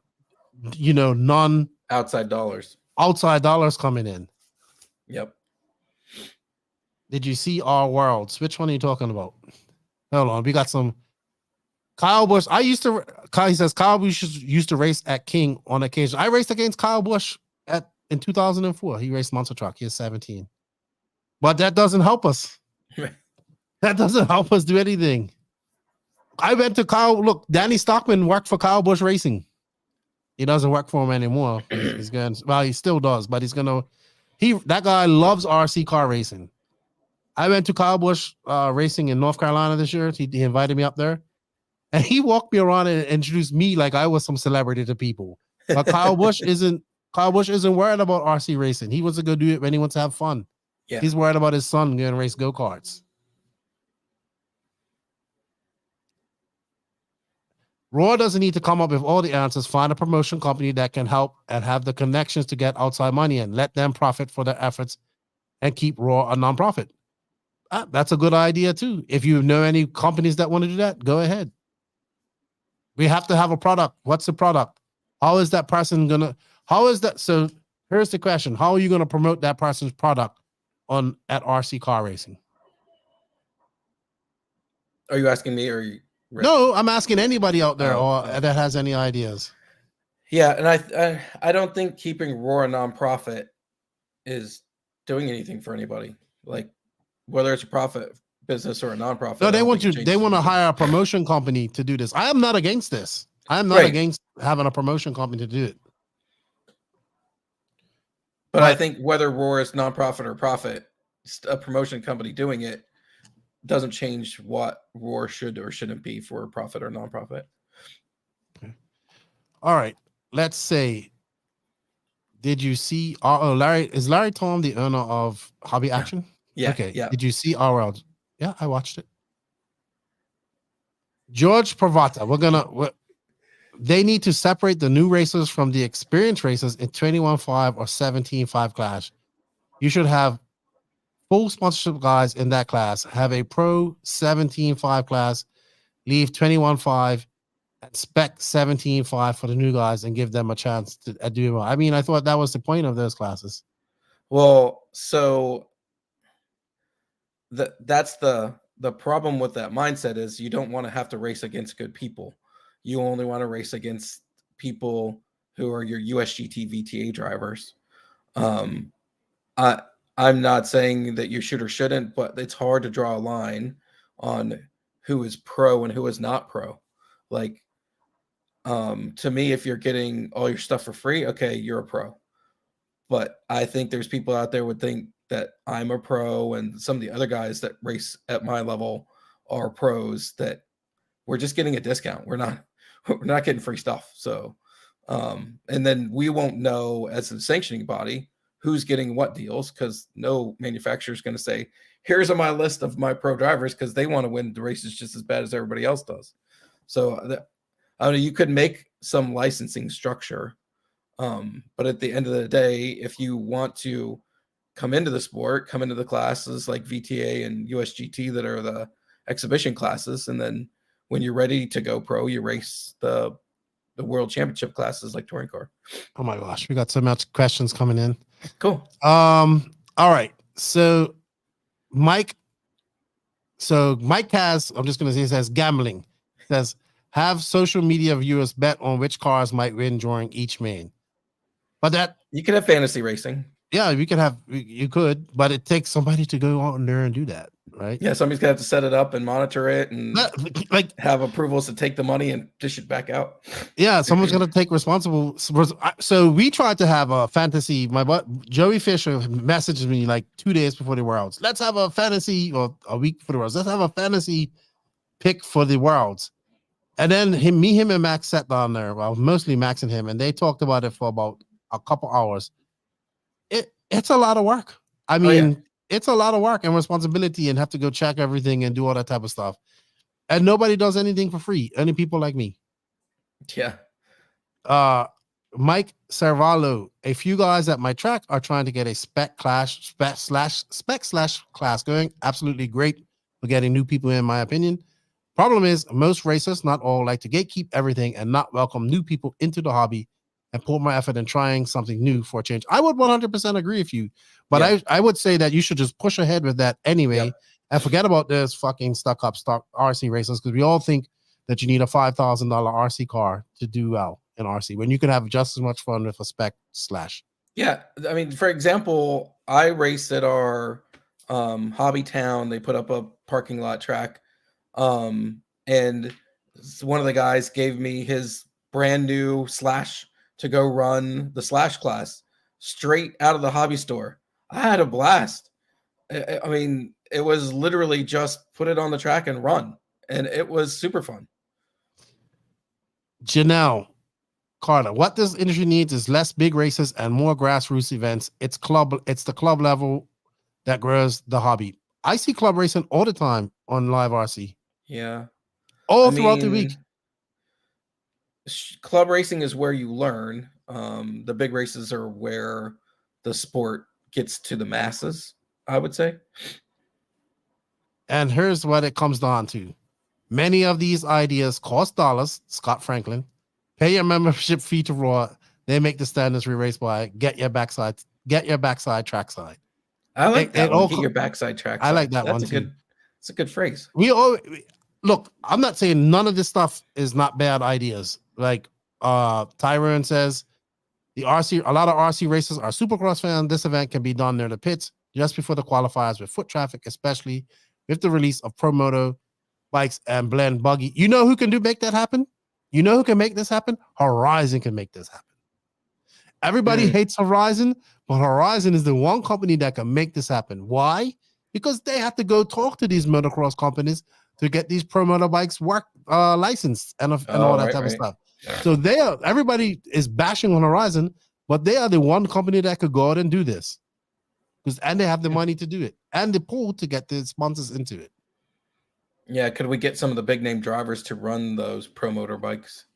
Speaker 6: outside dollars
Speaker 4: coming in.
Speaker 6: Yep.
Speaker 4: Did you see our worlds? Which one are you talking about? Hold on. We got some Kyle Busch. He says Kyle Busch used to race at King on occasion. I raced against Kyle Busch in 2004. He raced Monster Truck. He was 17. But that doesn't help us. That doesn't help us do anything. I went to Kyle. Look, Danny Stockman worked for Kyle Busch Racing. He doesn't work for him anymore. He still does, but that guy loves RC car racing. I went to Kyle Busch Racing in North Carolina this year. He invited me up there, and he walked me around and introduced me like I was some celebrity to people. But Kyle Busch isn't worried about RC racing. He wants to go do it when he wants to have fun. Yeah. He's worried about his son going to race go-karts. ROAR doesn't need to come up with all the answers. Find a promotion company that can help and have the connections to get outside money and let them profit for their efforts and keep ROAR a nonprofit. That's a good idea too. If you know any companies that want to do that, go ahead. We have to have a product. What's the product? How is that person so here's the question. How are you going to promote that person's product at RC car racing?
Speaker 6: Are you asking me or are you?
Speaker 4: No, I'm asking anybody out there that has any ideas.
Speaker 6: Yeah, and I don't think keeping ROAR a nonprofit is doing anything for anybody. Like, whether it's a profit business or a nonprofit.
Speaker 4: No, they want to hire a promotion company to do this. I am not against this. I am not against having a promotion company to do it.
Speaker 6: But I think whether ROAR is nonprofit or profit, a promotion company doing it doesn't change what ROAR should or shouldn't be for profit or nonprofit.
Speaker 4: Okay. All right. Let's say, did you see Larry Tom the owner of Hobby Action?
Speaker 6: Yeah.
Speaker 4: Okay.
Speaker 6: Yeah.
Speaker 4: Did you see RL? Yeah, I watched it. George Pravata. they need to separate the new racers from the experienced racers in 21.5 or 17.5 class. You should have full sponsorship guys in that class. Have a pro 17.5 class, leave 21.5, and spec 17.5 for the new guys and give them a chance to do well. I mean, I thought that was the point of those classes.
Speaker 6: Well, so that's the problem with that mindset is you don't want to have to race against good people. You only want to race against people who are your USGT VTA drivers. I'm not saying that you should or shouldn't, but it's hard to draw a line on who is pro and who is not pro. Like, to me, if you're getting all your stuff for free, okay, you're a pro. But I think there's people out there would think that I'm a pro and some of the other guys that race at my level are pros, that we're just getting a discount. We're not getting free stuff. So, and then we won't know as a sanctioning body who's getting what deals, because no manufacturer is going to say, here's my list of my pro drivers, because they want to win the races just as bad as everybody else does. So I don't know, you could make some licensing structure. But at the end of the day, if you want to come into the sport, come into the classes like VTA and USGT that are the exhibition classes, and then when you're ready to go pro, you race the world championship classes like touring car.
Speaker 4: Oh my gosh, we got so much questions coming in.
Speaker 6: Cool.
Speaker 4: All right. So Mike has, I'm just gonna say, it says gambling. It says have social media viewers bet on which cars might win during each main. But that
Speaker 6: You could have fantasy racing.
Speaker 4: Yeah, you could, but it takes somebody to go out there and do that, right?
Speaker 6: Yeah, somebody's gonna have to set it up and monitor it and
Speaker 4: like
Speaker 6: have approvals to take the money and dish it back out.
Speaker 4: Yeah, someone's gonna take responsible. So we tried to have a fantasy. Joey Fisher messaged me like 2 days before the Worlds. Let's have a fantasy, or a week before the Worlds. Let's have a fantasy pick for the Worlds. And then him and Max sat down there. Well, mostly Max and him, and they talked about it for about a couple hours. It's a lot of work. I mean, It's a lot of work and responsibility, and have to go check everything and do all that type of stuff. And nobody does anything for free. Only people like me.
Speaker 6: Yeah.
Speaker 4: Mike Cervallo, a few guys at my track are trying to get a spec class going. Absolutely great for getting new people in my opinion. Problem is, most racers, not all, like to gatekeep everything and not welcome new people into the hobby and put more effort in trying something new for a change. I would 100% agree with you, but I would say that you should just push ahead with that anyway and forget about this fucking stock RC racers, because we all think that you need a $5,000 RC car to do well in RC when you can have just as much fun with a spec slash.
Speaker 6: Yeah, I mean, for example, I raced at our hobby town. They put up a parking lot track, and one of the guys gave me his brand new slash to go run the slash class straight out of the hobby store. I had a blast. I mean, it was literally just put it on the track and run, and it was super fun.
Speaker 4: Janelle Carter, what this industry needs is less big races and more grassroots events. It's the club level that grows the hobby. I see club racing all the time on live RC.
Speaker 6: Yeah.
Speaker 4: Throughout the week.
Speaker 6: Club racing is where you learn. The big races are where the sport gets to the masses, I would say.
Speaker 4: And here's what it comes down to. Many of these ideas cost dollars. Scott Franklin. Pay your membership fee to ROAR. They make the standards we race by. Get your backside trackside.
Speaker 6: I like that one. Get your backside trackside.
Speaker 4: I like that one too.
Speaker 6: It's a good phrase.
Speaker 4: Look, I'm not saying none of this stuff is not bad ideas. Like Tyrone says, a lot of RC racers are Supercross fans. This event can be done near the pits just before the qualifiers with foot traffic, especially with the release of Pro Moto bikes and blend buggy. You know who can make that happen? You know who can make this happen? Horizon can make this happen. Everybody hates Horizon, but Horizon is the one company that can make this happen. Why? Because they have to go talk to these motocross companies to get these pro motor bikes licensed and all that type of stuff. So everybody is bashing on Horizon, but they are the one company that could go out and do this. And they have the money to do it and the pool to get the sponsors into it.
Speaker 6: Yeah, could we get some of the big name drivers to run those pro motor bikes?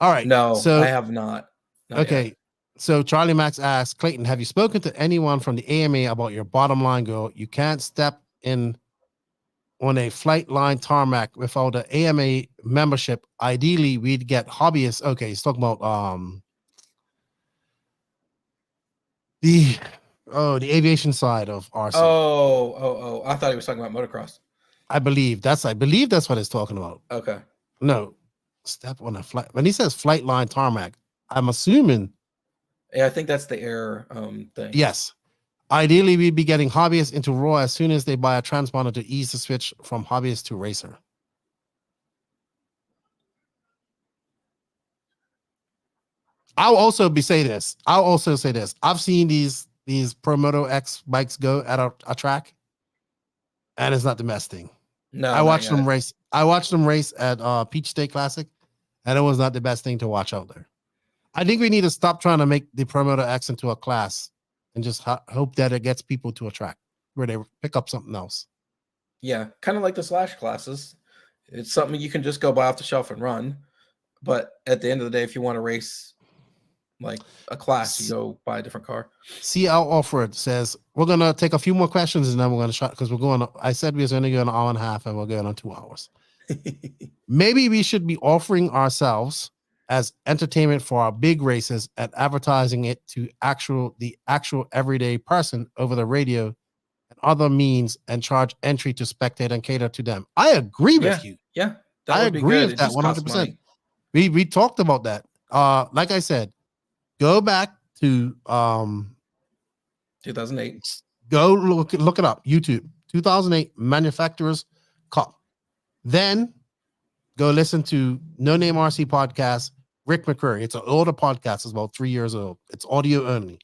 Speaker 4: All right.
Speaker 6: No,
Speaker 4: So
Speaker 6: I have not. Not
Speaker 4: okay.
Speaker 6: yet.
Speaker 4: So Charlie Max asks, Clayton, have you spoken to anyone from the AMA about your bottom line goal? You can't step in on a flight line tarmac without the AMA membership. Ideally, we'd get hobbyists. Okay, he's talking about the aviation side of RC.
Speaker 6: I thought he was talking about motocross.
Speaker 4: I believe that's what he's talking about.
Speaker 6: Okay.
Speaker 4: No, step on a flight. When he says flight line tarmac, I'm assuming.
Speaker 6: Yeah, I think that's the air thing.
Speaker 4: Yes. Ideally, we'd be getting hobbyists into ROAR as soon as they buy a transponder to ease the switch from hobbyist to racer. I'll also say this. I've seen these Promoto X bikes go at a track, and it's not the best thing.
Speaker 6: No,
Speaker 4: I watched them race. I watched them race at Peach State Classic, and it was not the best thing to watch out there. I think we need to stop trying to make the Promoto X into a class and just hope that it gets people to a track where they pick up something else.
Speaker 6: Yeah, kind of like the Slash classes. It's something you can just go buy off the shelf and run. But at the end of the day, if you want to race like a class, you go buy a different car.
Speaker 4: CL Alfred says, we're going to take a few more questions and then we're going to try, because we're going, I said we was only going an hour and a half and we're going on 2 hours. Maybe we should be offering ourselves as entertainment for our big races and advertising it to the actual everyday person over the radio and other means and charge entry to spectate and cater to them. I agree with you.
Speaker 6: Yeah.
Speaker 4: I agree with that 100%. We talked about that. Like I said, go back to
Speaker 6: 2008.
Speaker 4: Go look it up. YouTube 2008 Manufacturers Cup. Then go listen to No Name RC podcast. Rick McCurry. It's an older podcast. It's about 3 years old. It's audio only.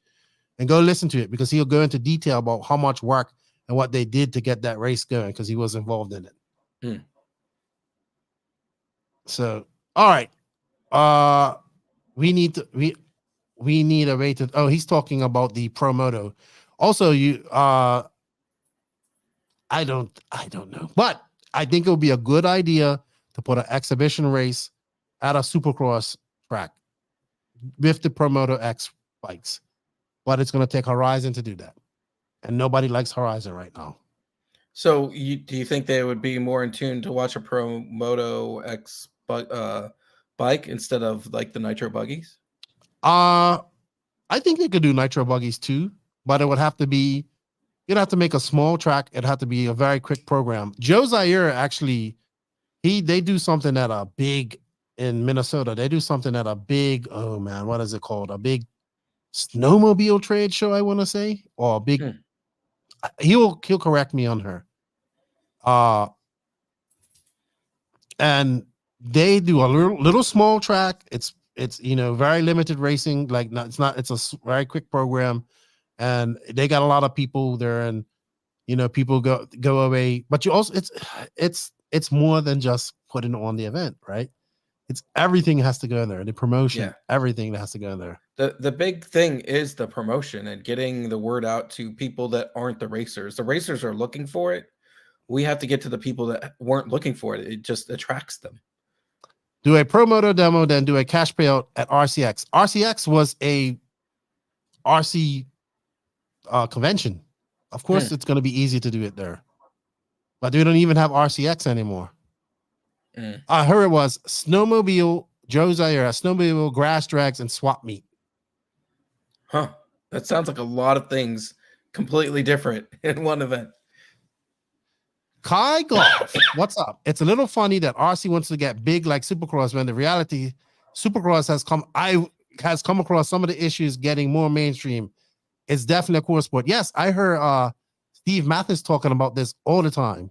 Speaker 4: And go listen to it because he'll go into detail about how much work and what they did to get that race going because he was involved in it. So, all right. We need a way to. Oh, he's talking about the Promoto. Also, I don't know, but I think it would be a good idea to put an exhibition race at a Supercross track with the Promoto X bikes, but it's going to take Horizon to do that, and nobody likes Horizon right now.
Speaker 6: So, do you think they would be more in tune to watch a Promoto X bike instead of like the Nitro buggies?
Speaker 4: I think they could do Nitro buggies too, but it would have to be. You'd have to make a small track. It'd have to be a very quick program. Joe Zaire actually, they do something at a big in Minnesota. They do something at a big, oh man, what is it called? A big snowmobile trade show, I want to say, or a big. He'll correct me on her. And they do a little small track. It's very limited racing. Like it's a very quick program, and they got a lot of people there, and people go away. But you also it's more than just putting on the event, right? It's everything has to go in there. The promotion, everything that has to go in there.
Speaker 6: The big thing is the promotion and getting the word out to people that aren't the racers. The racers are looking for it. We have to get to the people that weren't looking for it. It just attracts them.
Speaker 4: Do a Promoto demo, then do a cash payout at RCX. RCX was a RC convention. Of course, it's going to be easy to do it there. But we don't even have RCX anymore. I heard it was snowmobile, Joe Zaire, snowmobile, grass drags, and swap meet.
Speaker 6: Huh. That sounds like a lot of things completely different in one event.
Speaker 4: Kai Golf, what's up? It's a little funny that RC wants to get big like Supercross when the reality Supercross has come across some of the issues getting more mainstream. It's definitely a cool sport. Yes, I heard Steve Mathis talking about this all the time.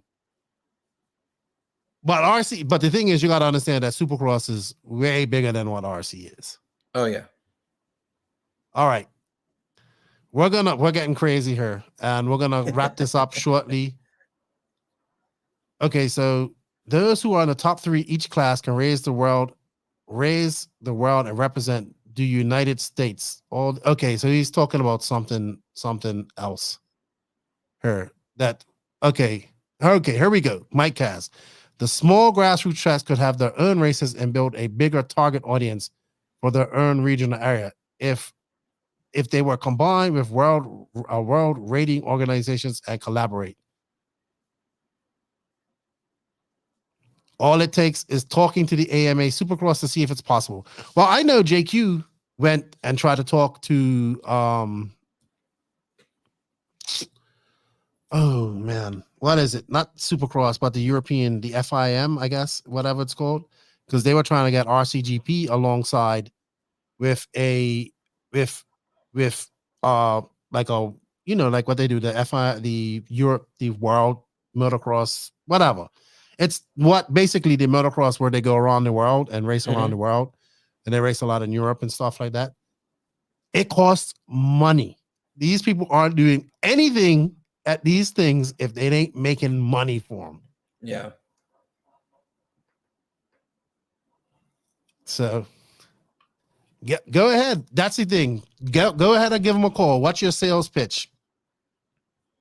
Speaker 4: But the thing is, you got to understand that Supercross is way bigger than what RC is.
Speaker 6: Oh yeah.
Speaker 4: All right. We're getting crazy here, and we're gonna wrap this up shortly. Okay, so those who are in the top 3 each class can raise the world and represent the United States. Okay, so he's talking about something else. Here we go. Mike Cass. The small grassroots tracks could have their own races and build a bigger target audience for their own regional area if they were combined with world rating organizations and collaborate. All it takes is talking to the AMA Supercross to see if it's possible. Well, I know JQ went and tried to talk to oh man, what is it? Not Supercross, but the European, the FIM, I guess, whatever it's called, because they were trying to get RCGP alongside with like a, you know, like what they do, the Europe, the World Motocross, whatever. It's what basically the motocross where they go around the world and race around the world, and they race a lot in Europe and stuff like that. It costs money. These people aren't doing anything at these things if they ain't making money for them.
Speaker 6: Yeah.
Speaker 4: So go ahead. That's the thing. Go ahead and give them a call. What's your sales pitch?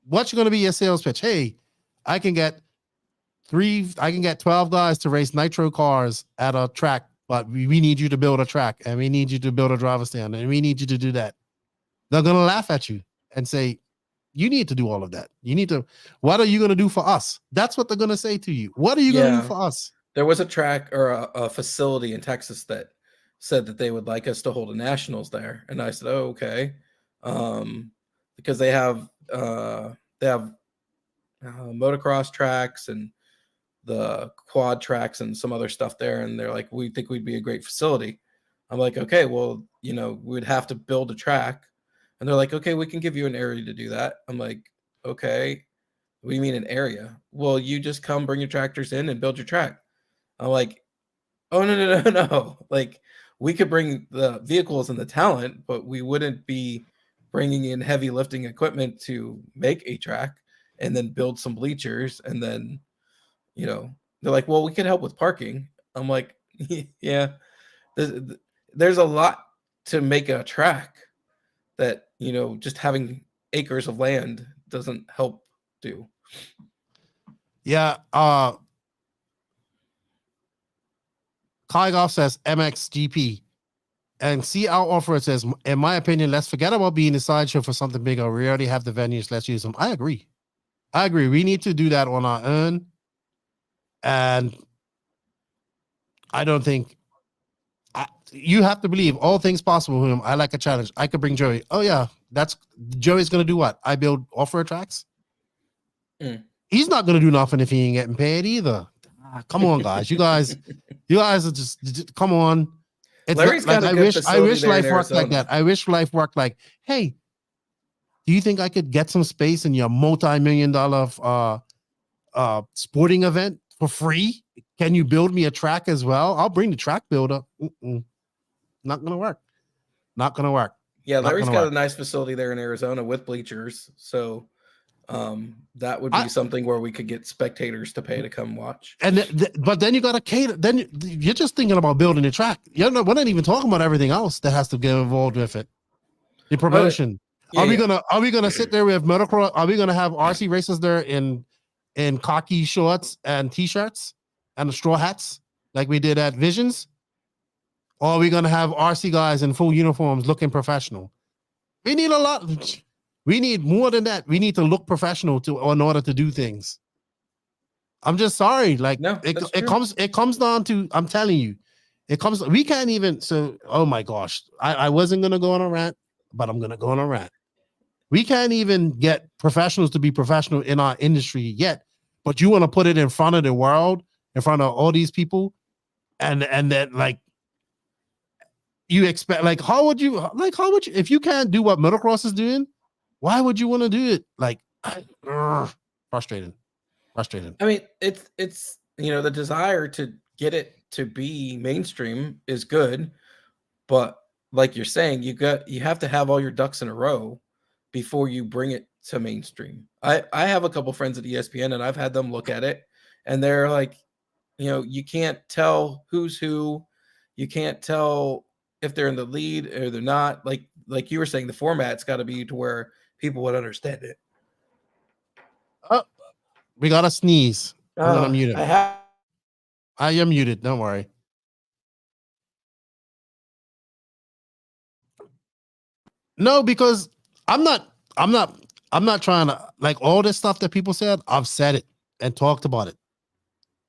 Speaker 4: What's going to be your sales pitch? Hey, I can get 12 guys to race nitro cars at a track, but we need you to build a track, and we need you to build a driver stand, and we need you to do that. They're going to laugh at you and say, you need to do all of that. You need to, what are you going to do for us? That's what they're going to say to you. What are you going to do for us?
Speaker 6: There was a track or a facility in Texas that said that they would like us to hold a nationals there. And I said, oh, okay. Because they have motocross tracks and the quad tracks and some other stuff there. And they're like, we think we'd be a great facility. I'm like, okay, well, you know, we'd have to build a track. And they're like, okay, we can give you an area to do that. I'm like, okay, what do you mean an area? Well, you just come bring your tractors in and build your track. I'm like, oh, no. Like, we could bring the vehicles and the talent, but we wouldn't be bringing in heavy lifting equipment to make a track and then build some bleachers. And then, you know, they're like, well, we could help with parking. I'm like, yeah, there's a lot to make a track that, you know, just having acres of land doesn't help do.
Speaker 4: Yeah. Kai Goff says MXGP. And see our offer, it says, in my opinion, let's forget about being a sideshow for something bigger. We already have the venues. Let's use them. I agree. We need to do that on our own. And I don't think you have to believe all things possible with him. I like a challenge. I could bring Joey. Oh yeah, that's Joey's gonna do what? I build off-road tracks. He's not gonna do nothing if he ain't getting paid either. Come on, guys. You guys are just come on. It's
Speaker 6: Larry's
Speaker 4: like,
Speaker 6: got a
Speaker 4: I
Speaker 6: good
Speaker 4: wish life
Speaker 6: in
Speaker 4: worked like
Speaker 6: Arizona.
Speaker 4: that. I wish life worked like, hey, do you think I could get some space in your multi-million-dollar sporting event for free? Can you build me a track as well? I'll bring the track builder. Not gonna work.
Speaker 6: Yeah, Larry's got a nice facility there in Arizona with bleachers. So that would be something where we could get spectators to pay to come watch.
Speaker 4: And but then you got to cater. Then you're just thinking about building a track. We're not even talking about everything else that has to get involved with it. The promotion. Are we gonna sit there with motocross? Are we gonna have RC racers there in khaki shorts and t-shirts and the straw hats like we did at Visions? Or are we gonna have RC guys in full uniforms looking professional? We need a lot. We need more than that. We need to look professional in order to do things. I'm just sorry. Like it comes down to, I'm telling you, we can't even, so, oh my gosh, I wasn't going to go on a rant, but I'm going to go on a rant. We can't even get professionals to be professional in our industry yet, but you want to put it in front of the world, in front of all these people. And then like, you expect, how would you, if you can't do what motocross is doing, why would you want to do it? Like, frustrating.
Speaker 6: I mean, it's the desire to get it to be mainstream is good, but like you're saying, you have to have all your ducks in a row before you bring it to mainstream. I have a couple friends at ESPN, and I've had them look at it, and they're like, you can't tell who's who, you can't tell if they're in the lead or they're not. Like you were saying, the format's got to be to where people would understand it.
Speaker 4: Oh, we got a sneeze. I'm gonna mute it. I am muted. Don't worry. No, because I'm not trying to like all this stuff that people said. I've said it and talked about it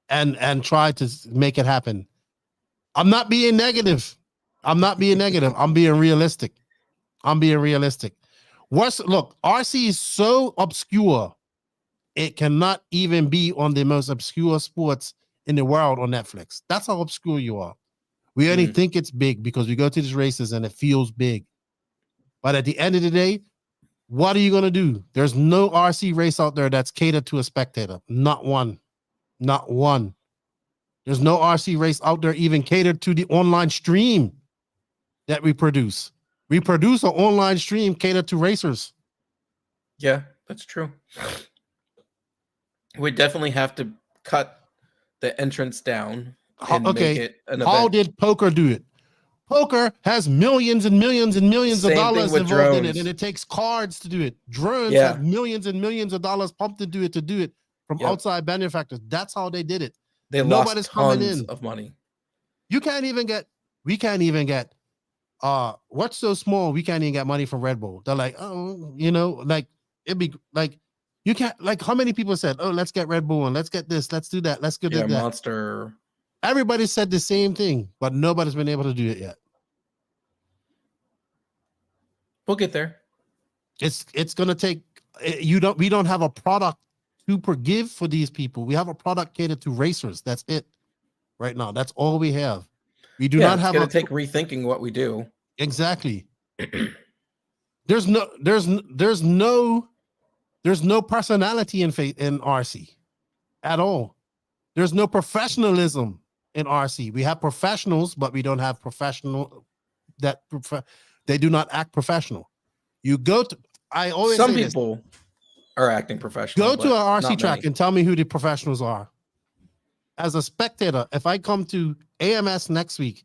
Speaker 4: and tried to make it happen. I'm not being negative. I'm being realistic. Look, RC is so obscure. It cannot even be on the most obscure sports in the world on Netflix. That's how obscure you are. We only think it's big because we go to these races and it feels big. But at the end of the day, what are you going to do? There's no RC race out there that's catered to a spectator. Not one. There's no RC race out there even catered to the online stream that we produce. We produce an online stream catered to racers.
Speaker 6: Yeah, that's true. We definitely have to cut the entrance down and make it an event.
Speaker 4: How did poker do it? Poker has millions and millions and millions of dollars involved in it, and it takes cards to do it. Drones have millions and millions of dollars pumped into it to do it from outside manufacturers. That's how they did it.
Speaker 6: Nobody's coming in of money.
Speaker 4: We can't even get what's so small we can't even get money from Red Bull. They're like, oh, like it'd be like you can't, like, how many people said, oh, let's get Red Bull and let's get this, let's do that, let's go do that.
Speaker 6: Monster.
Speaker 4: Everybody said the same thing, but nobody's been able to do it yet.
Speaker 6: We'll get there.
Speaker 4: It's gonna take we don't have a product to give for these people. We have a product catered to racers. That's it right now. That's all we have. We do not have
Speaker 6: to take rethinking what we do.
Speaker 4: Exactly. There's no personality in RC at all. There's no professionalism in RC. We have professionals, but we don't have professional they do not act professional. You go to, I always
Speaker 6: some
Speaker 4: say
Speaker 6: people are acting professional.
Speaker 4: Go to an RC track and tell me who the professionals are. As a spectator, if I come to AMS next week,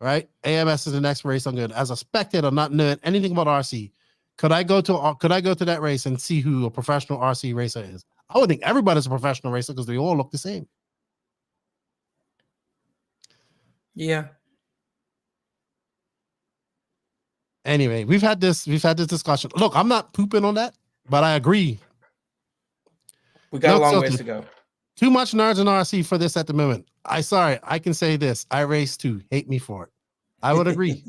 Speaker 4: right? AMS is the next race I'm going. As a spectator, not knowing anything about RC, could I go to that race and see who a professional RC racer is? I would think everybody's a professional racer because they all look the same.
Speaker 6: Yeah.
Speaker 4: Anyway, we've had this discussion. Look, I'm not pooping on that, but I agree.
Speaker 6: We got a long ways to go.
Speaker 4: Too much nerds in RC for this at the moment. I can say this. I race too. Hate me for it. I would agree.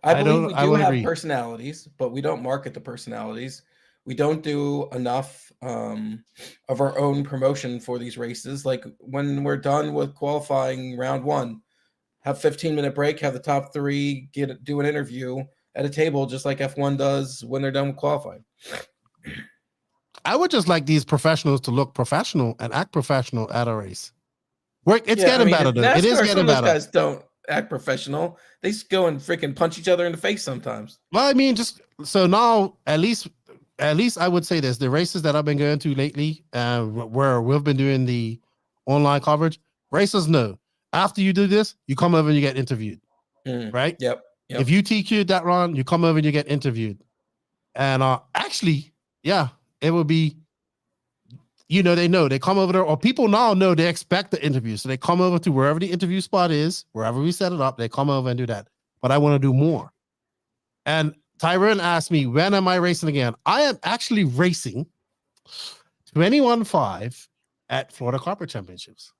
Speaker 6: I believe we do have personalities, but we don't market the personalities. We don't do enough of our own promotion for these races. Like when we're done with qualifying round one, have 15-minute break, have the top three do an interview at a table, just like F1 does when they're done with qualifying.
Speaker 4: I would just like these professionals to look professional and act professional at a race. It's getting better, though. It is getting better.
Speaker 6: Those guys don't act professional. They just go and freaking punch each other in the face sometimes.
Speaker 4: Well, I mean, just so now, at least I would say this: the races that I've been going to lately, where we've been doing the online coverage, racers know after you do this, you come over and you get interviewed, right?
Speaker 6: Yep.
Speaker 4: If you TQ'd that run, you come over and you get interviewed, and actually, yeah, it will be. They come over there, or people now know they expect the interview. So they come over to wherever the interview spot is, wherever we set it up, they come over and do that. But I want to do more. And Tyrone asked me, when am I racing again? I am actually racing 21.5 at Florida Carpet Championships.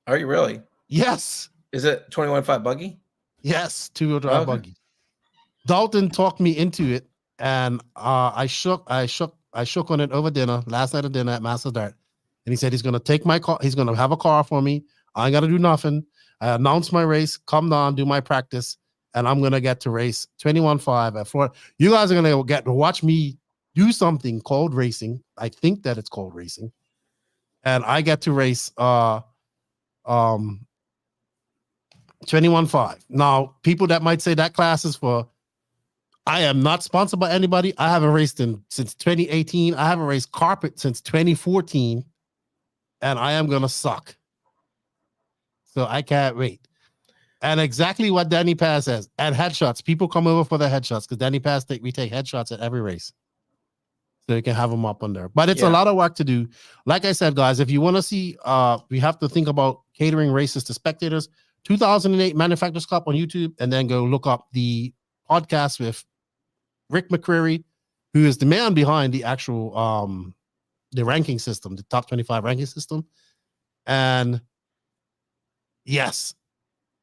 Speaker 6: Are you really?
Speaker 4: Yes.
Speaker 6: Is it 21.5 buggy?
Speaker 4: Yes, two-wheel drive buggy. Dalton talked me into it, and I shook on it over dinner, last night at dinner at Master Dart. And he said he's going to take my car. He's going to have a car for me. I ain't got to do nothing. I announced my race, come down, do my practice, and I'm going to get to race 21.5 at Florida. You guys are going to get to watch me do something called racing. I think that it's called racing. And I get to race 21.5. Now, people that might say that class is for, I am not sponsored by anybody. I haven't raced since 2018. I haven't raced carpet since 2014. And I am going to suck. So I can't wait. And exactly what Danny Paz says. And headshots. People come over for the headshots because Danny Paz we take headshots at every race. so you can have them up on there. But it's a
Speaker 6: Yeah.
Speaker 4: lot of work to do. Like I said, guys, if you want to see, we have to think about catering races to spectators. 2008 Manufacturers Cup on YouTube, and then go look up the podcast with Rick McCreary, who is the man behind the actual the ranking system, the top 25 ranking system. And yes,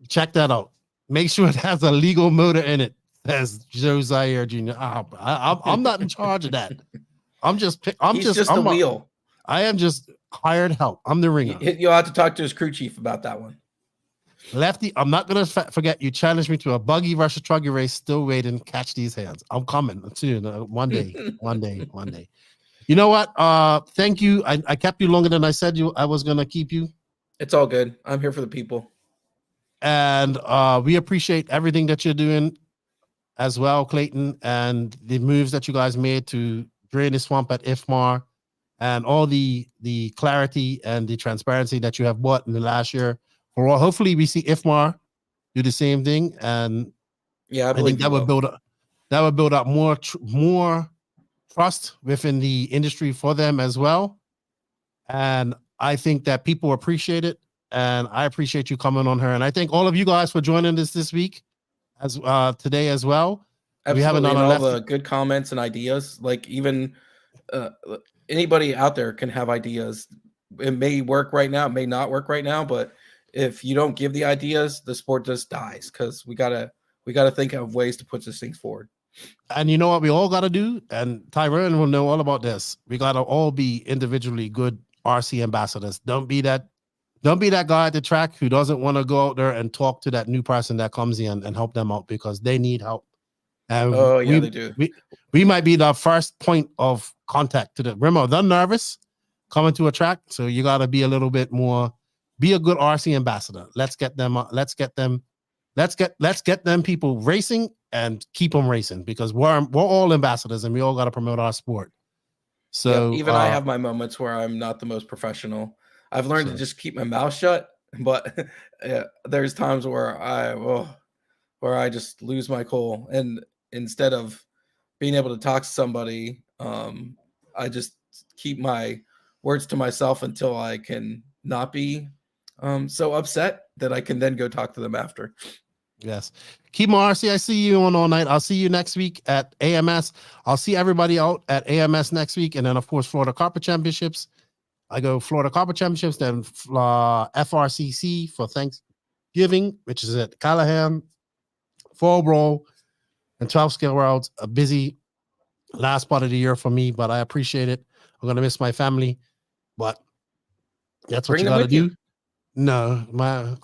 Speaker 4: check that out. Make sure it has a legal motor in it, says Joe Zaire Jr. I'm not in charge of that. He's just a
Speaker 6: wheel.
Speaker 4: I am just hired help. I'm the ringer.
Speaker 6: You'll have to talk to his crew chief about that one.
Speaker 4: Lefty, I'm not going to forget you challenged me to a buggy versus truggy race. Still waiting. Catch these hands. I'm coming soon. One day. You know what? Thank you. I kept you longer than I said I was going to keep you.
Speaker 6: It's all good. I'm here for the people.
Speaker 4: And we appreciate everything that you're doing as well, Clayton, and the moves that you guys made to drain the swamp at IFMAR, and all the clarity and the transparency that you have brought in the last year. Hopefully we see IFMAR do the same thing, and
Speaker 6: yeah,
Speaker 4: I think that would build up more trust within the industry for them as well. And I think that people appreciate it, and I appreciate you coming on here. And I thank all of you guys for joining us this week, as today as well.
Speaker 6: Absolutely.
Speaker 4: We have another
Speaker 6: all the good comments and ideas. Like even anybody out there can have ideas. It may work right now, it may not work right now, but if you don't give the ideas, the sport just dies, because we gotta think of ways to put these things forward.
Speaker 4: And you know what we all gotta do, and Tyrone will know all about this. We gotta all be individually good RC ambassadors. Don't be that guy at the track who doesn't want to go out there and talk to that new person that comes in and help them out, because they need help. And
Speaker 6: they do.
Speaker 4: We might be the first point of contact to them. Remember, they're nervous coming to a track, so you gotta be a little bit more. Be a good RC ambassador. Let's get them people racing and keep them racing, because we're all ambassadors and we all got to promote our sport. So
Speaker 6: even I have my moments where I'm not the most professional. I've learned to just keep my mouth shut, but there's times where I just lose my cool, and instead of being able to talk to somebody, I just keep my words to myself until I can not be so upset that I can then go talk to them after.
Speaker 4: Yes. Keep my RC. I see you on all night. I'll see you next week at AMS. I'll see everybody out at AMS next week. And then, of course, Florida Carpet Championships. I go Florida Carpet Championships, then FRCC for Thanksgiving, which is at Callahan, Fall Brawl, and 12 Scale Worlds. A busy last part of the year for me, but I appreciate it. I'm going to miss my family, but that's what you got to do. No,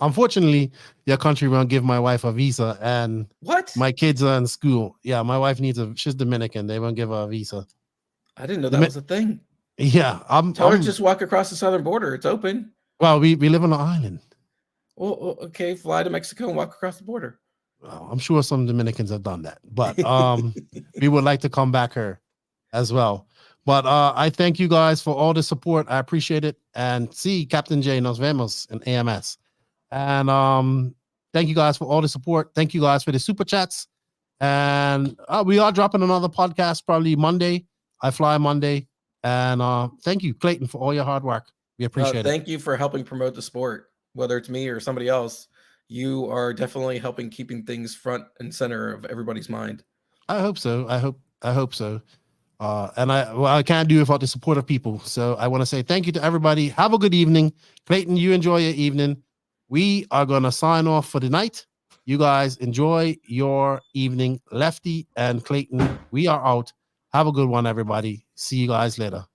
Speaker 4: unfortunately, your country won't give my wife a visa, and my kids are in school. Yeah, my wife she's Dominican. They won't give her a visa.
Speaker 6: I didn't know that was a thing.
Speaker 4: Yeah,
Speaker 6: Tell her just walk across the southern border. It's open.
Speaker 4: Well, we live on an island.
Speaker 6: Well, okay, fly to Mexico and walk across the border.
Speaker 4: Well, I'm sure some Dominicans have done that, but we would like to come back here as well. But I thank you guys for all the support. I appreciate it. And see Captain J, nos vemos in AMS. And thank you guys for all the support. Thank you guys for the super chats. And we are dropping another podcast probably Monday. I fly Monday. And thank you, Clayton, for all your hard work. We appreciate it.
Speaker 6: Thank you for helping promote the sport, whether it's me or somebody else. You are definitely helping keeping things front and center of everybody's mind.
Speaker 4: I hope so. I hope so. And I can't do it without the support of people. So I want to say thank you to everybody. Have a good evening. Clayton, you enjoy your evening. We are going to sign off for the night. You guys enjoy your evening. Lefty and Clayton, we are out. Have a good one, everybody. See you guys later.